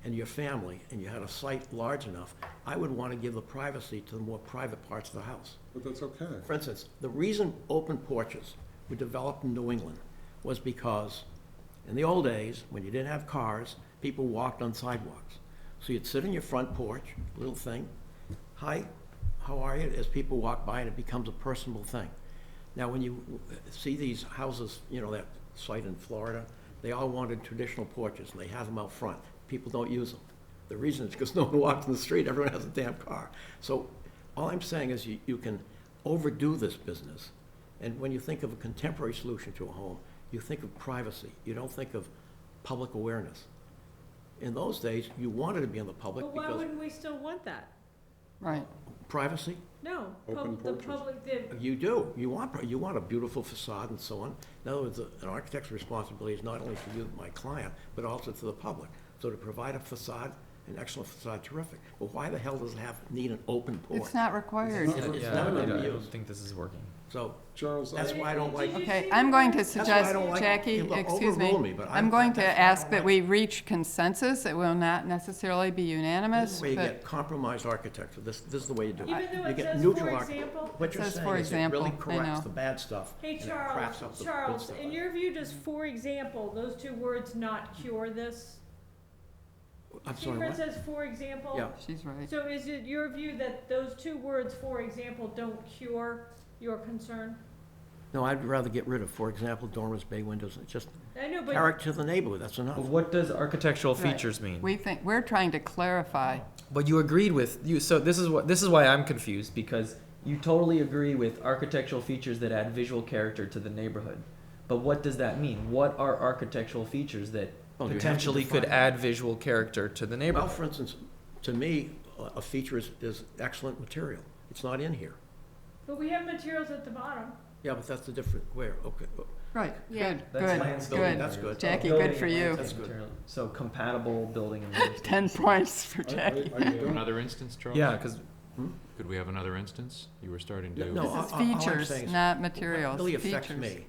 and your family, and you had a site large enough, I would want to give the privacy to the more private parts of the house. But that's okay. For instance, the reason open porches were developed in New England was because in the old days, when you didn't have cars, people walked on sidewalks. So you'd sit on your front porch, little thing, hi, how are you, as people walk by, and it becomes a personable thing. Now, when you see these houses, you know, that site in Florida, they all wanted traditional porches, and they have them out front. People don't use them. The reason is because no one walks in the street, everyone has a damn car. So all I'm saying is you can overdo this business, and when you think of a contemporary solution to a home, you think of privacy. You don't think of public awareness. In those days, you wanted to be in the public But why because wouldn't we still want that? Right. privacy, No, Open the porches. public, the, you do. You want a beautiful facade and so on. In other words, an architect's responsibility is not only for you, my client, but also to the public. So to provide a facade, an excellent facade, terrific. But why the hell does it need an open porch? It's not required. It's never I gonna be don't used. think this is working. So Charles, that's why I don't like. Okay, I'm going to That's why I suggest, don't like Jackie, people to excuse overrule me. me, but I'm going to that's why I ask don't that like- we reach consensus. It will not necessarily be This unanimous, is the way you but get compromised architecture. This is the way you do it. even though You it get says, neutral for arch- example. What It you're says, saying for is it really example, I corrects know. the bad stuff. Hey, and it craps up the good Charles, stuff. in your view, does for example, those two words not cure this? I'm See sorry, where it what? says for example? Yeah. she's right. So is it your view that those two words, for example, don't cure your concern? No, I'd rather get rid of, for example, dormers, bay windows, and just I know, but character to the neighborhood, that's enough. But what does architectural Right. features mean? We're trying to clarify. But you agreed with, so this is why I'm confused, because you totally agree with architectural features that add visual character to the neighborhood. But what does that mean? What are architectural features that Well, you have to potentially could define add visual character to the Well, neighborhood? for instance, to me, a feature is excellent material. It's not in here. we have materials at the bottom. Yeah, but that's a different, where, okay, Right, Yeah. good, That's good, landscaping good. That's good. Jackie, Building good for and you. landscape That's good. material. So compatible building and landscape. 10 points for I Jackie. don't- Another instance, Charles? Yeah, because Could we have another instance? You were starting to. No, This is all I'm features, saying is not materials, What really affects features. me,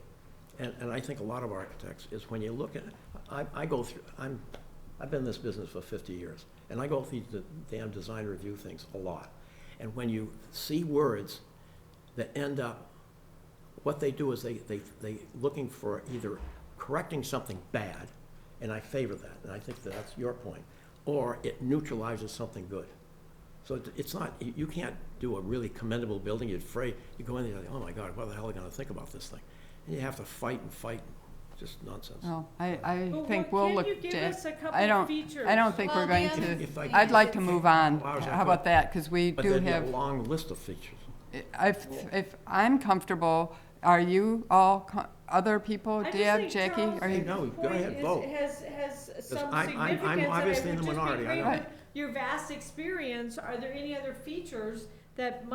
and I think a lot of architects, is when you look at, I go through, I've been in this business for 50 years, and I go through the damn design review things a lot. And when you see words that end up, what they do is they looking for either correcting something bad, and I favor that, and I think that's your point, or it neutralizes something good. So it's not, you can't do a really commendable building, you're afraid, you go in there, you're like, oh my God, what the hell are they gonna think about this thing? And you have to fight and fight, just nonsense. No, I But think what- we'll look, Can't you give Jack. us a I couple don't, features? I don't think Well, we're going the other to, If I- I'd like to move on. Well, I was gonna How about put- that? Because we But do there'd be a have, long list of features. if I'm comfortable, are you all, other people, I just Deb, think Jackie, Charles' are you? No, go point ahead, vote. has some I'm significance, and obviously it in would the just be minority, I great know. with your vast experience, are there any other features that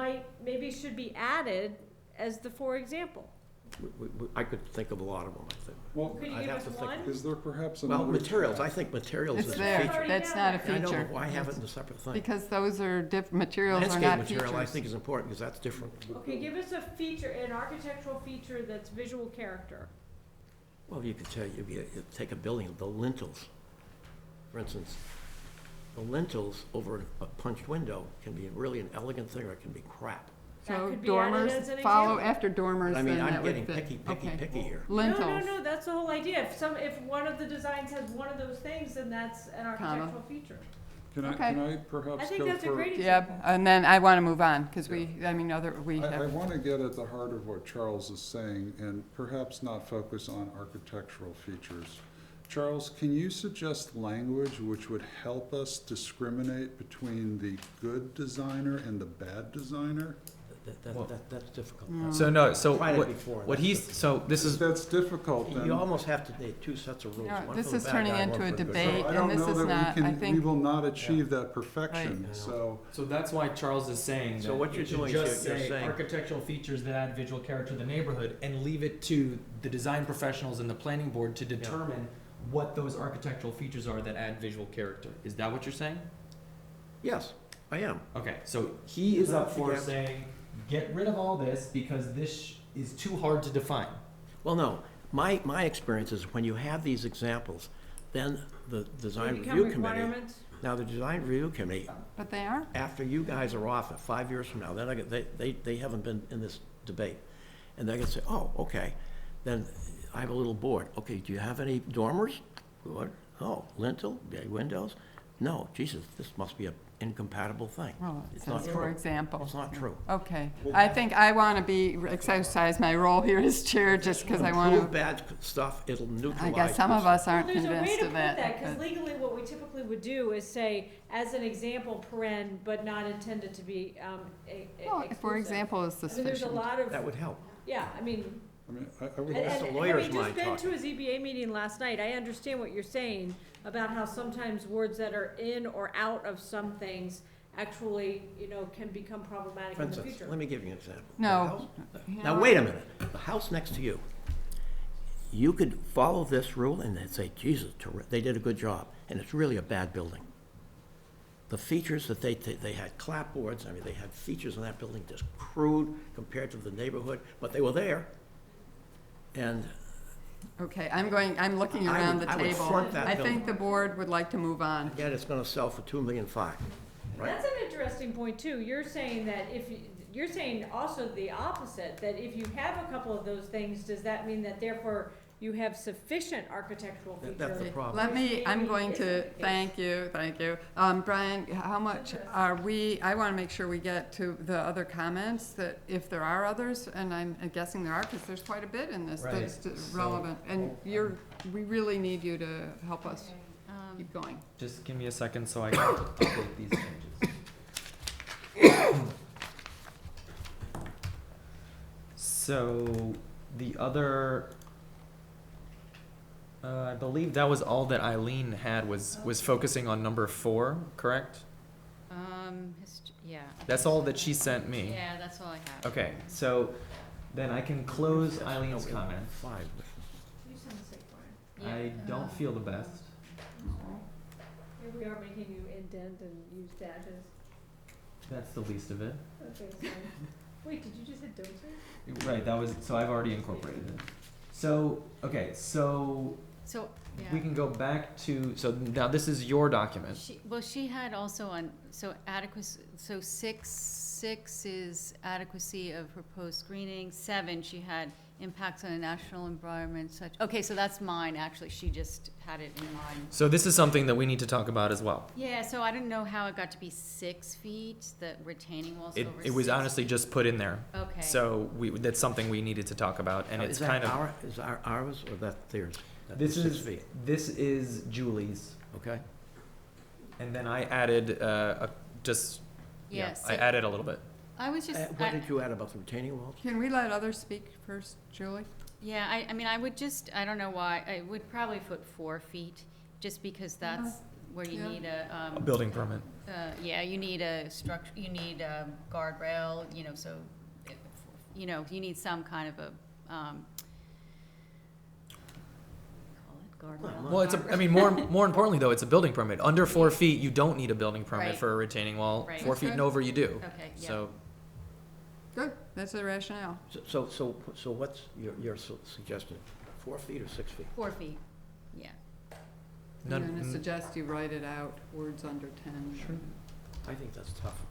maybe should be added as the for example? I could think of a lot of them, I think. Well, Could you I'd give have us to think. one? is there perhaps Well, another? materials, I think materials It's is a there, feature. that's not a I know, feature. but why have it in a separate thing? Because those are materials are Landscape not material, I features. think, is important, because that's different. Okay, give us a feature, an architectural feature that's visual character. Well, you could tell, you take a building, the lintels, for instance. The lintels over a punched window can be really an elegant thing, or it can be crap. That So could be added dormers, as an follow example. after dormers, I then mean, that I'm would getting fit. picky Okay. here. Lintels. No, that's the whole idea. If one of the designs has one of those things, then that's an architectural feature. Can Okay. I perhaps I think go that's a for? great Yep, example. and then I want to move on, because we I have, want to get at the heart of what Charles is saying and perhaps not focus on architectural features. Charles, can you suggest language which would help us discriminate between the good designer and the bad designer? That's difficult. So no, so Tried it what, before, what that's he's, so this is, That's difficult, You then. almost have to make two sets of rules. No, one this for the is bad turning guy, into one a for the good debate. guy. I don't and this know is that not- we I can, we think- will not achieve that perfection, Right. so. so that's why Charles is saying So that what you're it should doing is just you're say saying- architectural features that add visual character to the neighborhood and leave it to the design professionals and the planning board to determine what those architectural features are that add visual character. Is that what you're saying? Yes, I am. Okay, so he is up for Again. saying, get rid of all this because this is too hard to define. Well, no, my experience is when you have these examples, then the design They become review committee. requirements? Now, the design review committee, But they are? after you guys are off at 5 years from now, then they haven't been in this debate. And they're gonna say, oh, okay, then I have a little board. Okay, do you have any dormers? Good. Oh, lintel, yeah, windows? No, Jesus, this must be an incompatible thing. Well, it It's not says, for true. example. It's not true. Okay, I think I want to exercise my role here as chair, just because I want Prove to, bad stuff, it'll neutralize. I guess some of this. us aren't Well, there's a way convinced to of put that. that, because but- legally what we typically would do is say, as an example, paren, but not intended to be, Well, for exclusive. example, is I mean, there's a sufficient. lot of, That would help. yeah, I mean, I mean, I would, That's the and lawyer's having just mind been talking. to a ZBA meeting last night, I understand what you're saying about how sometimes words that are in or out of some things actually, can become problematic For in the instance, future. let me give you an example. The No. house- You Now, know wait a what? minute. The house next to you, you could follow this rule and they'd say, Jesus, they did a good job, and it's really a bad building. The features that they had clapboards, I mean, they had features in that building just crude compared to the neighborhood, but they were there. And Okay, I'm looking I around would- the I would table. front that I building. think the board would like to move on. again, it's gonna sell for $2.5 million, right? That's an interesting point too. You're saying that you're saying also the opposite, that if you have a couple of those things, does that mean that therefore you have sufficient architectural feature? That's the problem. I'm going to, Isn't the case. thank you. Brian, how much are I want to make sure we get to the other comments, that if there are others, and I'm guessing there are, because there's quite a bit in this Right. that's relevant. And we really need you to help us keep going. Just give me a second so I can update these changes. So, the other, I believe that was all that Eileen had, was focusing on number 4, correct? Yeah. That's all that she sent me. Yeah, that's all I have. Okay, so then I can close Eileen's comment. 5. You sound sick, Brian. I don't feel the best. Here we are making you indent and use dashes. That's the least of it. Okay, sorry. Wait, did you just hit don't say? Right, that was, so I've already incorporated it. So, okay, so So, yeah. we can go back to, so now this is your document. She had also on, so adequacy, so six is adequacy of proposed screening. 7, she had impacts on the national environment such, okay, so that's mine, actually, she just had it in mine. So this is something that we need to talk about as well. Yeah, so I didn't know how it got to be 6 feet, the retaining walls over 6. It was honestly just put in there. Okay. So that's something we needed to talk about, and it's Is that kind of. is ours or that theirs? That This 6 is, feet, this is Julie's, okay? and then I added, Yes. I added a little bit. I was just, What did you add about the retaining walls? Can we let others speak first, Julie? yeah, I mean, I would just, I don't know why, I would probably put 4 feet, just because that's where you Yeah. need A building permit. yeah, you need a structure, you need a guardrail, so, you need some kind of a, call it guardrail. Well, I mean, more importantly though, it's a building permit. Under 4 feet, you don't need a building permit Right. for a retaining wall. Right. 4 feet Okay. and over, you do. Okay, yeah. So, Good, that's the rationale. So what's your suggestion? 4 feet or 6 feet? 4 feet, yeah. I'm None- going to suggest you write it out, words under 10. Sure. I think that's tough.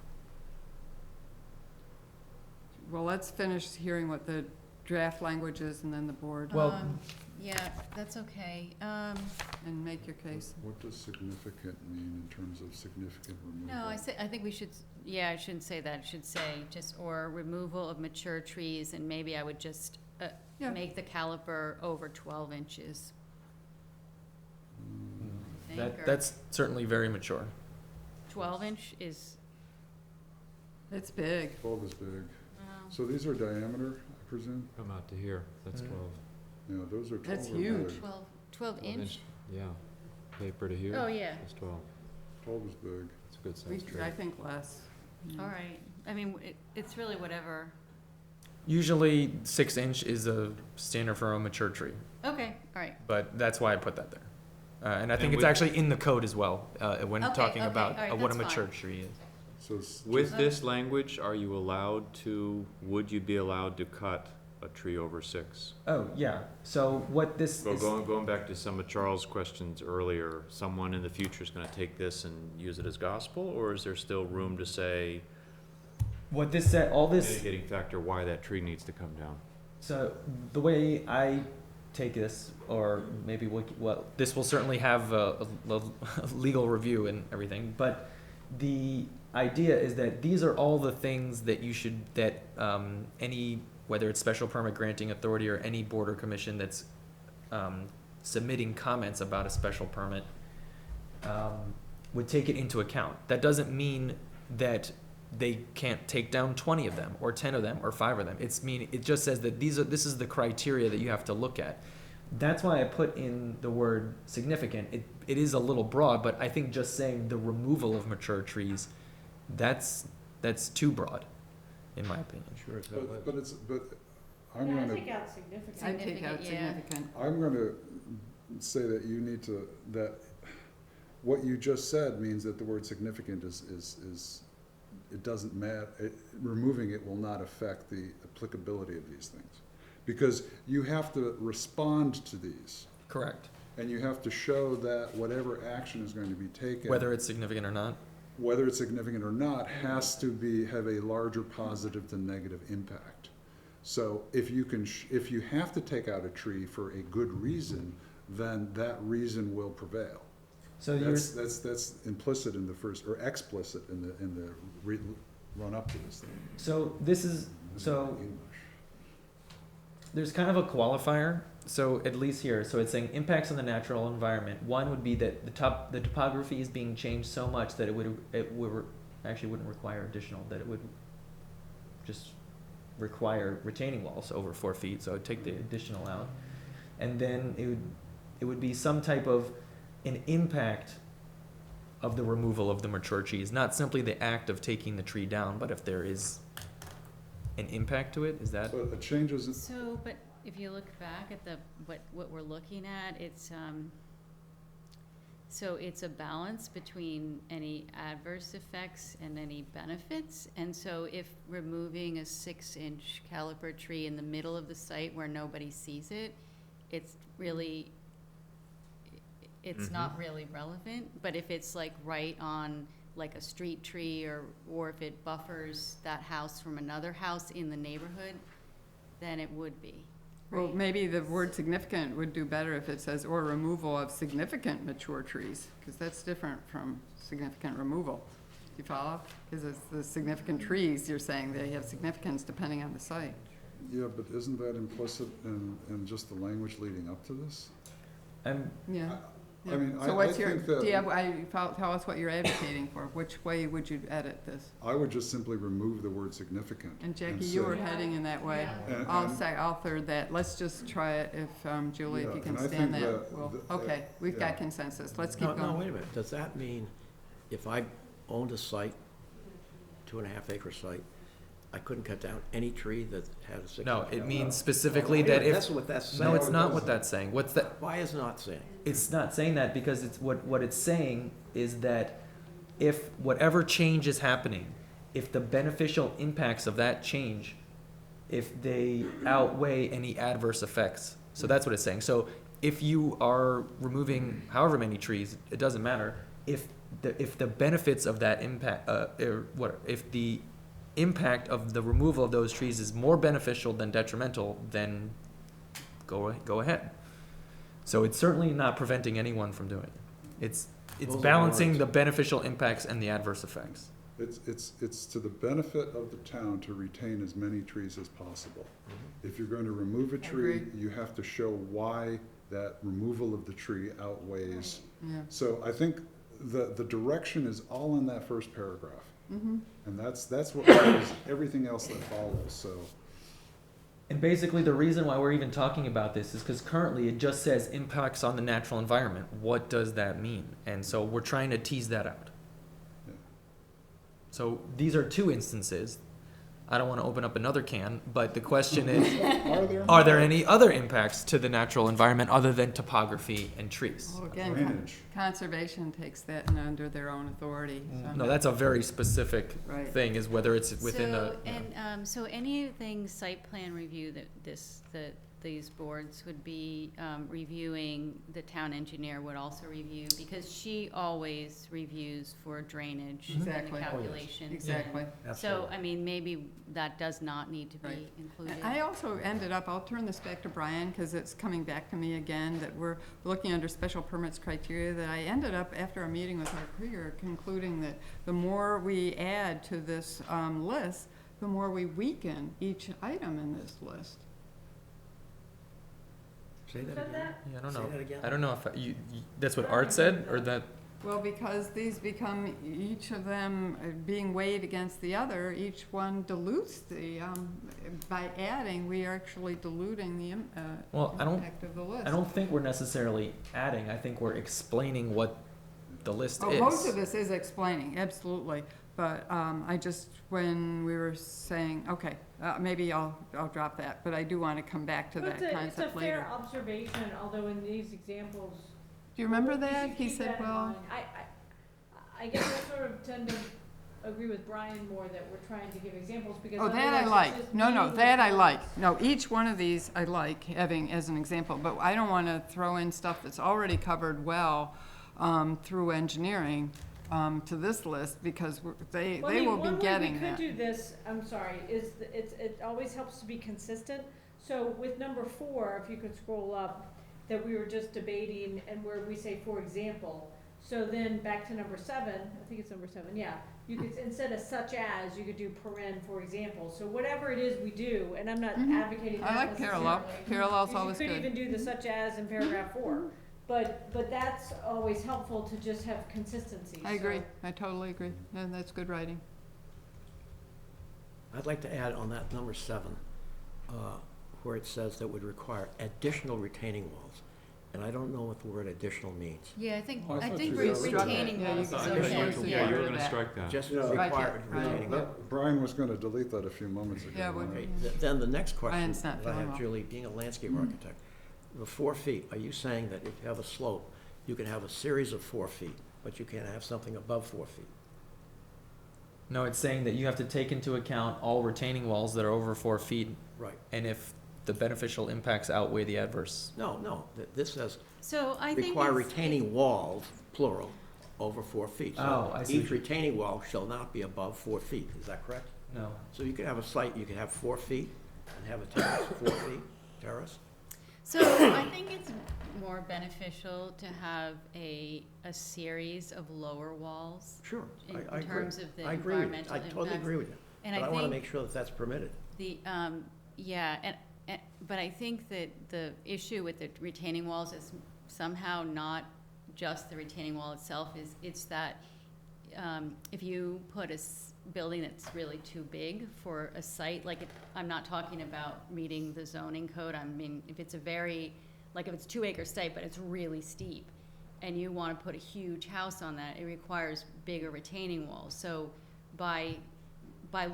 Well, let's finish hearing what the draft language is, and then the board, Well- Yeah, that's okay. and make your case. what does significant mean in terms of significant removal? No, I think we should, I shouldn't say that, I should say just, or removal of mature trees, and maybe I would just, Yeah. make the caliper over 12 inches. I think, or that's certainly very mature. 12 inch is, It's big. 12 is big. So these are diameter, I presume? Come out to here, that's Mm. 12. Yeah, those are 12 That's or huge. bigger. 12 inch? Yeah, paper to here. Oh, yeah. That's 12. 12 is big. It's a good We- sized tree. I think less. All right. I mean, it's really whatever. Usually 6 inch is a standard for a mature tree, Okay, all right. but that's why I put that there. And I think And it's with- actually in the code as well, when Okay, talking okay, about all right, what a that's mature fine. tree is. So it's With this language, are you allowed to, would you be allowed to cut a tree over 6? Oh, yeah, so what this is. Going back to some of Charles' questions earlier, someone in the future is gonna take this and use it as gospel, or is there still room to say, What this said, all this, mitigating factor, why that tree needs to come down? so the way I take this, or maybe well, this will certainly have a legal review and everything, but the idea is that these are all the things that you should, that any, whether it's special permit granting authority or any board or commission that's submitting comments about a special permit would take it into account. That doesn't mean that they can't take down 20 of them or 10 of them or 5 of them. It just says that this is the criteria that you have to look at. That's why I put in the word significant. It is a little broad, but I think just saying the removal of mature trees, that's too broad, in my opinion. Sure, it's but I'm Yeah, I gonna, take out significant. I take out Significant, yeah. significant. I'm gonna say that you need to, that what you just said means that the word significant is it doesn't matter, removing it will not affect the applicability of these things. Because you have to respond to these, Correct. and you have to show that whatever action is going to be taken, Whether it's significant or not. whether it's significant or not, has to have a larger positive than negative impact. So if if you have to take out a tree for a good reason, then that reason will prevail. So That's implicit in the first, or explicit in the run up to this thing. so this is, so English. there's kind of a qualifier, so at least here, so it's saying impacts on the natural environment. One would be that the topography is being changed so much that actually wouldn't require additional, that it would just require retaining walls over 4 feet, so I'd take the additional out. And then it would be some type of an impact of the removal of the mature trees, not simply the act of taking the tree down, but if there is an impact to it, is that? So it changes, So, but if you look back at what we're looking at, it's, so it's a balance between any adverse effects and any benefits. And so if removing a 6-inch caliper tree in the middle of the site where nobody sees it, it's really, it's not really relevant. But if it's like right on like a street tree, or if it buffers that house from another house in the neighborhood, then it would be. Well, right? maybe the word significant would do better if it says, or removal of significant mature trees, because that's different from significant removal. You follow? Because it's the significant trees, you're saying they have significance depending on the site. yeah, but isn't that implicit in just the language leading up to this? Yeah. I mean, So what's your, think that. do you have, tell us what you're advocating for. Which way would you edit this? I would just simply remove the word significant. And Jackie, you were say- heading in that way. And- I'll third that. Let's just try it if, Julie, if Yeah, you can and I stand think that. that We'll, the- okay, we've yeah. got consensus. Let's keep No, going. wait a minute. Does that mean if I owned a site, 2.5 acre site, I couldn't cut down any tree that had a 6 No, inch it caliper? means specifically Wait a that minute, if. That's what that's saying. No, it's it not what doesn't. that's saying. What's that? Why is it not saying? It's not saying that because it's what it's saying is that if whatever change is happening, if the beneficial impacts of that change, if they outweigh any adverse effects. So that's what it's saying. So if you are removing however many trees, it doesn't matter. If the benefits of that impact, if the impact of the removal of those trees is more beneficial than detrimental, then go ahead. So it's certainly not preventing anyone from doing it. It's Those are balancing words. the beneficial impacts and the adverse effects. It's to the benefit of the town to retain as many trees as possible. If you're going to remove a tree, Agreed. you have to show why that removal of the tree outweighs. Yeah. So I think the direction is all in that first paragraph. And that's what covers everything else that follows, so. And basically, the reason why we're even talking about this is because currently it just says impacts on the natural environment. What does that mean? And so we're trying to tease that out. Yeah. So these are two instances. I don't want to open up another can, but the question is, are there any other impacts to the natural environment other than topography and trees? Well, again, Drainage. conservation takes that and under their own authority. So No, that's a very specific Right. thing, is whether it's within So, the. and, so anything site plan review that these boards would be, reviewing, the town engineer would also review, because she always reviews for drainage and the Exactly. Oh, yes. calculations. Exactly. So, I mean, maybe that does not need to be Right. included. I also ended up, I'll turn this back to Brian, because it's coming back to me again, that we're looking under special permits criteria, that I ended up, after a meeting with Art Krieger, concluding that the more we add to this list, the more we weaken each item in this list. Say that again. Yeah, I don't Say know. that again? I don't know if that's what Art said, or that. Well, because these become, each of them being weighed against the other, each one dilutes the, by adding, we are actually diluting the Well, impact of the list. I don't think we're necessarily adding. I think we're explaining what the list Oh, is. most of this is explaining, absolutely, but, I just, when we were saying, okay, maybe I'll drop that, but I do wanna come back to that It's a concept later. fair observation, although in these examples. Do you remember we should that? He keep said, that in well, mind. I guess I sort of tend to agree with Brian more that we're trying to give examples, because oh, that I otherwise it's like, just no, meaningless that I words. like, no, each one of these I like having as an example, but I don't wanna throw in stuff that's already covered well, through engineering, to this list, because they Well, I mean, will be one way getting we that. could do this, I'm sorry, is, it always helps to be consistent. So with number 4, if you could scroll up, that we were just debating, and where we say, for example, so then back to number 7, I think it's number 7, yeah, you could, instead of such as, you could do paren, for example. So whatever it is we do, and I'm not advocating that I like parallel, necessarily. parallel's You always could good. even do the such as in paragraph 4, but that's always helpful to just have consistency. I agree, So- I totally agree, and that's good writing. I'd like to add on that number 7, where it says that would require additional retaining walls. And I don't know what the word additional means. Yeah, I think, Oh, I I thought think you said- retaining Yeah, you walls can is say okay. additional. Yeah, you were Yeah. gonna strike that. Just Yeah. require Right, retaining yeah. walls. Brian was gonna delete that a few moments ago. Yeah, we- right? Okay, then the next question Brian's not that I feeling have, well. Julie, being a landscape architect, the 4 feet, are you saying that if you have a slope, you can have a series of 4 feet, but you can't have something above 4 feet? No, it's saying that you have to take into account all retaining walls that are over 4 feet, Right. and if the beneficial impacts outweigh the adverse. No, this says So I think require it's- retaining walls, plural, over 4 feet. Oh, I see Each what you- retaining wall shall not be above 4 feet, is that correct? No. So you could have a site, you could have 4 feet and have a terrace, 4 feet terrace? So I think it's more beneficial to have a series of lower walls Sure, in I agree. terms of the I agree with you. environmental I impacts. totally agree with you. And But I I want to think make sure that that's permitted. the, yeah, but I think that the issue with the retaining walls is somehow not just the retaining wall itself, it's that if you put a building that's really too big for a site, like I'm not talking about meeting the zoning code, I mean, if it's a very, like if it's 2-acre site, but it's really steep, and you want to put a huge house on that, it requires bigger retaining walls. So by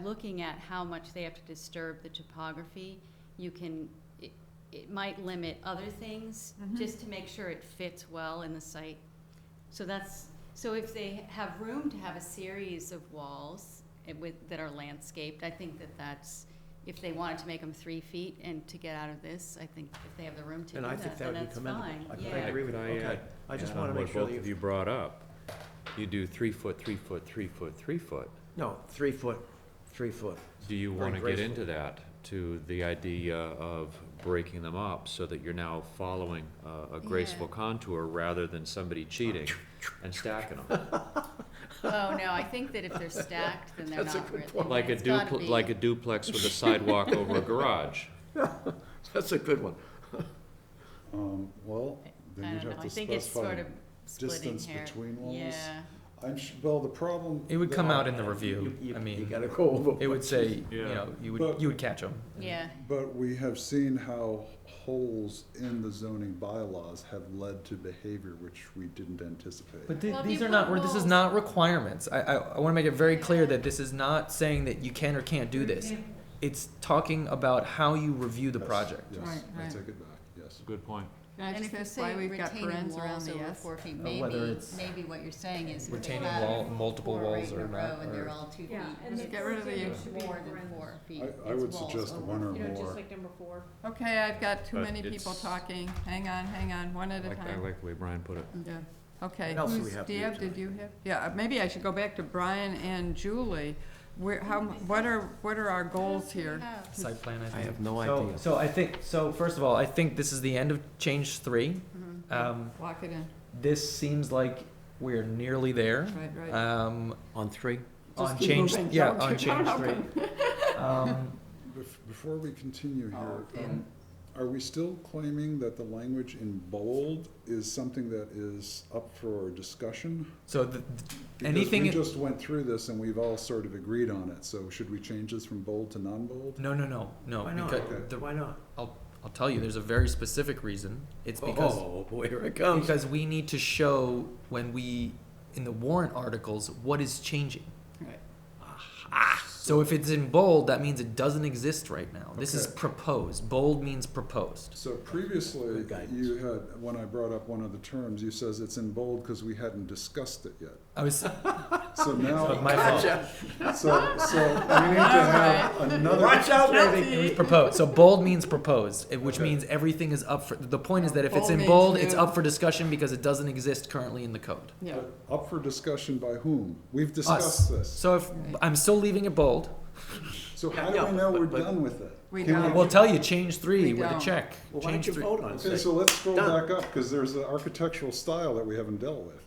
looking at how much they have to disturb the topography, you can, it might limit other things, just to make sure it fits well in the site. So if they have room to have a series of walls that are landscaped, I think that's, if they wanted to make them 3 feet and to get out of this, I think if they have the room to do And I that, think that then would be that's commendable. fine. I Yeah. agree with you, Could I, okay. I just add want on to make what sure both that of you brought up? You do 3 foot, 3 foot, 3 foot, 3 foot. No, 3 foot, 3 foot. Do you Very want to get graceful. into that, to the idea of breaking them up so that you're now following a graceful contour rather than somebody cheating and stacking them? Oh, no, I think that if they're stacked, then they're That's a not good really. point. Like a like a duplex with a sidewalk over a garage. That's a good one. Well, I then you'd don't know, have I to think it's sort specify of splitting distance hair. between walls. Yeah, Well, the problem. It would come that- out in the review. I You mean, gotta go over. it would say, you Yeah. know, you But- would catch them. Yeah. But we have seen how holes in the zoning bylaws have led to behavior which we didn't anticipate. But Well, if these you are not, put this is walls- not requirements. I want to make it very clear that this is not saying that you can or can't do this. It's talking about how you review the Yes, project. Yes, Right, I right. take it back, yes. Good point. Can I And just if you ask why say we've got retaining parens around walls the over yes? 4 feet, whether it's maybe what you're saying is if they retaining have wall, multiple four right walls in a or row not, and they're or- all 2 feet. Yeah, and Just the get rid of the- first thing should be More than parens. 4 feet. I It's would walls suggest over. one or You know, more. just like number 4. Okay, I've got too But many people it's- talking. Hang on, one at a I time. like the way Brian put it. Yeah, okay. What else do we Who's- have to do Deb, tonight? did you have? Yeah, maybe I should go back to Brian and Julie. What are our goals here? Site plan, I think. I have no So- idea. So I think, so first of all, I think this is the end of change 3. Lock it in, This seems like we're nearly there. right. On 3? On Just keep change, moving, yeah, don't on you- change don't 3. open. Before we continue Oh, here, Dan. are we still claiming that the language in bold is something that is up for discussion? So anything, Because we just went through this and we've all sort of agreed on it, so should we change this from bold to non-bold? no, Why not? because Why not? I'll tell you, there's a very specific reason. It's because Oh, boy, here it comes. because we need to show when we, in the warrant articles, what is changing. Right. So if it's in bold, that means it doesn't exist right now. This is Okay. proposed. Bold means proposed. So previously, Good guidance. you had, when I brought up one of the terms, you says it's in bold because we hadn't discussed it yet. I was, So now, my fault. so we need to have another. Watch out, It was Eddie. proposed. So bold means proposed, which means everything is up for, the point is that if it's Bold in means bold, it's new. up for discussion because it doesn't exist currently in the code. Yeah, Up for discussion by whom? We've Us. discussed this. So if, I'm still leaving it bold. So how do Yeah, we know we're but- done with it? we Can don't. We'll tell you, change 3 We with a don't. check. Well, why don't Change you 3. vote on it? Okay, Say, so let's scroll done. back up, because there's an architectural style that we haven't dealt with.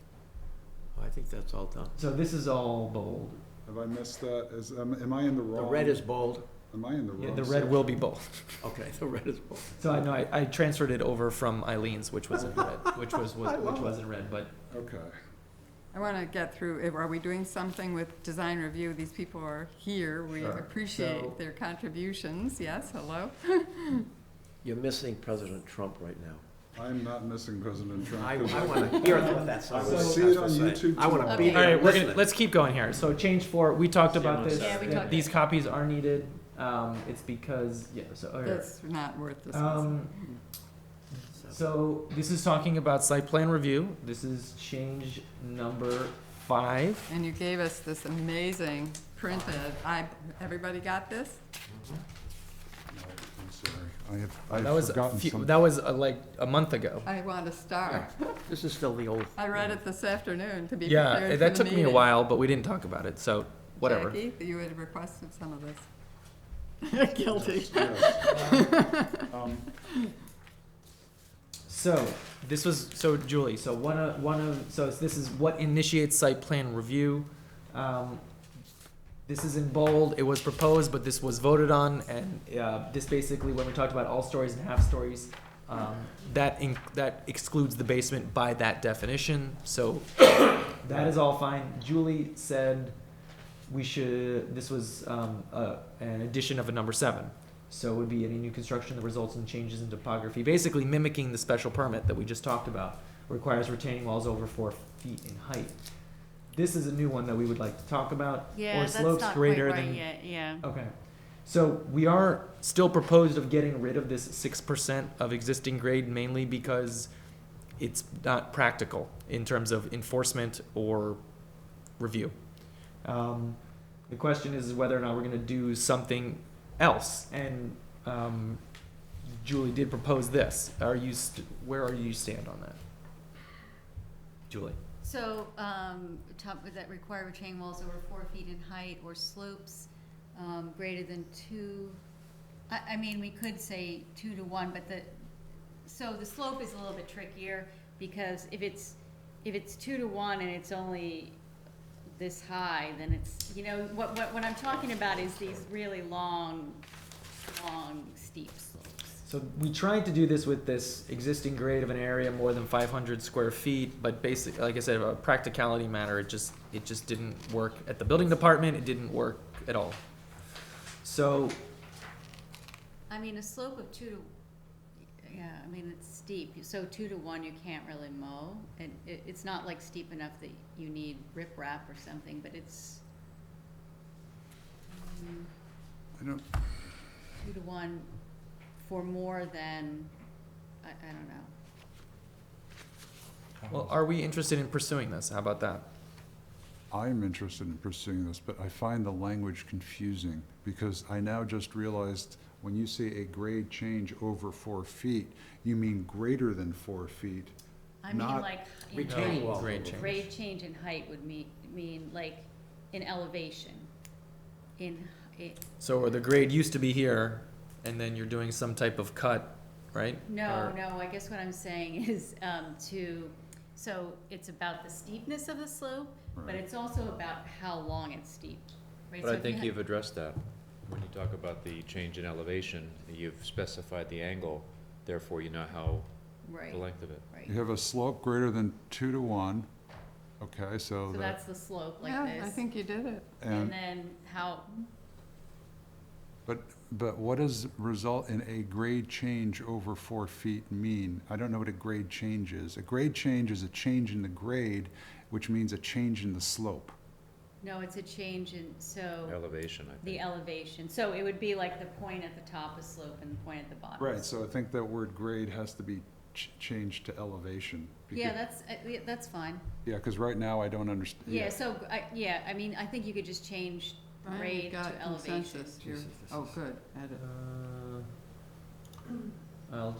I think that's all done. So this is all bold. Have I missed that? Am I in the The wrong? red is bold. Am I in the wrong? Yeah, the red section? will be bold. Okay, the red is bold. So I know I transferred it over from Eileen's, which was in red, which was in red, but Okay. I want to get through, are we doing something with design review? These people are here. We Sure. appreciate So- their contributions. Yes, hello? You're missing President Trump right now. I'm not missing President Trump. I 'cause want to hear what that I sounds will like. see it on YouTube I want to tomorrow. be Okay. all there right, listening. let's keep going here. So change 4, we talked about this. Yeah, we talked These about copies are needed. It's because, yeah, so, okay. That's not worth discussing. So this is talking about site plan review. This is change number 5. And you gave us this amazing printed, everybody got this? No, I'm sorry. That I've was forgotten something. that was like a month ago. I want a star. This is still the old. I read it this afternoon to be prepared for Yeah, the that took me a meeting. while, but we didn't talk about it, so whatever. Jackie, you had requested some of this. Guilty. Yes. So this was Julie. So this is what initiates site plan review. This is in bold. It was proposed, but this was voted on, and this basically, when we talked about all stories and half stories, that excludes the basement by that definition. So that is all fine. Julie said we should. This was an addition of a number 7. So it would be any new construction that results in changes in topography, basically mimicking the special permit that we just talked about, requires retaining walls over 4 feet in height. This is a new one that we would like to talk about. Yeah, or that's slopes not quite greater right than. yet, yeah. Okay. So we are still proposed of getting rid of this 6% of existing grade, mainly because it's not practical in terms of enforcement or review. The question is whether or not we're going to do something else. And Julie did propose this. Where are you stand on that, Julie? So, that require retaining walls over 4 feet in height or slopes, greater than 2. I mean, we could say 2 to 1, but so the slope is a little bit trickier, because if it's 2 to 1 and it's only this high, then it's, what I'm talking about is these really long, steep slopes. So we tried to do this with this existing grade of an area more than 500 square feet, but basically, like I said, a practicality matter, it just didn't work at the building department, it didn't work at all. So, I mean, a slope of 2 to, yeah, I mean, it's steep, so 2 to 1 you can't really mow. And it's not like steep enough that you need riprap or something, but it's, I don't, 2 to 1 for more than, I don't know. well, are we interested in pursuing this? How about that? I'm interested in pursuing this, but I find the language confusing, because I now just realized when you say a grade change over 4 feet, you mean greater than 4 feet. I mean, Not like, in retaining height. wall. Grade change. Grade change in height would mean like in elevation, So the grade used to be here, and then you're doing some type of cut, right? no, Or- no, I guess what I'm saying is, so it's about the steepness of the slope, but Right. it's also about how long it's steep, right? But So I if think you you've addressed that. When you talk about the change in elevation, you've specified the angle, therefore you know how, Right, the length of it. right. You have a slope greater than 2 to 1, okay, so So that, that's the slope like Yeah, this. I think you did it. And and, then how, but what does result in a grade change over 4 feet mean? I don't know what a grade change is. A grade change is a change in the grade, which means a change in the slope. no, it's a change in, so, Elevation, I think. the elevation. So it would be like the point at the top of slope and the point at the bottom. Right, so I think that word grade has to be changed to elevation. Yeah, because- that's fine. Yeah, because right now I don't understand. Yeah, so, I mean, I think you could just change Brian, grade you to got elevation. consensus here. Jesus, this Oh, is- good, edit.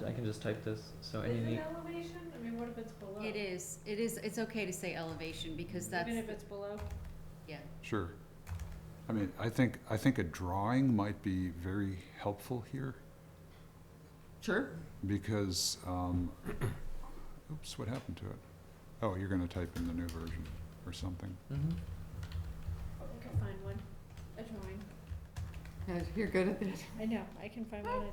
I can just type this, so Is any, it elevation? I mean, what if it's below? It is, it's okay to say elevation because that's, Even if it's below? yeah. Sure. I mean, I think a drawing might be very helpful here, Sure. because, oops, what happened to it? Oh, you're gonna type in the new version or something. Mhm. I can find one, a drawing. Yeah, you're good at this. I know, I can find one. I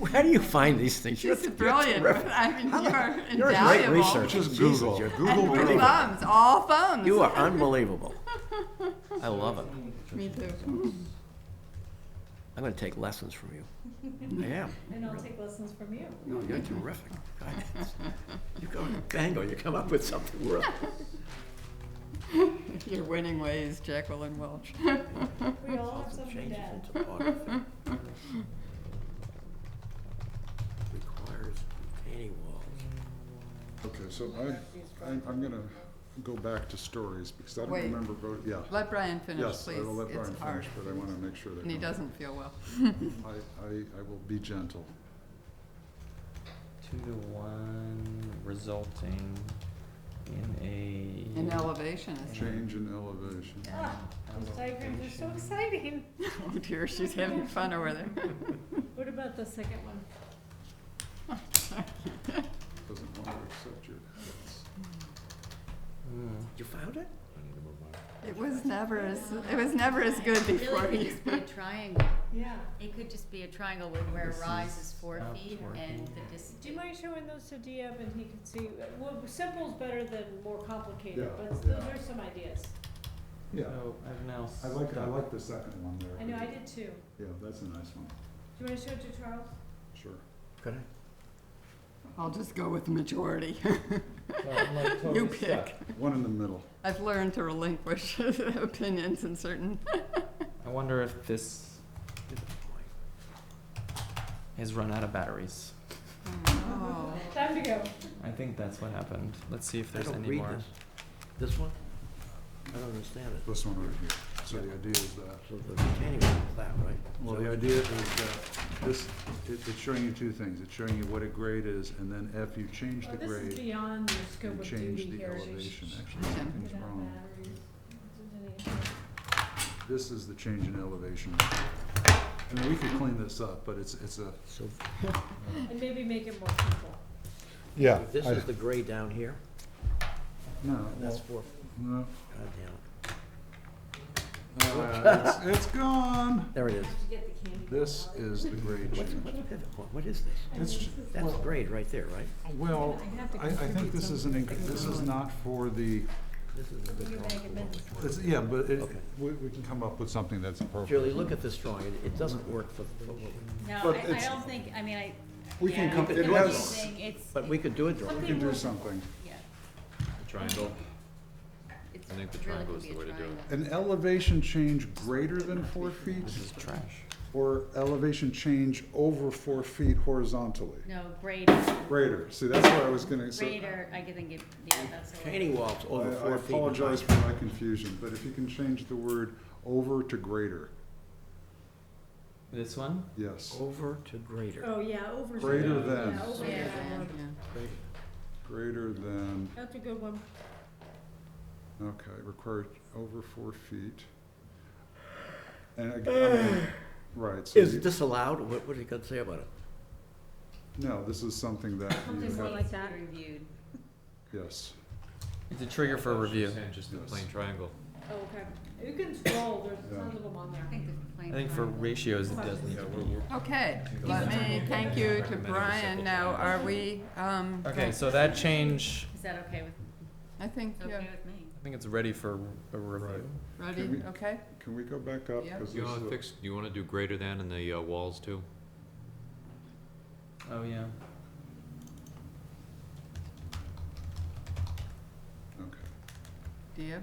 just- How do you find these things? She's You're brilliant. terrific. I mean, you are You're a great invaluable. researcher. Just Jesus, Google. you're Google And unbelievable. thumbs, all thumbs. You are unbelievable. I love it. Me too. I'm gonna take lessons from you. I am. And I'll take lessons from you. No, you're terrific. God, you go to Bangor, you come up with something real. Your winning ways, Jacqueline Welch. We all have something Changes to add. in topography. Requires retaining walls. Okay, so I'm gonna go back to stories, because I don't Wait. remember voting, yeah. Let Brian finish, Yes, please. I will let It's Brian hard. finish, but I wanna make sure that. And he doesn't feel well. I will be gentle. 2 to 1 resulting in a. In elevation, isn't it? Change in elevation. Ah, these diagrams are so exciting. Oh dear, she's having fun over there. What about the second one? Doesn't want to accept your edits. You found it? I need to move my. It was never as good It before really could you. just be a triangle. Yeah. It could just be a triangle where This a rise is is 4 about feet 4 and feet. the distance. Do you mind showing those to Diab and he can see, well, simple's better than more complicated, Yeah, but yeah. those are some ideas. Yeah, So I've now. I like the second one there. I know, I did too. Yeah, that's a nice one, Do you wanna show it to Charles? sure. Could I? I'll just go with the majority. I'm totally You pick. One in the middle. I've learned to relinquish opinions in certain. I wonder if this has run out of batteries. Oh, Time to go. I think that's what happened. Let's see if I there's don't any read more. this. This one? I don't understand it. This one right here. So the idea is that, So the retaining wall is that, right? well, the idea is that this, it's showing you two things. It's showing you what a grade is, and then if you change Oh, the this is grade, beyond your you scope of change duty the here. elevation. Actually, Okay. something's Without wrong. batteries. This is the change in elevation. I mean, we could clean this up, but it's a. So And maybe make it more simple. Yeah. this is the grade down here? No, And that's well, 4, no, God damn it. It's gone. There it is. This is the grade change. What is this? It's, That's grade right there, right? well, I think this is this is not for the, This is a good drawing. yeah, but Okay. we can come up with something that's appropriate. Julie, look at this drawing. It doesn't work for what we. No, But I it's- don't think, I mean, We can yeah, come- it's it has- confusing. It's, But we could do a drawing. We can do something. yeah, Triangle, it's I think the really triangle could is be the a way to do it. triangle. An elevation change greater than 4 feet? This is trash. Or elevation change over 4 feet horizontally? No, greater, Greater, see, that's what I was gonna say. greater, I can think it, yeah, that's a little. Retaining walls over I 4 feet. apologize for my confusion, but if you can change the word over to greater, This one? yes. Over to greater. Oh, yeah, over. Greater than. Yeah, over. Yeah, Greater than, That's a good one. okay, required over 4 feet. And again, I mean, right, so Is you- this allowed? What are you gonna say about it? no, this is something that you Something more have, like that. Reviewed. yes. It's a trigger for review. And just a Yes. plain triangle. Oh, okay. You can scroll, there's Yeah. tons of them on there. I think the I plain think for triangle. ratios, it does need to be. Okay, let me thank you to Brian. Now, are we, Okay, so that change, Is that okay with, I think, it's yeah, okay with me? I think it's ready for a review. ready, Can we- okay? Can we go back up? Yeah. 'Cause You this wanna is a- fix, you wanna do greater than in the walls too? Oh, yeah. Okay. Do you?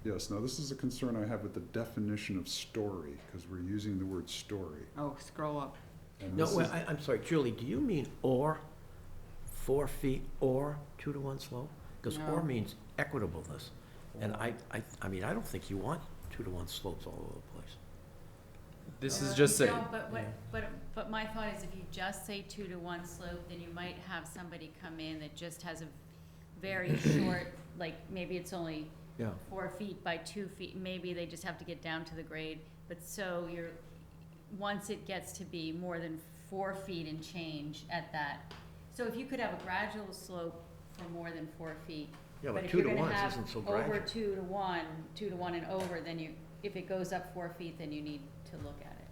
Yes, now this is a concern I have with the definition of story, because we're using the word story. Oh, scroll up. And No, this well, is- I'm sorry, Julie, do you mean or 4 feet or 2 to 1 slope? Because No. or means equitableness. And I mean, I don't think you want 2 to 1 slopes all over the place. This is just a, No, but my thought is if you just say 2-to-1 slope, then you might have somebody come in that just has a very short, like, maybe it's only Yeah. 4 feet by 2 feet, maybe they just have to get down to the grade, but so once it gets to be more than 4 feet and change at that, so if you could have a gradual slope for more than 4 feet, Yeah, but but if 2 you're to gonna 1 have isn't so over gradual. 2-to-1 and over, then if it goes up 4 feet, then you need to look at it.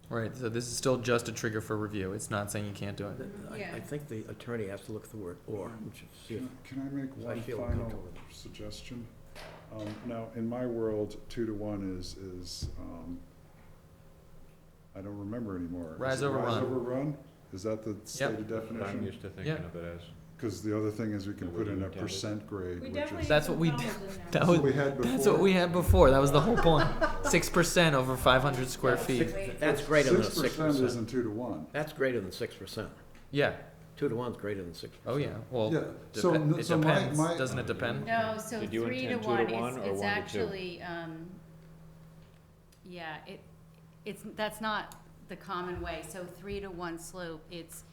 right, so this is still just a trigger for review. It's not saying you can't do it. Yeah. I think the attorney has to look at the word or, which is, see if, Can I make I one feel final comfortable with it. suggestion? Now, in my world, 2 to 1 is, I don't remember anymore. Is Rise it over rise run. over run? Is that the stated I'm definition? used to thinking Yeah. of it as. Because the other thing is we can What put you in a intended. percent grade, We which definitely is. That's have what we some did. commas in there. That That's was, what we had that's before. what we had before. That was the whole point. 6% over 500 square feet. that's greater than 6% 6%. isn't 2 to 1. That's greater than 6%. Yeah. 2 to 1 is greater than 6%. Oh, yeah. Well, Yeah, so depe- n- it so my- depends. my- Doesn't it depend? No, so Did you 3 to intend 1, 2 to 1 or it's 1 to 2? actually, yeah, that's not the common way. So 3-to-1 slope, it's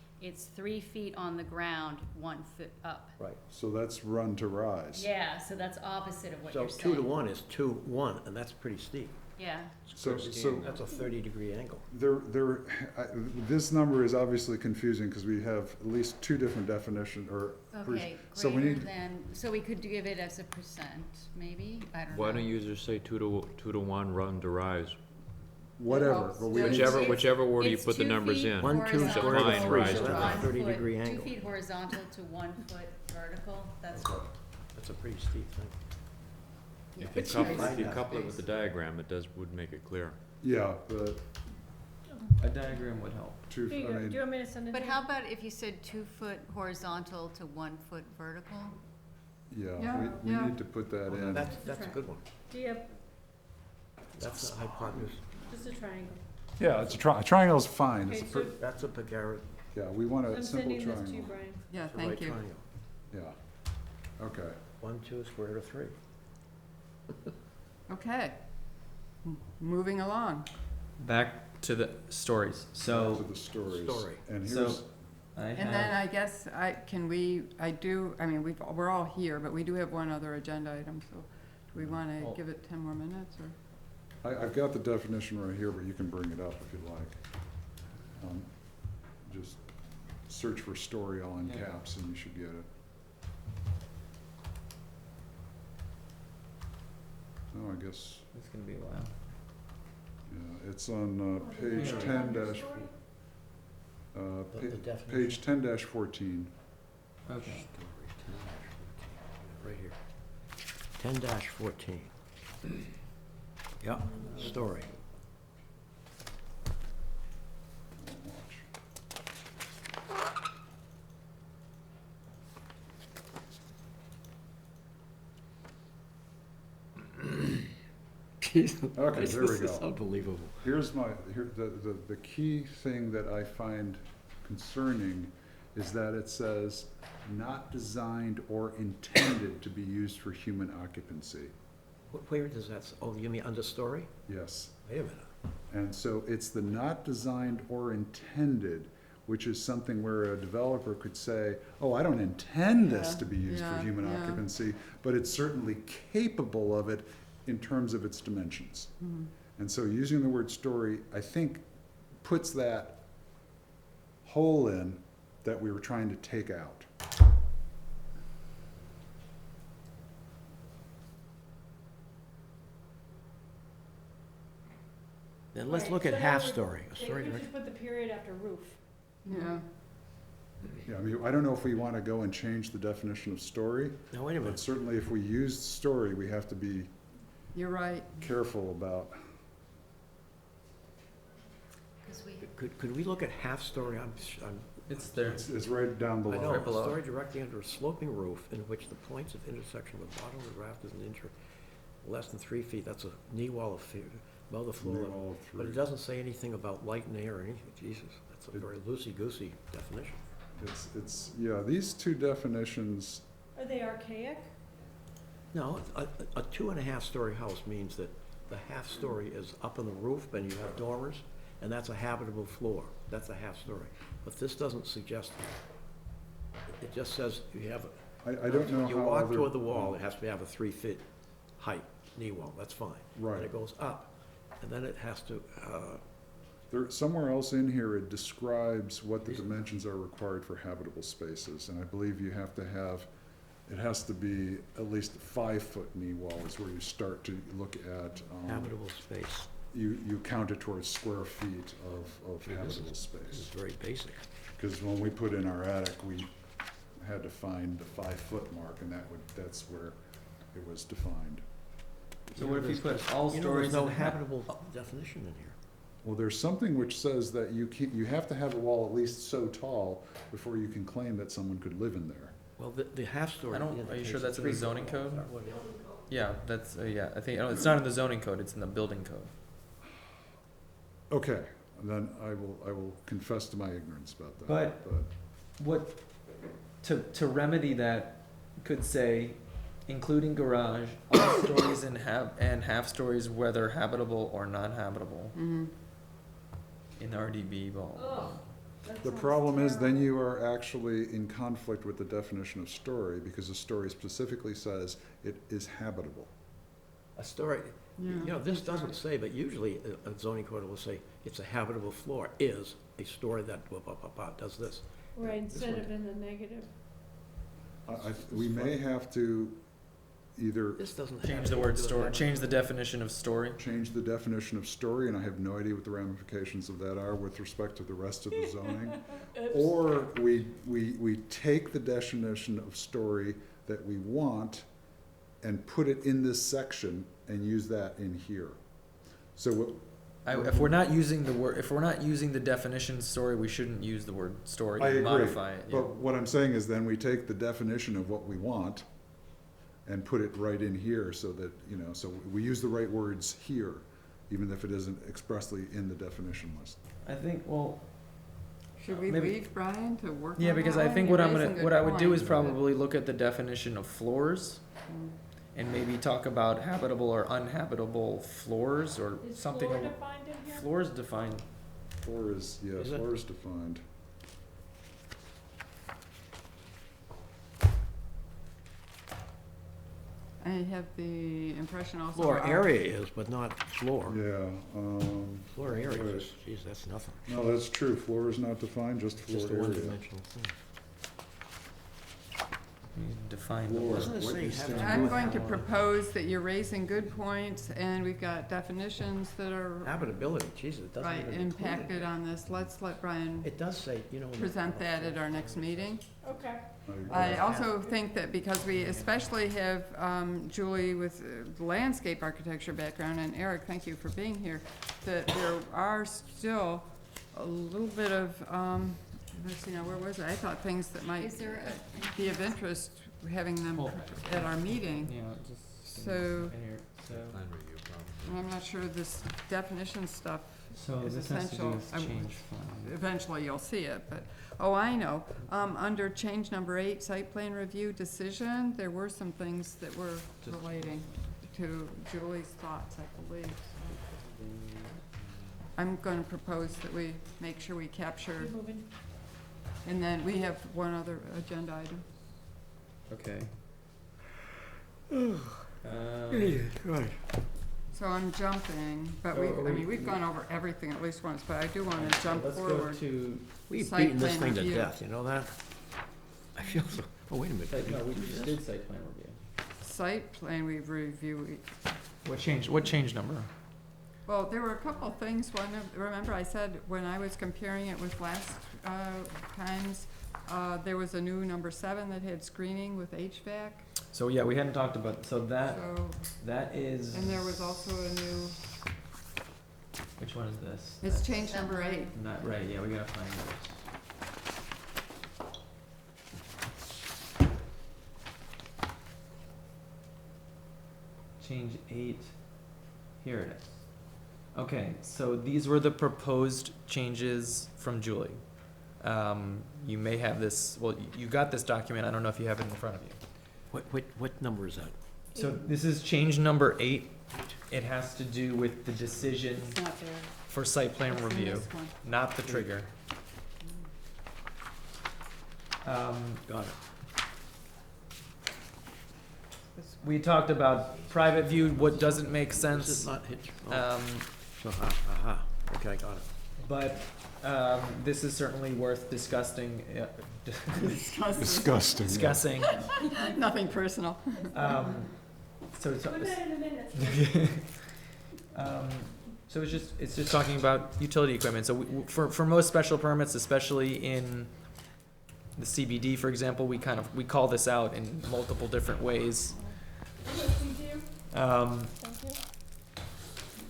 3 feet on the ground, 1 foot up. Right. So that's run to rise. Yeah, so that's opposite of what So you're 2 to saying. 1 is 2, 1, and that's pretty steep. Yeah, So, That's a 30-degree angle. this number is obviously confusing because we have at least 2 different definitions or. okay, So we greater need, than, so we could give it as a percent, maybe, I don't know. Why don't you just say 2 to 1 run to rise? whatever, but we. It's- Whichever order you it's put the 2 numbers feet in. 1, 2 horizontal squared Define of 3, rise so to that's rise. a 30-degree angle. 2 feet horizontal to 1 foot vertical, that's, That's a pretty steep thing. yeah. If you couple it with the diagram, would make it clear. Yeah, but A diagram would help. Here you go. Do you want me to send it? But to you? how about if you said 2 foot horizontal to 1 foot vertical? yeah, Yeah, we yeah. need to put that in. That's a good one. Yep, That's a hypotenuse. just a triangle. Yeah, it's a triangle's fine. Okay, It's a so That's a Pythagorean, Yeah, we want a I'm simple sending this to you, triangle. Brian. Yeah, the right thank you. triangle. Yeah, okay. 1, 2 square root of 3. Okay. Moving along. Back to the stories. To So the stories. Story. And So- here's, I And then have, I guess we're all here, but we do have one other agenda item, so do we want Oh. to give it 10 more minutes, or? I've got the definition right here, but you can bring it up if you like. Just, search for story all in caps and you should get it. Oh, I guess, It's gonna be a while. yeah, it's on, page Yeah. 10 dash, The definition. page 10-14. Okay. Right here. 10-14. Yeah, story. Okay, there we This is go. unbelievable. Here's the key thing that I find concerning is that it says, not designed or intended to be used for human occupancy. Where does that, oh, you mean understory? Yes. Wait a minute. And so it's the not designed or intended, which is something where a developer could say, oh, I don't intend this to be used for human occupancy, but it's certainly capable of it in terms of its dimensions. And so using the word story, I think, puts that hole in that we were trying to take out. Then let's Right, look so at that half would- story. A Maybe story we direct- should put the period after roof. Yeah. Yeah, I mean, I don't know if we want to go and change the definition of story, Now, wait a but minute. certainly if we use story, we have to be You're right. careful about. 'Cause we, Could we look at half story? It's there. It's right down I below. know, Right a below. story directly under a sloping roof in which the points of intersection with the bottom of the raft is an inch or less than 3 feet. That's a knee wall of above the floor Knee level. wall of But it 3. doesn't say anything about light and air or anything. Jesus, that's a very loosey-goosey definition. It's, yeah, these two definitions, Are they archaic? No, a 2.5 story house means that the half story is up on the roof and you have dormers, and that's a habitable floor. That's a half story. But this doesn't suggest that. It just says you have, I don't know you how walk other. toward the wall, it has to have a 3 feet height, knee wall, that's fine. Right. And it goes up, and then it has to, There, somewhere else in here, it describes what the dimensions are required for habitable spaces, and I believe you have to have, it has to be at least a 5-foot knee wall is where you start to look at, habitable space. you count it towards square feet of habitable This is space. very basic. Because when we put in our attic, we had to find the 5-foot mark, and that's where it was defined. So what if you put all You know, stories there's no in habitable definition in here. Well, there's something which says that you have to have a wall at least so tall before you can claim that someone could live in there. Well, the half story. I don't- are you indicates sure that's in the 3 foot zoning wall. code? What is it? Yeah, that's, yeah, I think, it's not in the zoning code, it's in the building code. Okay, then I will confess to my ignorance about that. But- What, to remedy that, could say, including garage, all stories and half stories, whether habitable or non-habitable, Mhm. in RDB, blah, blah, blah. That The sounds problem is, then terrible. you are actually in conflict with the definition of story, because the story specifically says it is habitable. A story, Yeah. you know, this doesn't say, but usually a zoning code will say, it's a habitable floor, is a story that blah, blah, blah, blah, does this. Right, This instead one- of in the negative. We may have to either This doesn't. Change have the anything word to do with story, that. change the definition of story. change the definition of story, and I have no idea what the ramifications of that are with respect to the rest of the zoning. Or we take the definition of story that we want and put it in this section and use that in here. So what, If we're not using the word, if we're not using the definition story, we shouldn't use the word story I and agree, modify it. Yeah. but what I'm saying is then we take the definition of what we want and put it right in here so that, so we use the right words here, even if it isn't expressly in the definition list. I think, well, Should we Maybe- leave Brian to work on yeah, because that I one? think You're what raising what I would do is good probably look at the definition of floors points. and maybe talk about habitable or uninhabitable floors or Is something. floor defined in here? Floors defined. Floor is, yeah, Is it? floor is defined. I have the impression also. Floor area is, but not floor. Yeah, Floor area Right. is, geez, that's nothing. no, that's true, floor is not defined, just floor Just a area. one-dimensional thing. You define the Floor. Doesn't it What say you have stand to I'm do going with to propose that you're raising good points, and we've got definitions that are habitability? Jesus, it doesn't right even include impacted it. on this. Let's let Brian It does say, you know. in the- present that at our next meeting. Okay. I also think that because we especially have Julie with landscape architecture background, and Eric, thank you for being here, that there are still a little bit of, let's see now, where was it? I thought things that might Is there be of interest, having them Oh. at our meeting. Yeah, just. So- in here, so. Plan review, probably. And I'm not sure this definition stuff, So is this has to do essential. with I- change plan. eventually you'll see it, but, oh, I know. Under change number 8, site plan review decision, there were some things that were relating to Julie's thoughts, I believe. I'm gonna propose that we make sure we capture, Keep moving. and then we have one other agenda item. Okay. Right. So I'm jumping, but we, I mean, we've gone over everything at least once, but I do wanna jump Let's forward. go to, We've Site beaten this plan thing to review. death, you know that? I feel so, oh, wait a minute. no, we just did site plan review. Site plan we review. What change number? Well, there were a couple of things. One, remember I said when I was comparing it with last times, there was a new number 7 that had screening with HVAC. So, yeah, we hadn't talked about, so that is. And there was also a new, Which one is this? it's change number 8. Not, right, yeah, we gotta find those. Change 8, here it is. Okay, so these were the proposed changes from Julie. You may have this, well, you got this document, I don't know if you have it in front of you. What number is that? So this is change number 8. It has to do with the decision It's not there. for site plan It's in review, this one. not the trigger. Got it. We talked about private view, what doesn't make This is sense. not hit, oh, Um, so, okay, got it. but, this is certainly worth discussing, Disgusting. yeah. discussing. Nothing personal. So it's, Put that in the minutes. so it's just talking about utility equipment. So for most special permits, especially in the CBD, for example, we call this out in multiple different ways. Thank you. Thank you.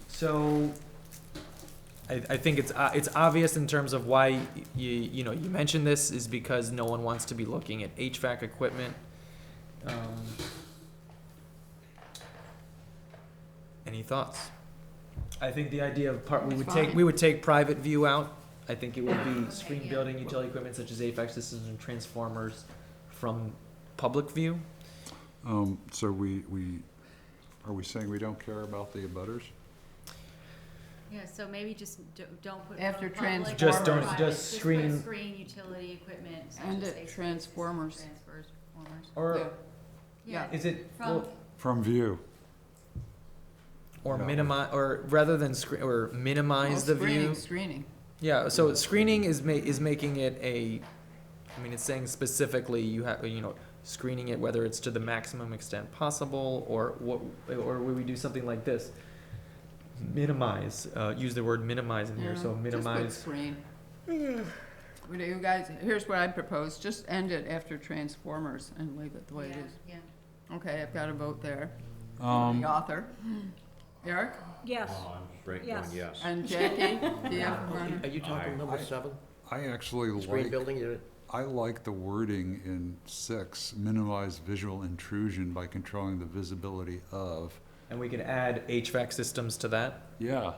So I think it's obvious in terms of why you mentioned this is because no one wants to be looking at HVAC equipment. Any thoughts? I think the idea of It's fine. we would take private view out. I think it would be screen building utility equipment such as HVAC systems and transformers from public view. So are we saying we don't care about the abutters? Yeah, so maybe just don't put. After from public transformers. Just don't- private, just put screen- Screen utility equipment. such And as it HVAC transformers. systems, Transformers. Or Yeah. Yeah, is it from, From view. or Yeah. minimize, or rather than or minimize the view? Screening. Yeah, so screening is making it it's saying specifically you have, screening it, whether it's to the maximum extent possible, or would we do something like this? Minimize, use the word minimize in here, so Yeah, minimize. Just put screen. Would you guys, here's what I'd propose, just end it after transformers and leave it the way it yeah, is. yeah. Okay, I've got a vote there. The author. Eric? Yes. Frank, Yes. going yes. And Jackie? Yeah, Are you talking number 7? I actually Screen like, building, I like the wording in 6, minimize visual intrusion by controlling the visibility of. And we could add HVAC systems to that. Yeah,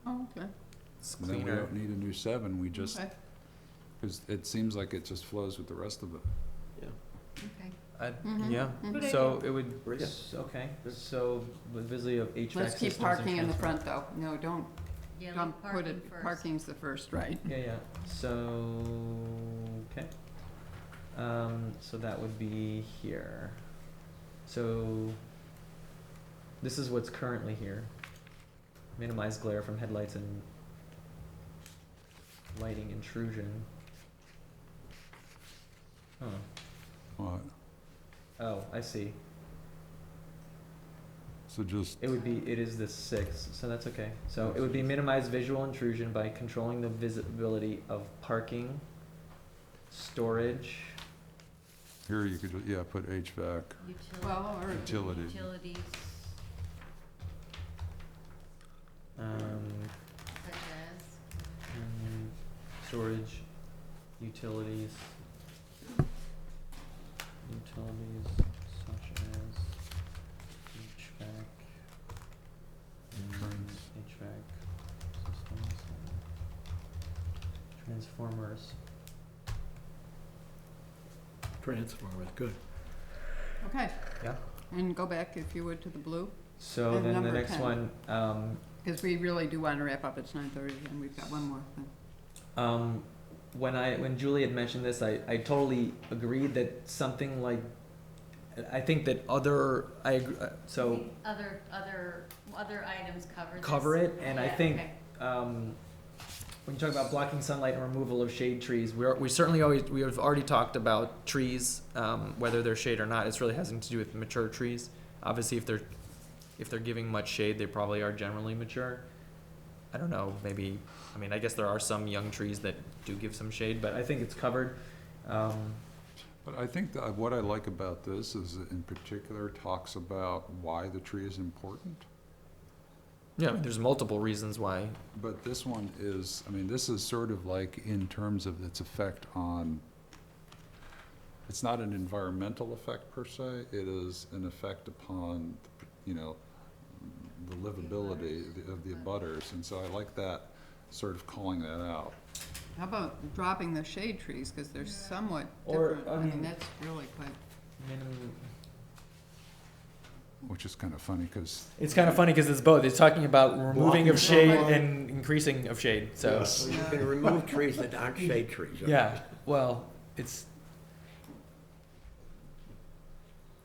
oh, okay. It's then we cleaner. don't need a new 7, we just, Okay. because it seems like it just flows with the rest of it. Okay. Mhm, Yeah, mhm. so it would, Brilliant. okay, so with visibility of HVAC Let's keep systems and parking in the transfer- front, though. No, don't Yeah, put leave parking it, first. parking's the first, right? Yeah, so, okay. So that would be here. So, this is what's currently here. Minimize glare from headlights and lighting intrusion. Huh. What? Oh, I see. So just, It would be, it is the 6, so that's okay. So it would be minimize visual intrusion by controlling the visibility of parking, storage. here you could, yeah, put HVAC. Well, or Utility. Utilities, such as, Storage, utilities, such as HVAC, HVAC systems, transformers. Transformers, good. okay, Yeah. and go back if you would to the blue, So And then the number next 10. one, because we really do want to wrap up. It's 9:30 and we've got one more thing. when Julie had mentioned this, I totally agreed that something like, I think that so other items cover this? cover it, and I Yeah, think, okay. when you talk about blocking sunlight and removal of shade trees, we certainly we have already talked about trees, whether they're shade or not. It really has to do with mature trees. Obviously, if they're giving much shade, they probably are generally mature. I don't know, maybe, I mean, I guess there are some young trees that do give some shade, but I think it's covered. But I think that what I like about this is it in particular talks about why the tree is important. Yeah, I mean, there's multiple reasons why. But this one is, I mean, this is sort of like in terms of its effect on, it's not an environmental effect per se, it is an effect upon, you know, the livability of the abutters, and so I like that, sort of calling that out. How about dropping the shade trees, because they're somewhat Or, different. I I mean, mean- that's really quite, Which is kind of funny, because It's kind of funny because it's both. It's talking about removing of shade sunlight. and increasing of shade, so. So you can remove trees that aren't shade trees. Yeah, well, it's,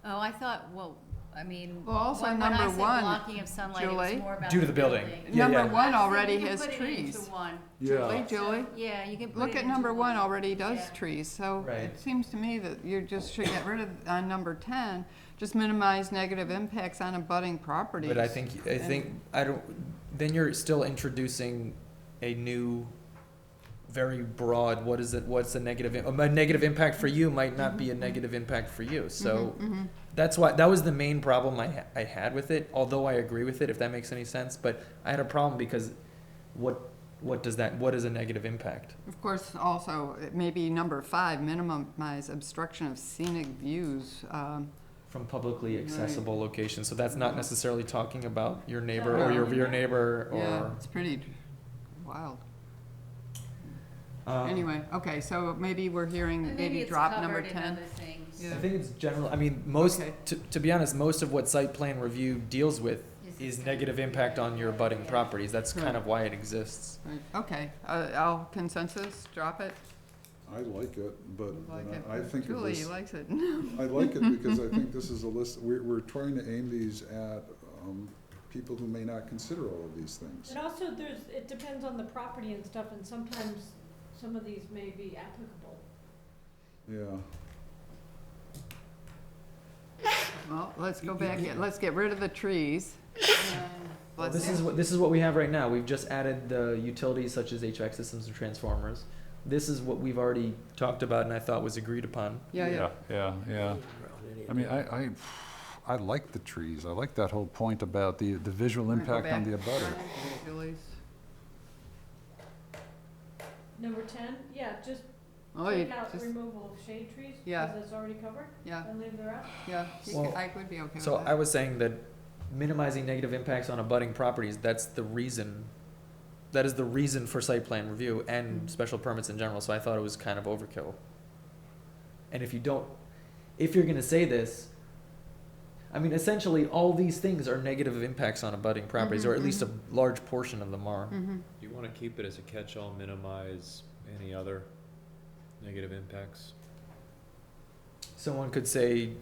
Oh, I thought, well, I mean, Well, also when number I said one, blocking of sunlight, it was Julie, more about due to the building. Yeah, number yeah. one So already you can has put it trees. into one. Julie, Julie, Yeah, you can put look it at into number one one. already does Yeah. trees, so Right. it seems to me that you just should get rid of, on number 10, just minimize negative impacts on abutting properties. but I think, then you're still introducing a new, very broad, what's a negative impact for you might not be a negative impact for you, so. That's why, that was the main problem I had with it, although I agree with it, if that makes any sense, but I had a problem because what is a negative impact? Of course, also, maybe number 5, minimize obstruction of scenic views. From publicly Right. accessible locations, so that's not necessarily talking about your neighbor or No. your rear neighbor Yeah, or. it's pretty wild. Um, Anyway, okay, so maybe we're hearing, And maybe it's drop number covered in 10. other things. Yeah. I think it's general, I mean, Okay. to be honest, most of what site plan review deals with Is is negative impact on your abutting Yeah. properties, that's Right. kind of why it exists. Right, okay, I'll consensus, drop it. I like it, but Like it. I think of Julie this, likes it. I like it because I think this is a list, we're trying to aim these at, people who may not consider all of these things. And also, it depends on the property and stuff, and sometimes some of these may be applicable. Yeah. Well, let's go back, let's get rid of the trees. and let's- This is what we have right now, we've just added the utilities such as HVAC systems and transformers. This is what we've already talked about and I thought was agreed upon. Yeah. Yeah. I mean, I like the trees. I like that whole point about the visual Wanna go impact on back? the abutter. Julie's. Number 10, yeah, just Oh, you take out just, removal of shade trees, Yeah. because it's already covered, yeah, and leave the rest. yeah, Well, I would be okay with So that. I was saying that minimizing negative impacts on abutting properties, that's the reason, that is the reason for site plan review and special permits in general, so I thought it was kind of overkill. And if you're gonna say this, I mean, essentially, all these things are negative impacts on abutting properties, or at least a large portion of them are. Mhm. Do you wanna keep it as a catch-all, minimize any other negative impacts? Someone could say,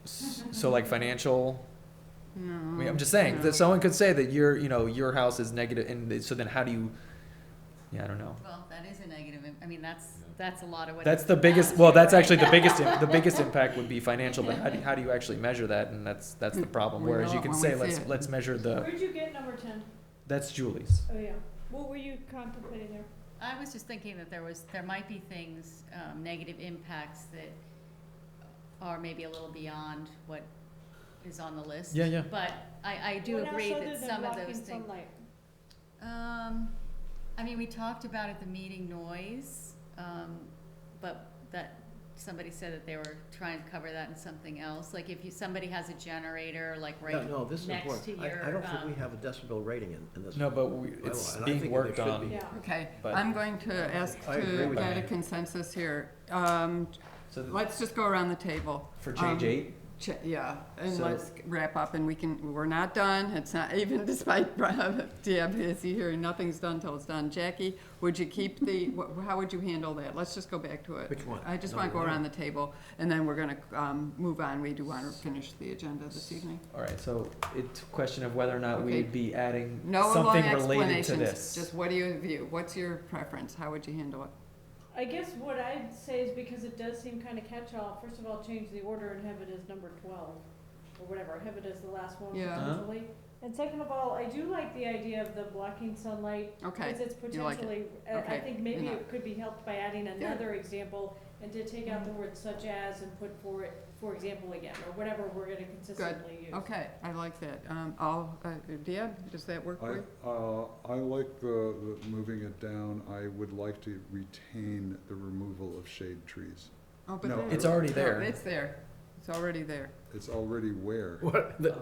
So like financial, I mean, I'm just saying, No. that someone could say that your house is negative, and so then how do you, I don't know. Well, that is a negative, I mean, that's a lot of what. That's it's the biggest, about, well, that's right? actually the biggest impact would be financial, but how do you actually measure that? And that's the problem, We whereas know you it can when say, we see it. let's measure Where'd you get number 10? that's Julie's. Oh, yeah. What were you contemplating there? I was just thinking that there might be things, negative impacts that are maybe a little beyond what is on the list. Yeah, yeah. But I do What else agree other that than some of blocking those things. sunlight? I mean, we talked about at the meeting noise, but that, somebody said that they were trying to cover that in something else, like if somebody has a generator, like Yeah, right no, this is next to important. your, I don't think we have a decibel rating in this. No, but bylaw, it's and I being think worked there should on. be. Yeah. Okay, But- I'm going to ask I agree to with get a you. consensus here. So Let's just go around the table. for change 8, Yeah, and So- let's wrap up, and we're not done. It's not, even despite DMPSC hearing, nothing's done till it's done. Jackie, would you keep how would you handle that? Let's just go back to it. Which one? I just want to go Number around the table, and then we're gonna move on. We do want to finish the agenda this evening. all right, so it's a question of whether or not Okay. we'd be adding No long something related to explanations, this. just what do you view? What's your preference? How would you handle it? I guess what I'd say is because it does seem kind of catch-all, first of all, change the order and have it as number 12, or whatever, have it as the last one Yeah. potentially. And second of all, I do like the idea of the blocking sunlight, Okay, because it's you like it. potentially, I Okay, think maybe enough. it could be helped by adding another example, and to take out the word such as and put for example again, or whatever we're gonna consistently use. Okay, I like that. Deb, does that work for you? I like the moving it down. I would like to retain the removal of shade trees. Oh, but No. there- It's already no, there. It's there. It's already there. It's already where? What? Let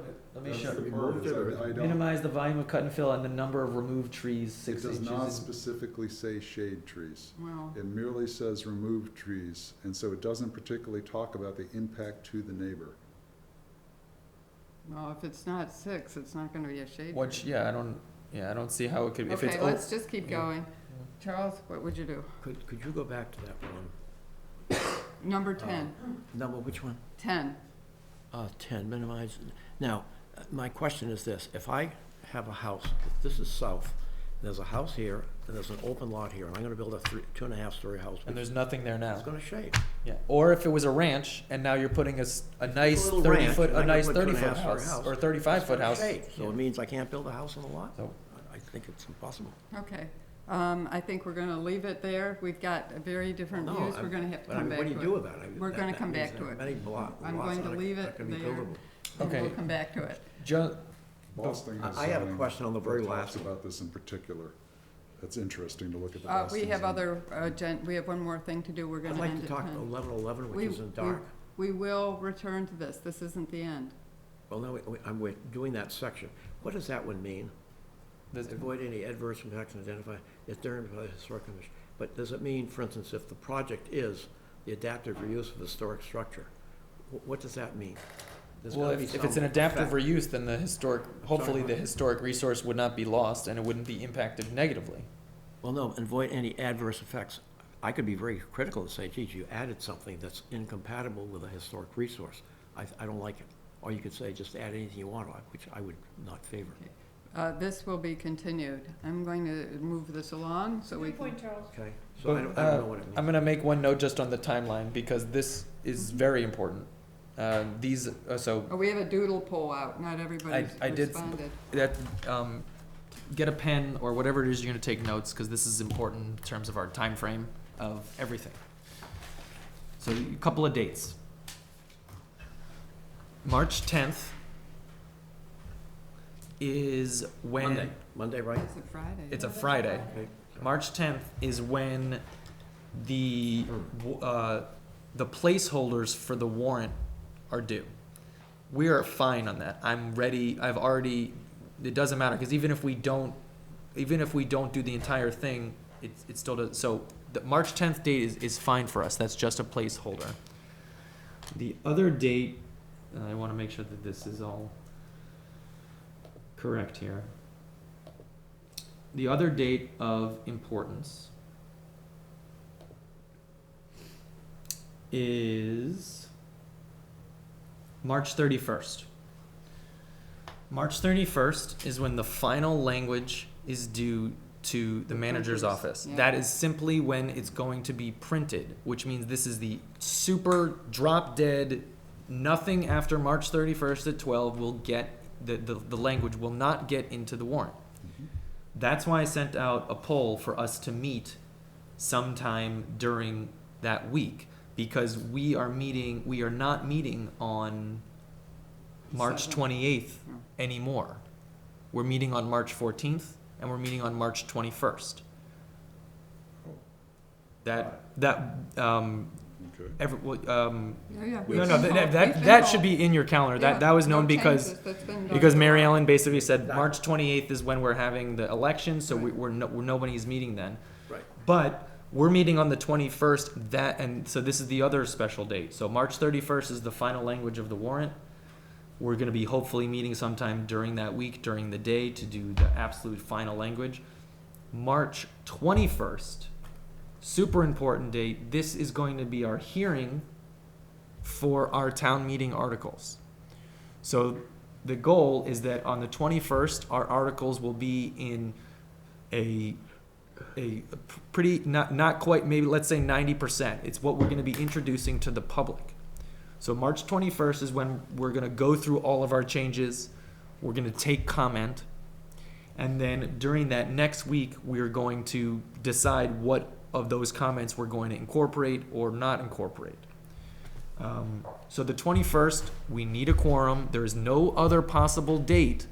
me That's show the you. part, is I don't, Minimize the volume of cut and fill and the number of removed trees, it 6 does inches. not in- specifically say shade trees. Well, It merely says remove trees, and so it doesn't particularly talk about the impact to the neighbor. well, if it's not 6, it's not gonna be a shade. Which, tree. I don't see how it could, if it's. Okay, let's just keep yeah. going. Charles, what would you do? Could you go back to that one? Number 10, Number, which one? 10. 10, minimize. Now, my question is this, if I have a house, if this is south, there's a house here, and there's an open lot here, and I'm gonna build a 2.5-story house, And there's nothing there now. it's gonna shade. Yeah, or if it was a ranch and now you're putting a nice little 30 ranch, foot, and a I can nice put 30 foot 2.5-story house, house. or 35-foot house. Shade, so Yeah. it means I can't build a house on the lot? So- I think it's impossible. Okay, I think we're gonna leave it there. We've got very different No, views. We're I'm- gonna have to But I come mean, back what do to you it. do about it? We're gonna That come means back to that it. Many lots I'm going to aren't- leave aren't it gonna be there. buildable. And we'll Okay. come back to it. Boston has I have a zoning question on the very that last talks one. about this in particular. That's interesting to look at the We Boston have zoning. other, we have one more thing to do. We're I'd gonna like end to at talk 10. 1111, We- which is in dark. We will return to this. This isn't the end. Well, no, we're doing that section. What does that one mean? There's- Avoid any adverse impacts and identify as determined by the historic commission. But does it mean, for instance, if the project is the adaptive reuse of historic structure, what does that mean? There's Well, gotta be if it's some an adaptive effect. reuse, then hopefully the about- historic resource would not be lost and it wouldn't be impacted negatively. Well, no, avoid any adverse effects. I could be very critical and say, geez, you added something that's incompatible with a historic resource. I don't like it. Or you could say, just add anything you want, which I would not favor. This will be continued. I'm going to move this along so we Good can. point, Charles. Okay? So I don't know what it means. I'm gonna make one note just on the timeline because this is very important. So Oh, we have a doodle poll out. Not everybody's I did- responded. that, get a pen or whatever it is you're gonna take notes, because this is important in terms of our time frame of everything. So a couple of dates. March 10th is when. Monday, right? It's a Friday. It's a Friday. Okay. March 10th is when the placeholders for the warrant are due. We are fine on that. I'm ready. It doesn't matter, because even if we don't do the entire thing, it still does. So the March 10th date is fine for us. That's just a placeholder. The other date, I want to make sure that this is all correct here. The other date of importance is March 31st. March 31st is when the final language is due to the manager's printers, office. yeah. That is simply when it's going to be printed, which means this is the super drop dead, nothing after March 31st at 12 will get, the language will not get into the warrant. That's why I sent out a poll for us to meet sometime during that week, because we are not meeting on March 28th anymore. We're meeting on March 14th, and we're meeting on March 21st. Okay. Yeah. That should be in your calendar. That was known because Mary Ellen basically said March 28th is when we're having the election, so nobody's meeting then. Right. But we're meeting on the 21st, and so this is the other special date. So March 31st is the final language of the warrant. We're gonna be hopefully meeting sometime during that week, during the day, to do the absolute final language. March 21st, super important date. This is going to be our hearing for our town meeting articles. So the goal is that on the 21st, our articles will be in a pretty, not quite, maybe let's say 90%. It's what we're gonna be introducing to the public. So March 21st is when we're gonna go through all of our changes. We're gonna take comment. And then during that next week, we're going to decide what of those comments we're going to incorporate or not incorporate. So the 21st, we need a quorum. There is no other possible date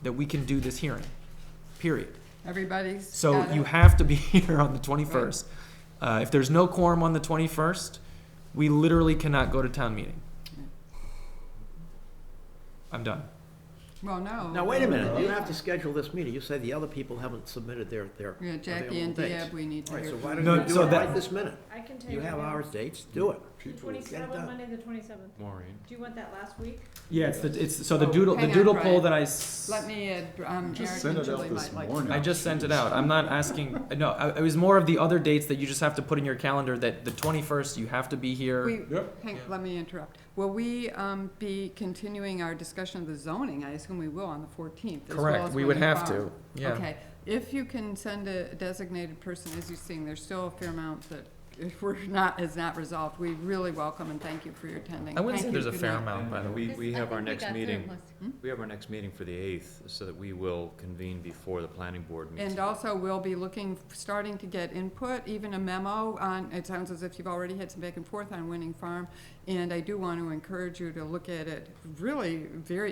that we can do this hearing, period. Everybody's So got you it. have to be here on the 21st. If there's no quorum on the 21st, we literally cannot go to town meeting. I'm done. Well, no. Now, wait a minute, you have to schedule this meeting. You say the other people haven't submitted their Yeah, Jackie available and dates. Deb, we need to All right, hear so why from don't you. you so do it that- right this minute? I can tell You have right now. ours dates, do it. The Get it 27th, done. Monday the 27th. Maureen? Do you want that last week? Yeah, so the Oh, doodle hang on, poll Brian. that I Let me, Just Eric send and it out Julie this might like. morning. I just sent it out. I'm not asking, no, it was more of the other dates that you just have to put in your calendar, that the 21st, you have to be here. Yep. Let me interrupt. Will we be continuing our discussion of the zoning? I assume we will on the 14th. as well Correct, as we would Winnie have Farm. to, yeah. Okay, if you can send a designated person, as you're seeing, there's still a fair amount that if is not resolved, we really welcome and thank you for your attending. I wouldn't say Thank there's you. a Good fair night. amount, by the way. We have our next meeting, Hmm? we have our next meeting for the 8th, so that we will convene before the planning board meets. And also, we'll be starting to get input, even a memo on, it sounds as if you've already had some back and forth on Winning Farm. And I do want to encourage you to look at it really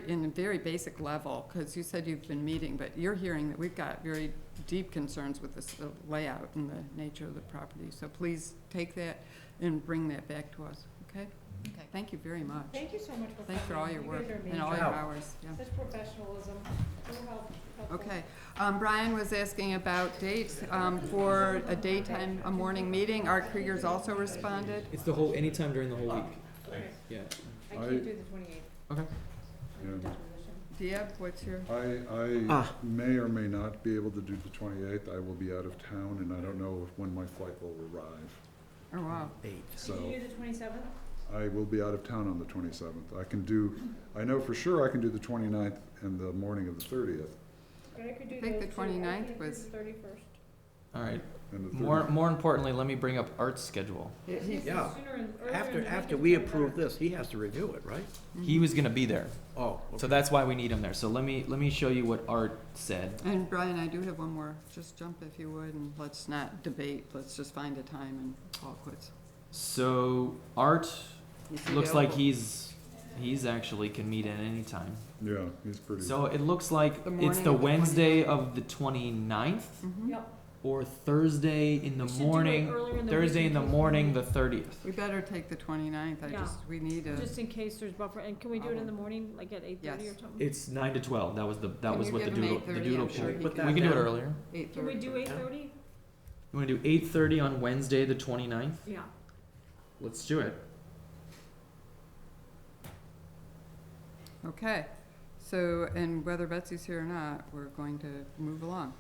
in a very basic level, because you said you've been meeting, but you're hearing that we've got very deep concerns with this layout and the nature of the property. So please take that and bring that back to us, okay? Okay. Thank you very much. Thank you so much for coming. Thanks for all your You work guys are and all amazing. your hours, yeah. Such professionalism. So helpful. Okay, Brian was asking about dates, for a daytime, a morning meeting. Art Krieger's also responded. It's the whole, anytime during the whole week. Okay. Yeah. I can't do the 28th. Okay. Yeah. Deb, what's your, I may or may not be able to do the 28th. I will be out of town, and I don't know when my flight will arrive. oh, wow. 8. So Can you do the 27th? I will be out of town on the 27th. I know for sure I can do the 29th and the morning of the 30th. I could do I think those the two. I 29th can't do was- the 31st. All right. And the 30th. More importantly, let me bring up Art's schedule. He- Yeah. Sooner in- earlier in the week After is we probably approve better. this, he has to review it, right? He was gonna be there, Oh, so okay. that's why we need him there. So let me show you what Art said. And Brian, I do have one more. Just jump if you would, and let's not debate. Let's just find a time and call it quits. So Art Is he looks like available? he's actually can meet at any time. Yeah, he's pretty. So it looks like The it's morning the of the Wednesday of the 29th Mhm. Yep. or Thursday in the We should do it morning, earlier in the Thursday week in the in case we morning, need- the 30th. We better take the 29th. Yeah. We need a. Just in case there's buffer, and can we do it in the morning, like at 8:30 or Yes. something? It's 9 to 12. That was Can what you the give him doodle 8:30? I'm sure poll. he Put can. We can do it down. earlier. 8:30. Can we do 8:30? You wanna do 8:30 on Wednesday, the 29th? Yeah. Let's do it. Okay, so, and whether Betsy's here or not, we're going to move along.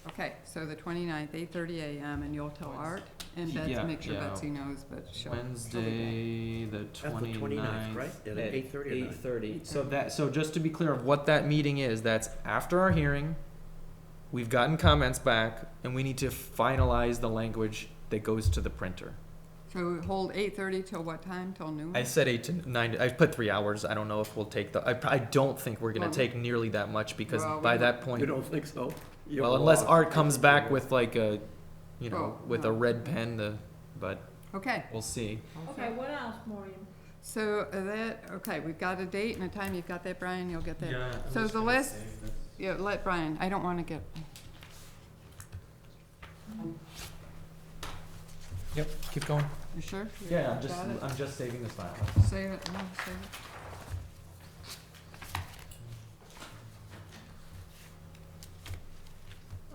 Okay, so the 29th, 8:30 a.m., and you'll tell Art and Betsy, Yeah, make sure yeah. Betsy knows, but she'll. she'll be back. Wednesday, the That's the 29th. 29th, right? At 8:30 or 9? 8:30. So just to be clear of what that meeting is, that's after our hearing. We've gotten comments back, and we need to finalize the language that goes to the printer. So we hold 8:30 till what time? Till noon? I said 8 to 9. I put 3 hours. I don't know if we'll take I don't think we're gonna Well, take nearly that much because well, by we that point, You don't think so? You well, have a unless law. Art comes back with like a, Well, with a red pen, but Okay. we'll see. Okay, what else, Maureen? So okay, we've got a date and a time. You've got that, Brian? You'll get that? So the list, yeah, let Brian, I don't want to get, Yep, keep going. you sure? You Yeah, got it? I'm just saving this file. Save it, no, save it.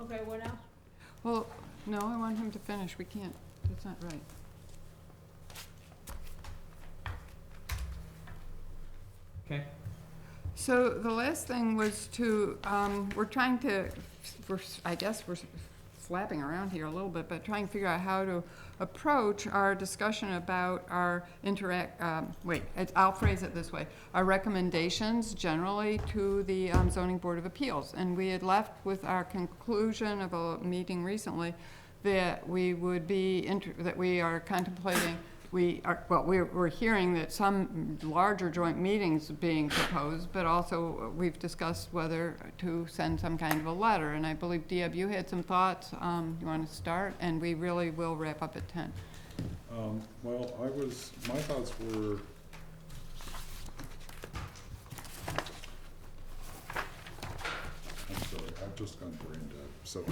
Okay, what else? Well, no, I want him to finish. We can't, that's not right. Okay. So the last thing was to, I guess we're flapping around here a little bit, but trying to figure out how to approach our discussion about our I'll phrase it this way, our recommendations generally to the Zoning Board of Appeals. And we had left with our conclusion of a meeting recently that we would be, that we are contemplating, we're hearing that some larger joint meetings being proposed, but also we've discussed whether to send some kind of a letter. And I believe, Deb, you had some thoughts. You want to start? And we really will wrap up at 10. Well, my thoughts were, I'm sorry, I've just gone brain dead, so.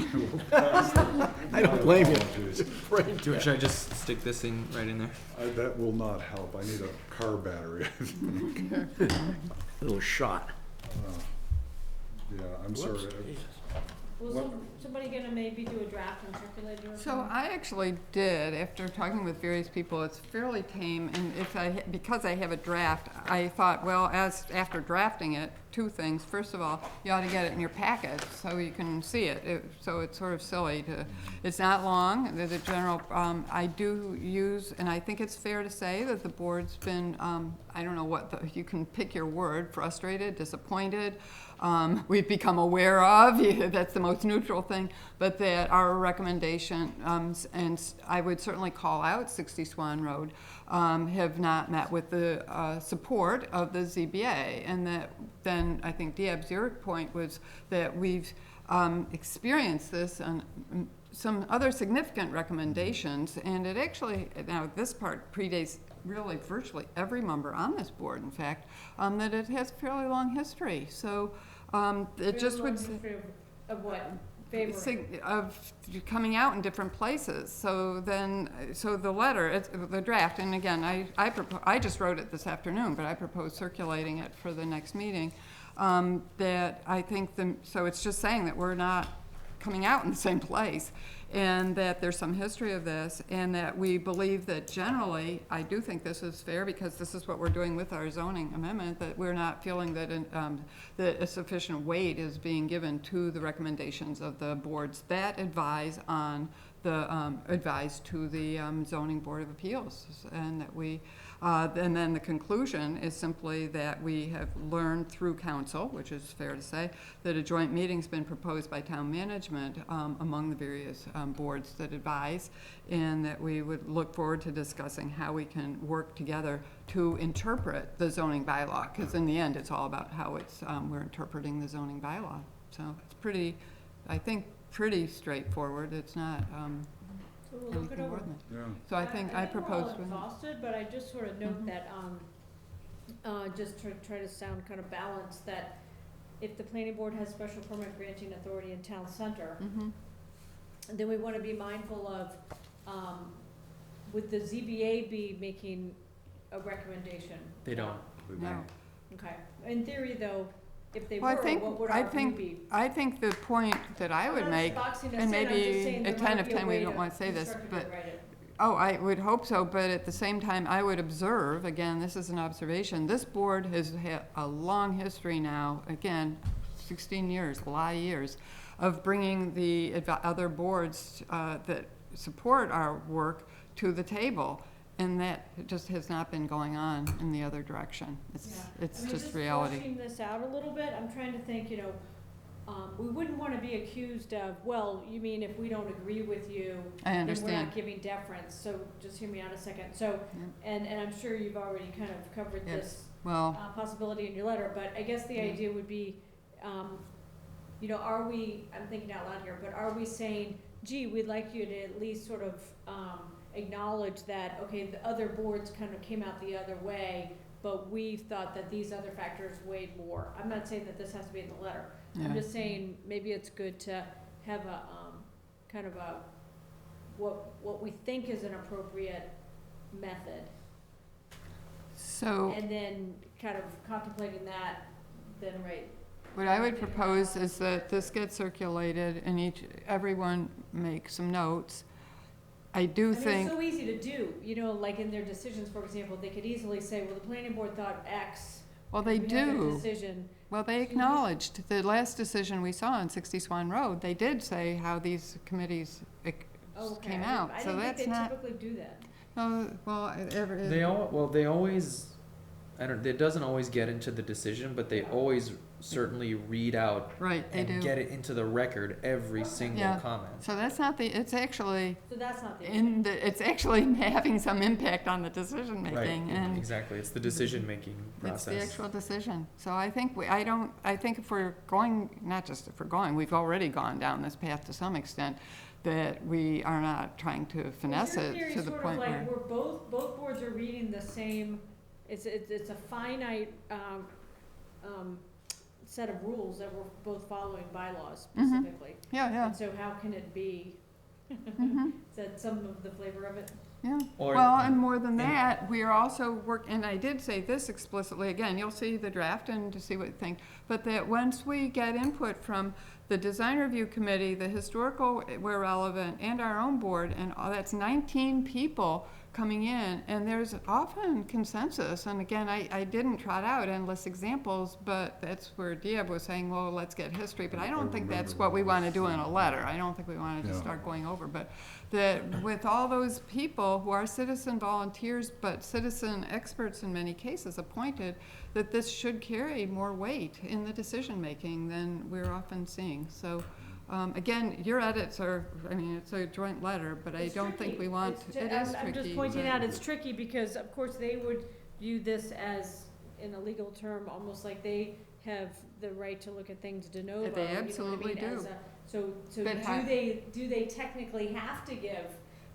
I don't blame you. Apologies. Should I just stick this in right in there? That will not help. I need a car battery, I think. Little shot. Yeah, I'm sorry. Whoops, Jesus. Was somebody gonna maybe do a draft and circulate it or So something? I actually did, after talking with various people. It's fairly tame, and because I have a draft, I thought, well, after drafting it, two things. First of all, you ought to get it in your packet so you can see it. So it's sort of silly to, it's not long. The general, I do use, and I think it's fair to say that the board's been, I don't know what, you can pick your word, frustrated, disappointed. We've become aware of, that's the most neutral thing, but that our recommendation, and I would certainly call out 60 Swan Road, have not met with the support of the ZBA. And that then, I think Dieb's your point was that we've experienced this on some other significant recommendations, and it actually, now this part predates really virtually every member on this board, in fact, that it has a fairly long history. So it just would Of what? Favor? of coming out in different places. So the letter, the draft, and again, I just wrote it this afternoon, but I propose circulating it for the next meeting. That I think so it's just saying that we're not coming out in the same place, and that there's some history of this, and that we believe that generally, I do think this is fair, because this is what we're doing with our zoning amendment, that we're not feeling that that a sufficient weight is being given to the recommendations of the boards that advise to the Zoning Board of Appeals, and that we, and then the conclusion is simply that we have learned through council, which is fair to say, that a joint meeting's been proposed by town management among the various boards that advise, and that we would look forward to discussing how we can work together to interpret the zoning bylaw, because in the end, it's all about how it's we're interpreting the zoning bylaw. So it's pretty, I think, pretty straightforward. It's not So we'll look it anything over. more than that. Yeah. So I think I we're all propose. exhausted, but I just sort of note Mhm. that, just to try to sound kind of balanced, that if the planning board has special permit granting authority in town center, Mhm. then we wanna be mindful of, would the ZBA be making a recommendation? They don't. No. Okay, in theory though, if they Well, were, I think, what would I our view think, be? I think the point that I would I'm not make, boxing us and in, I'm just maybe saying there at 10 might of be a 10 we way don't to want to say this, constructively but, write it. oh, I would hope so, but at the same time, I would observe, again, this is an observation, this board has had a long history now, again, 16 years, a lot of years, of bringing the other boards that support our work to the table. and that just has not been going on in the other direction. It's I mean, just reality. Fleshing this out a little bit, I'm trying to think, we wouldn't wanna be accused of, well, you mean if we don't agree with you, I then we're understand. not giving deference, so just hear me out a second. So, and I'm sure you've already kind of covered Yep. this Well, possibility in your letter, but I guess the idea would be, are we, I'm thinking out loud here, but are we saying, gee, we'd like you to at least sort of, acknowledge that, okay, the other boards kind of came out the other way, but we thought that these other factors weighed more. I'm not saying that this has to be in the letter. I'm yeah. just saying, maybe it's good to have a, kind of a, what we think is an appropriate method. So And then kind of contemplating that, then what I would propose is that this gets circulated and everyone make some notes. I do It's think, so easy to do, like in their decisions, for example, they could easily say, well, the planning board thought X. well, they We had their do. decision. Well, they acknowledged, the last decision we saw on 60 Swan Road, they did say how these committees Oh, okay. came I out, so didn't that's think they not, typically do that. well, They always, it doesn't always get into the decision, but they always certainly read out right, they and do. get it into the record, every single Yeah. comment. So that's not it's actually, So that's not the. it's actually having some impact on the decision Right, making, and exactly, it's the decision-making it's the process. actual decision. So I think I think if we're going, not just if we're going, we've already gone down this path to some extent, that we are not trying to finesse Well, your it theory to is the sort point of where. like we're both boards are reading the same, it's a finite, set of rules that we're both following bylaws specifically. Yeah, And so how can it be, mhm. is that some of the flavor of it? Yeah, Or- well, and more than that, we are also and I did say this explicitly, again, you'll see the draft and to see what you think, but that once we get input from the design review committee, the historical, where relevant, and our own board, and all, that's 19 people coming in, and there's often consensus, and again, I didn't trot out endless examples, but that's where Diab was saying, well, let's get history, but I don't think that's what we want to do in a letter. I don't think we want to just start going over, but that with all those people who are citizen volunteers, but citizen experts in many cases appointed, that this should carry more weight in the decision-making than we're often seeing. So, again, your edits are, it's a joint letter, but I It's don't think tricky. we want, it is tricky. I'm just pointing but- out, it's tricky because of course they would view this as, in a legal term, almost like they have the right to look at things de novo. They you know what I absolutely mean, do. as a- So But do they technically have to give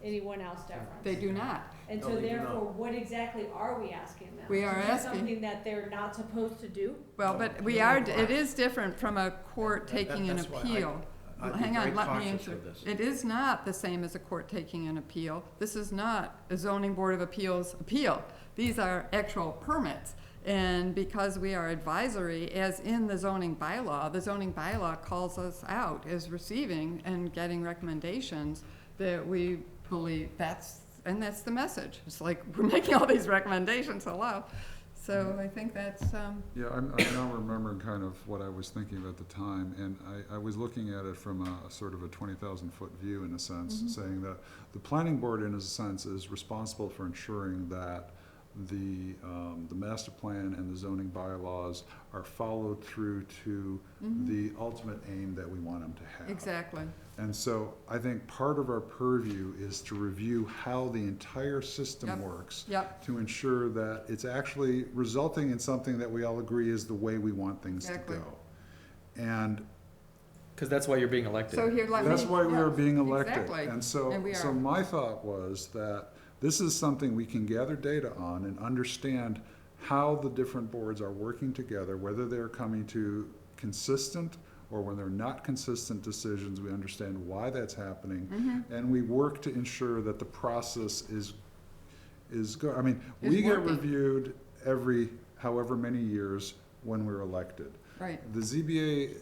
anyone else deference? They do not. And No, so they do therefore, not. what exactly are we asking them? We are Is that asking- something that they're not supposed to do? Well, but we are, it is different from a court taking an That's why appeal. I'd be Hang very on, let me cautious answer. with this. It is not the same as a court taking an appeal. This is not a zoning board of appeals appeal. These are actual permits. And because we are advisory, as in the zoning bylaw calls us out as receiving and getting recommendations that we believe that's the message. It's like, we're making all these recommendations, hello. So I think that's, Yeah, I'm now remembering kind of what I was thinking of at the time, and I was looking at it from a sort of a 20,000-foot view in a sense, saying that the planning board in a sense is responsible for ensuring that the master plan and the zoning bylaws are followed through to the ultimate aim that we want them to have. exactly. And so I think part of our purview is to review how the entire system Yep. works Yep, to ensure that it's actually resulting in something that we all agree is the way we want things Exactly. to go. And Because that's why you're being elected. so here, let me. that's why we yeah, are being elected. Exactly. And so, And we so are. my thought was that this is something we can gather data on and understand how the different boards are working together, whether they're coming to consistent or when they're not consistent decisions, we understand why that's happening. And we work to ensure that the process is good. I mean, Is we get working. reviewed every however many years when we're elected. Right, The ZBA,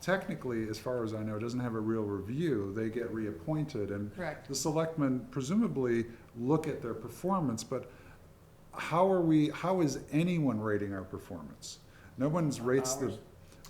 technically, as far as I know, doesn't have a real review. They get reappointed, and correct. the selectmen presumably look at their performance, but how is anyone rating our performance? No one's rates the,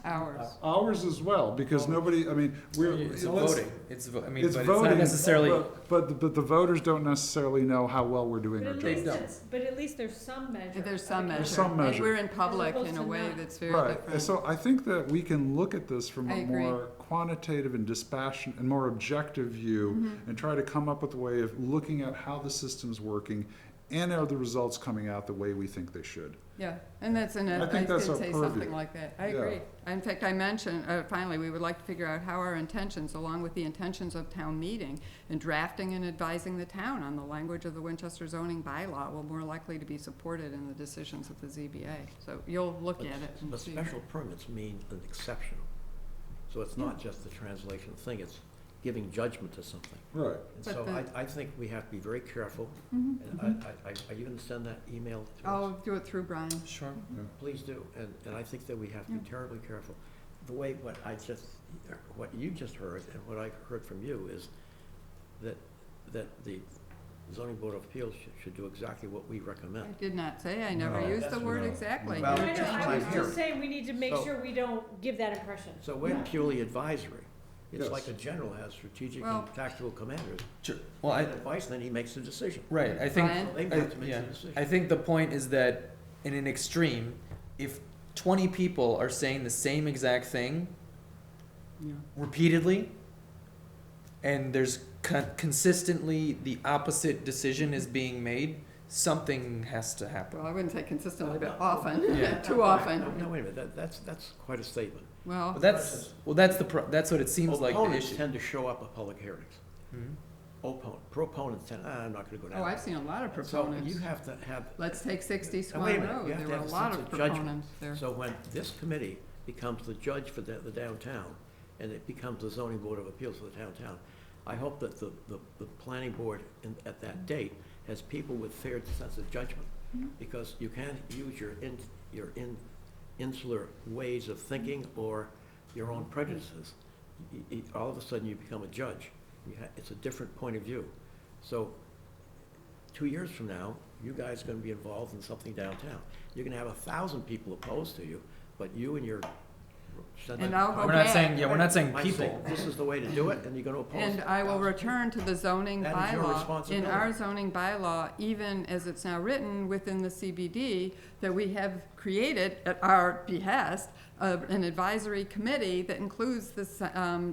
Ours. Ours as well, because nobody, I mean, we're. It's let's- voting. It's, I mean, It's but it's voting, not necessarily. but the voters don't necessarily know how well we're doing But our at job. least don't. but at least there's some measure. There's of some measure. accountability. Some measure. We're in public opposed in a to way not. that's very Right, different. so I think that we can look at this from I a agree. more quantitative and dispassionate and more objective view Mm-hmm. and try to come up with a way of looking at how the system's working and are the results coming out the way we think they should. Yeah, and that's, and I I think did that's our say purview. something like that. I Yeah. agree. In fact, I mentioned, finally, we would like to figure out how our intentions, along with the intentions of town meeting, in drafting and advising the town on the language of the Winchester zoning bylaw will more likely to be supported in the decisions of the ZBA. So you'll look at it and But see. special permits mean an exception. So it's not just the translation thing, it's giving judgment to something. Right. And But so the- I think we have to be very careful. Mhm, And mhm. are you gonna send that email to us? I'll do it through Brian. Sure. Please do, and I think that we have to be Yeah. terribly careful. The way, what you just heard and what I heard from you is that the zoning board of appeals should do exactly what we I recommend. did not say, I never No, used the that's word no. exactly. Well, I know, that's what I I'm was hearing. just saying, we need to make So- sure we don't give that impression. So we're purely advisory. It's Yes. like a general has strategic Well- and tactical commanders. Sure. Well, I, They give advice, then he makes the decision. right, I think, Brian? They have to make yeah, the decision. I think the point is that in an extreme, if 20 people are saying the same exact thing Yeah. repeatedly, and there's consistently the opposite decision is being made, something has to happen. Well, I wouldn't say consistently, but No, often, Yeah. too often. No, wait a minute, that's quite a statement. Well, But that's that's what it seems like the Opponents issue. tend to show up at public hearings. Mhm. Proponents tend, I'm not gonna go down. oh, I've seen a lot of So proponents. you have to have, Let's take 60 wait a Swan minute, Road. you have There to were a have a lot sense of of judgment. proponents there. so when this committee becomes the judge for the downtown, and it becomes the zoning board of appeals for the downtown, I hope that the planning board at that date has people with fair sense of judgment. Mhm. Because you can't use your insular ways of thinking or your own prejudices. All of a sudden, you become a judge. It's a different point of view. So 2 years from now, you guys are gonna be involved in something downtown. You're gonna have 1,000 people opposed to you, but you and your. And I'll go We're not back. saying, yeah, we're not saying I say, people. this is the way to do it, and you're gonna oppose it. And I will return to the zoning That is your bylaw. In responsibility. our zoning bylaw, even as it's now written within the CBD, that we have created at our behest, an advisory committee that includes the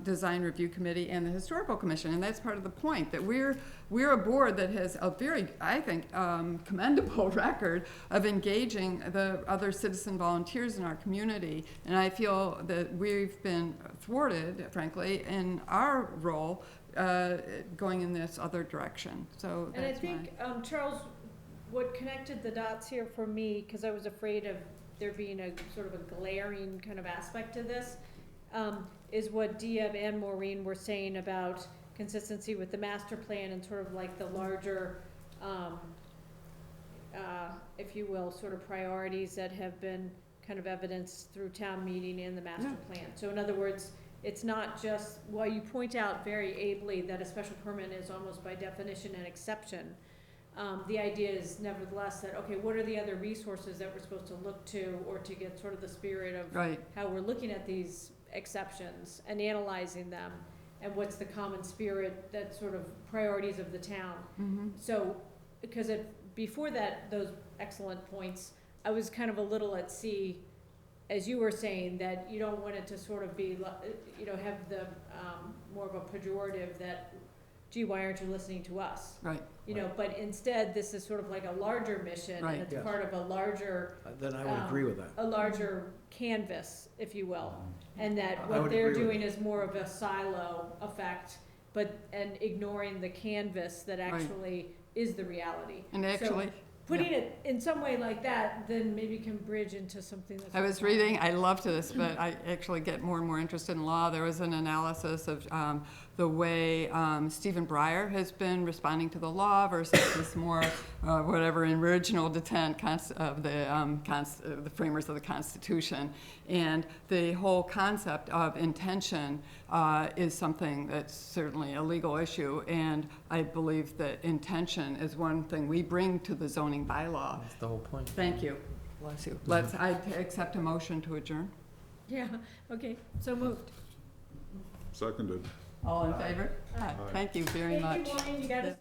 design review committee and the historical commission. And that's part of the point, that we're a board that has a very, I think, commendable record of engaging the other citizen volunteers in our community. And I feel that we've been thwarted, frankly, in our role, going in this other direction. So And I that's my. think, Charles, what connected the dots here for me, because I was afraid of there being a sort of a glaring kind of aspect to this, is what Diab and Maureen were saying about consistency with the master plan and sort of like the larger, if you will, sort of priorities that have been kind of evidenced through town meeting and the master plan. So in other words, it's not just, while you point out very ably that a special permit is almost by definition an exception, the idea is nevertheless that, okay, what are the other resources that we're supposed to look to, or to get sort of the spirit of Right. how we're looking at these exceptions and analyzing them, and what's the common spirit, that sort of priorities of the town. Mhm. So, because before that, those excellent points, I was kind of a little at sea, as you were saying, that you don't want it to sort of be, have the, more of a pejorative that, gee, why aren't you listening to us? Right. But instead, this is sort of like a larger mission, Right. and it's Yes. part of a larger, Then I would agree with that. a larger canvas, if you will. And that I what would they're agree with doing is more of a silo effect, and ignoring the canvas that actually is the reality. And So actually, putting it in some way like that, then maybe can bridge into something that's. I was reading, I loved this, but I actually get more and more interested in law. There was an analysis of the way Stephen Breyer has been responding to the law versus this more, whatever, original intent of the framers of the Constitution. And the whole concept of intention is something that's certainly a legal issue. And I believe that intention is one thing we bring to the zoning bylaw. That's the whole point. Thank you. Bless you. I accept a motion to adjourn. Yeah, okay, so moved. Seconded. All in favor? Thank you very much. Thank you, Maureen, you got us